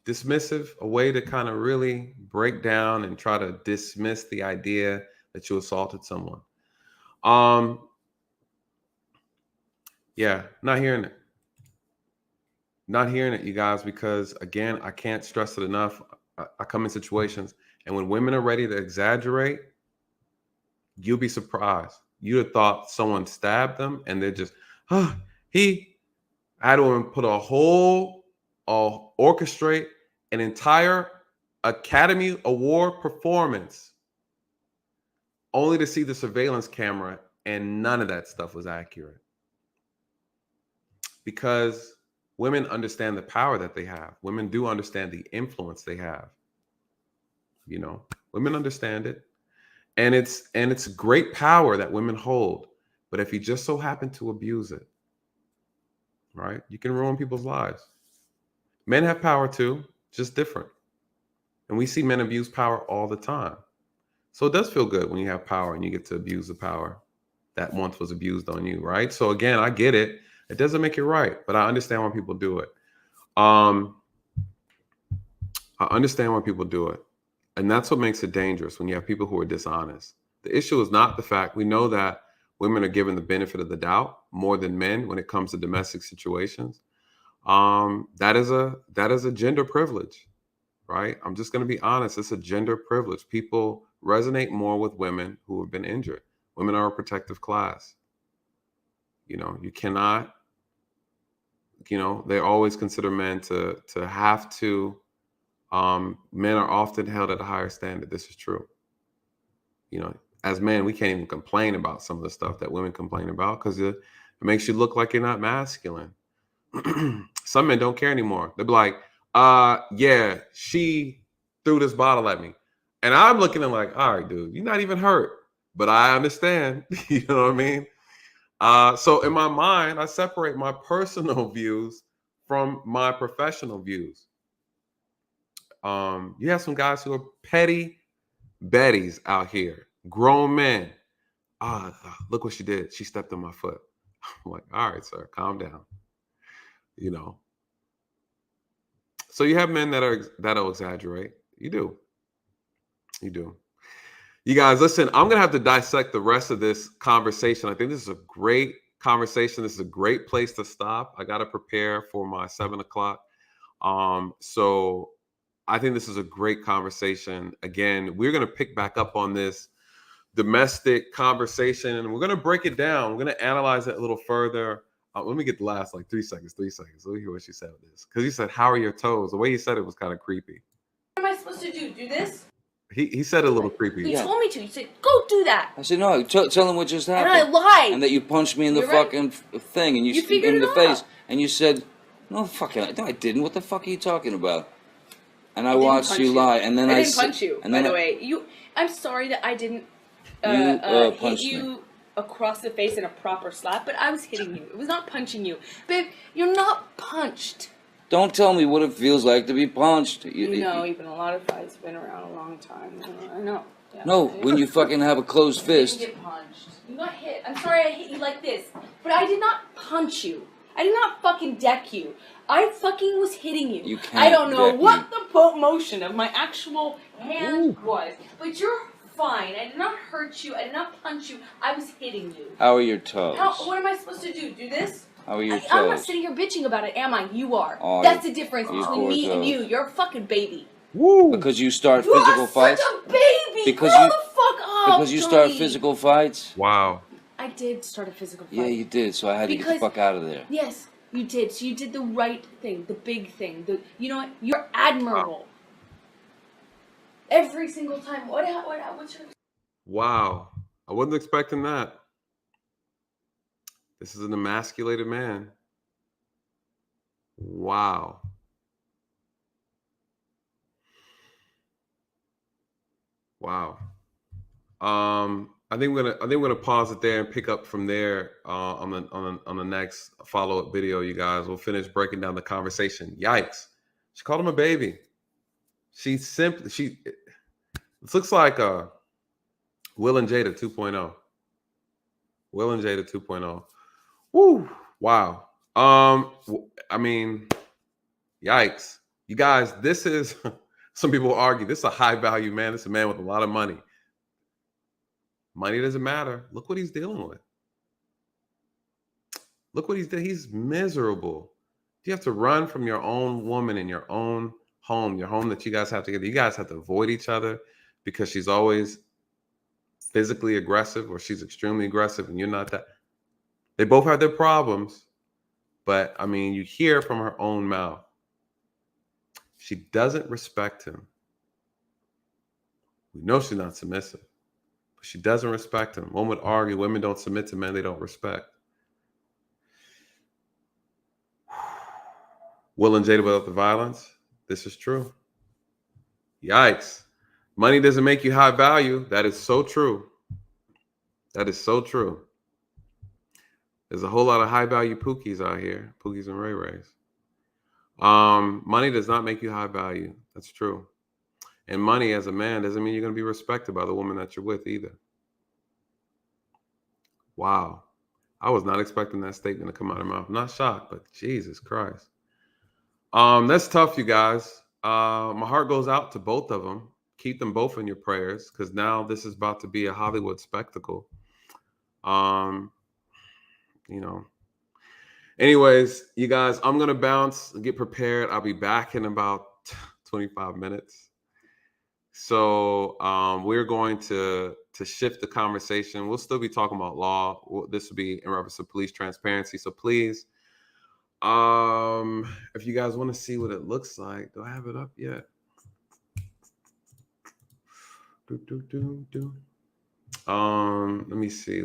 Speaker 1: Dismissive, a way to kind of really break down and try to dismiss the idea that you assaulted someone. Yeah, not hearing it. Not hearing it, you guys, because again, I can't stress it enough. I come in situations, and when women are ready to exaggerate, you'll be surprised. You'd have thought someone stabbed them, and they're just, I had to put orchestrate an entire Academy Award performance only to see the surveillance camera, and none of that stuff was accurate. Because women understand the power that they have. Women do understand the influence they have. You know, women understand it. And it's great power that women hold. But if you just so happen to abuse it, right, you can ruin people's lives. Men have power too, just different. And we see men abuse power all the time. So it does feel good when you have power and you get to abuse the power that once was abused on you, right? So again, I get it. It doesn't make it right, but I understand why people do it. I understand why people do it. And that's what makes it dangerous when you have people who are dishonest. The issue is not the fact, we know that women are given the benefit of the doubt more than men when it comes to domestic situations. That is a gender privilege, right? I'm just going to be honest. It's a gender privilege. People resonate more with women who have been injured. Women are a protective class. You know, you cannot, you know, they always consider men to have to, men are often held at a higher standard. This is true. You know, as men, we can't even complain about some of the stuff that women complain about because it makes you look like you're not masculine. Some men don't care anymore. They'll be like, yeah, she threw this bottle at me. And I'm looking at like, all right, dude, you're not even hurt. But I understand. You know what I mean? So in my mind, I separate my personal views from my professional views. You have some guys who are petty betties out here, grown men. Look what she did. She stepped on my foot. I'm like, all right, sir, calm down. You know. So you have men that'll exaggerate. You do. You guys, listen, I'm going to have to dissect the rest of this conversation. I think this is a great conversation. This is a great place to stop. I got to prepare for my 7 o'clock. So I think this is a great conversation. Again, we're going to pick back up on this domestic conversation and we're going to break it down. We're going to analyze it a little further. Let me get the last like 3 seconds. Let me hear what she said with this. Because he said, how are your toes? The way he said it was kind of creepy.
Speaker 4: What am I supposed to do? Do this?
Speaker 1: He said it a little creepy.
Speaker 4: He told me to. He said, go do that.
Speaker 5: I said, no, tell him what just happened.
Speaker 4: And I lied.
Speaker 5: And that you punched me in the fucking thing. And you
Speaker 4: figured
Speaker 5: in
Speaker 4: it
Speaker 5: the
Speaker 4: out.
Speaker 5: face. And you said, no, I didn't. What the fuck are you talking about? And I watched you lie. And then
Speaker 4: I didn't punch you, by the way. I'm sorry that I didn't hit you across the face in a proper slap, but I was hitting you. It was not punching you. Babe, you're not punched.
Speaker 5: Don't tell me what it feels like to be punched.
Speaker 4: You know, even a lot of fights been around a long time. I know. Yeah.
Speaker 5: No, when you fucking have a closed fist.
Speaker 4: You get punched. You got hit. I'm sorry I hit you like this, but I did not punch you. I did not fucking deck you. I fucking was hitting you.
Speaker 5: You can't
Speaker 4: I don't know
Speaker 5: deck
Speaker 4: what
Speaker 5: me.
Speaker 4: the motion of my actual hand was, but you're fine. I did not hurt you. I did not punch you. I was hitting you.
Speaker 5: How are your toes?
Speaker 4: What am I supposed to do? Do this?
Speaker 5: How are your toes?
Speaker 4: I'm not sitting here bitching about it, am I? You are.
Speaker 5: Oh,
Speaker 4: That's the difference
Speaker 5: you
Speaker 4: between
Speaker 5: poor
Speaker 4: me and
Speaker 5: toes.
Speaker 4: you. You're a fucking baby.
Speaker 1: Woo!
Speaker 5: Because you start
Speaker 4: You
Speaker 5: physical
Speaker 4: are
Speaker 5: fights?
Speaker 4: such a baby.
Speaker 5: Because
Speaker 4: Grow
Speaker 5: you-
Speaker 4: the fuck up,
Speaker 5: Because you start
Speaker 4: Johnny.
Speaker 5: physical fights?
Speaker 1: Wow.
Speaker 4: I did start a physical fight.
Speaker 5: Yeah, you did, so I had to get the
Speaker 4: Because-
Speaker 5: fuck out of there.
Speaker 4: Yes, You did. So you did the right thing, the big thing. You know what? You're admirable. Every single time. What's your...
Speaker 1: Wow. I wasn't expecting that. This is an emasculated man. Wow. Wow. I think we're gonna pause it there and pick up from there on the next follow-up video, you guys. We'll finish breaking down the conversation. Yikes. She called him a baby. This looks like Will and Jada 2.0. Will and Jada 2.0. Woo! Wow. I mean, yikes. You guys, this is some people argue this is a high value man. This is a man with a lot of money. Money doesn't matter. Look what he's dealing with. Look what he's doing. He's miserable. You have to run from your own woman in your own home, your home that you guys have together. You guys have to avoid each other because she's always physically aggressive or she's extremely aggressive and you're not that. They both have their problems, but I mean, you hear from her own mouth. She doesn't respect him. We know she's not submissive, but she doesn't respect him. One would argue women don't submit to men they don't respect. Will and Jada without the violence. This is true. Yikes. Money doesn't make you high value. That is so true. That is so true. There's a whole lot of high value Pookies out here. Pookies and Ray Rays. Money does not make you high value. That's true. And money as a man doesn't mean you're going to be respected by the woman that you're with either. Wow. I was not expecting that statement to come out of my mouth. Not shocked, but Jesus Christ. That's tough, you guys. My heart goes out to both of them. Keep them both in your prayers because now this is about to be a Hollywood spectacle. You know. Anyways, you guys, I'm going to bounce and get prepared. I'll be back in about 25 minutes. So we're going to shift the conversation. We'll still be talking about law. This will be in reference to police transparency. So please, if you guys want to see what it looks like, do I have it up yet? Let me see.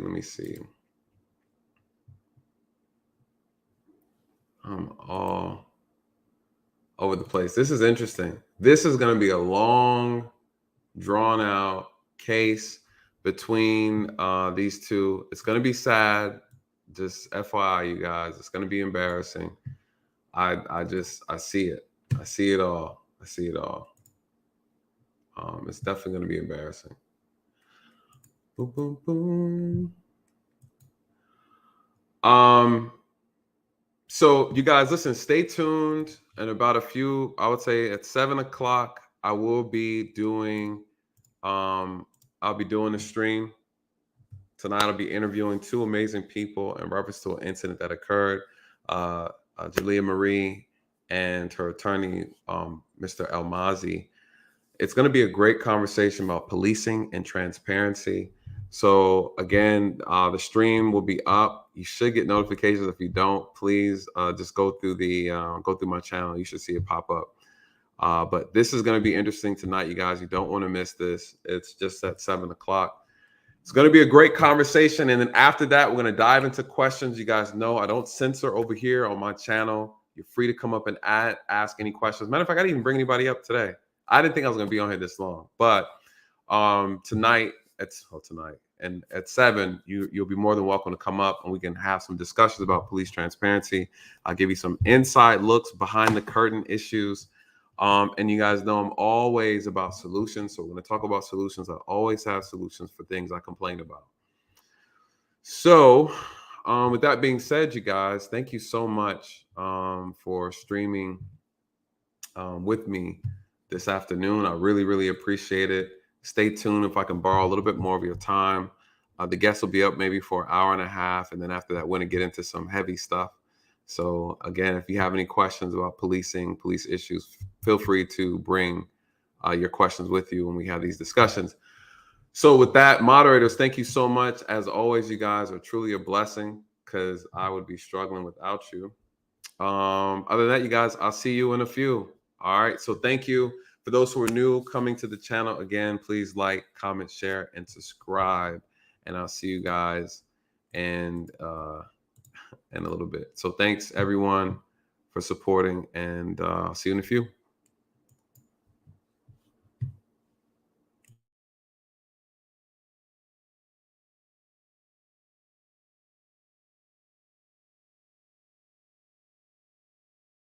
Speaker 1: I'm all over the place. This is interesting. This is going to be a long, drawn out case between these two. It's going to be sad. Just FYI, you guys, it's going to be embarrassing. I see it. I see it all. It's definitely going to be embarrassing. Boom, boom, boom. So you guys, listen, stay tuned. In about I would say at 7 o'clock, I will be doing, I'll be doing a stream. Tonight, I'll be interviewing two amazing people in reference to an incident that occurred. Jalea Marie and her attorney, Mr. Almazi. It's going to be a great conversation about policing and transparency. So again, the stream will be up. You should get notifications. If you don't, please just go through my channel. You should see it pop up. But this is going to be interesting tonight, you guys. You don't want to miss this. It's just at 7 o'clock. It's going to be a great conversation. And then after that, we're going to dive into questions. You guys know I don't censor over here on my channel. You're free to come up and ask any questions. Matter of fact, I didn't even bring anybody up today. I didn't think I was going to be on here this long. But tonight and at 7, you'll be more than welcome to come up and we can have some discussions about police transparency. I'll give you some inside looks behind the curtain issues. And you guys know I'm always about solutions. So we're going to talk about solutions. I always have solutions for things I complain about. So with that being said, you guys, thank you so much for streaming with me this afternoon. I really, really appreciate it. Stay tuned if I can borrow a little bit more of your time. The guests will be up maybe for an hour and a half. And then after that, we're going to get into some heavy stuff. So again, if you have any questions about policing, police issues, feel free to bring your questions with you when we have these discussions. So with that, moderators, thank you so much. As always, you guys are truly a blessing because I would be struggling without you. Other than that, you guys, I'll see you in a few. All right. So thank you. For those who are new coming to the channel, again, please like, comment, share, and subscribe. And I'll see you guys in a little bit. So thanks everyone for supporting, and I'll see you in a few.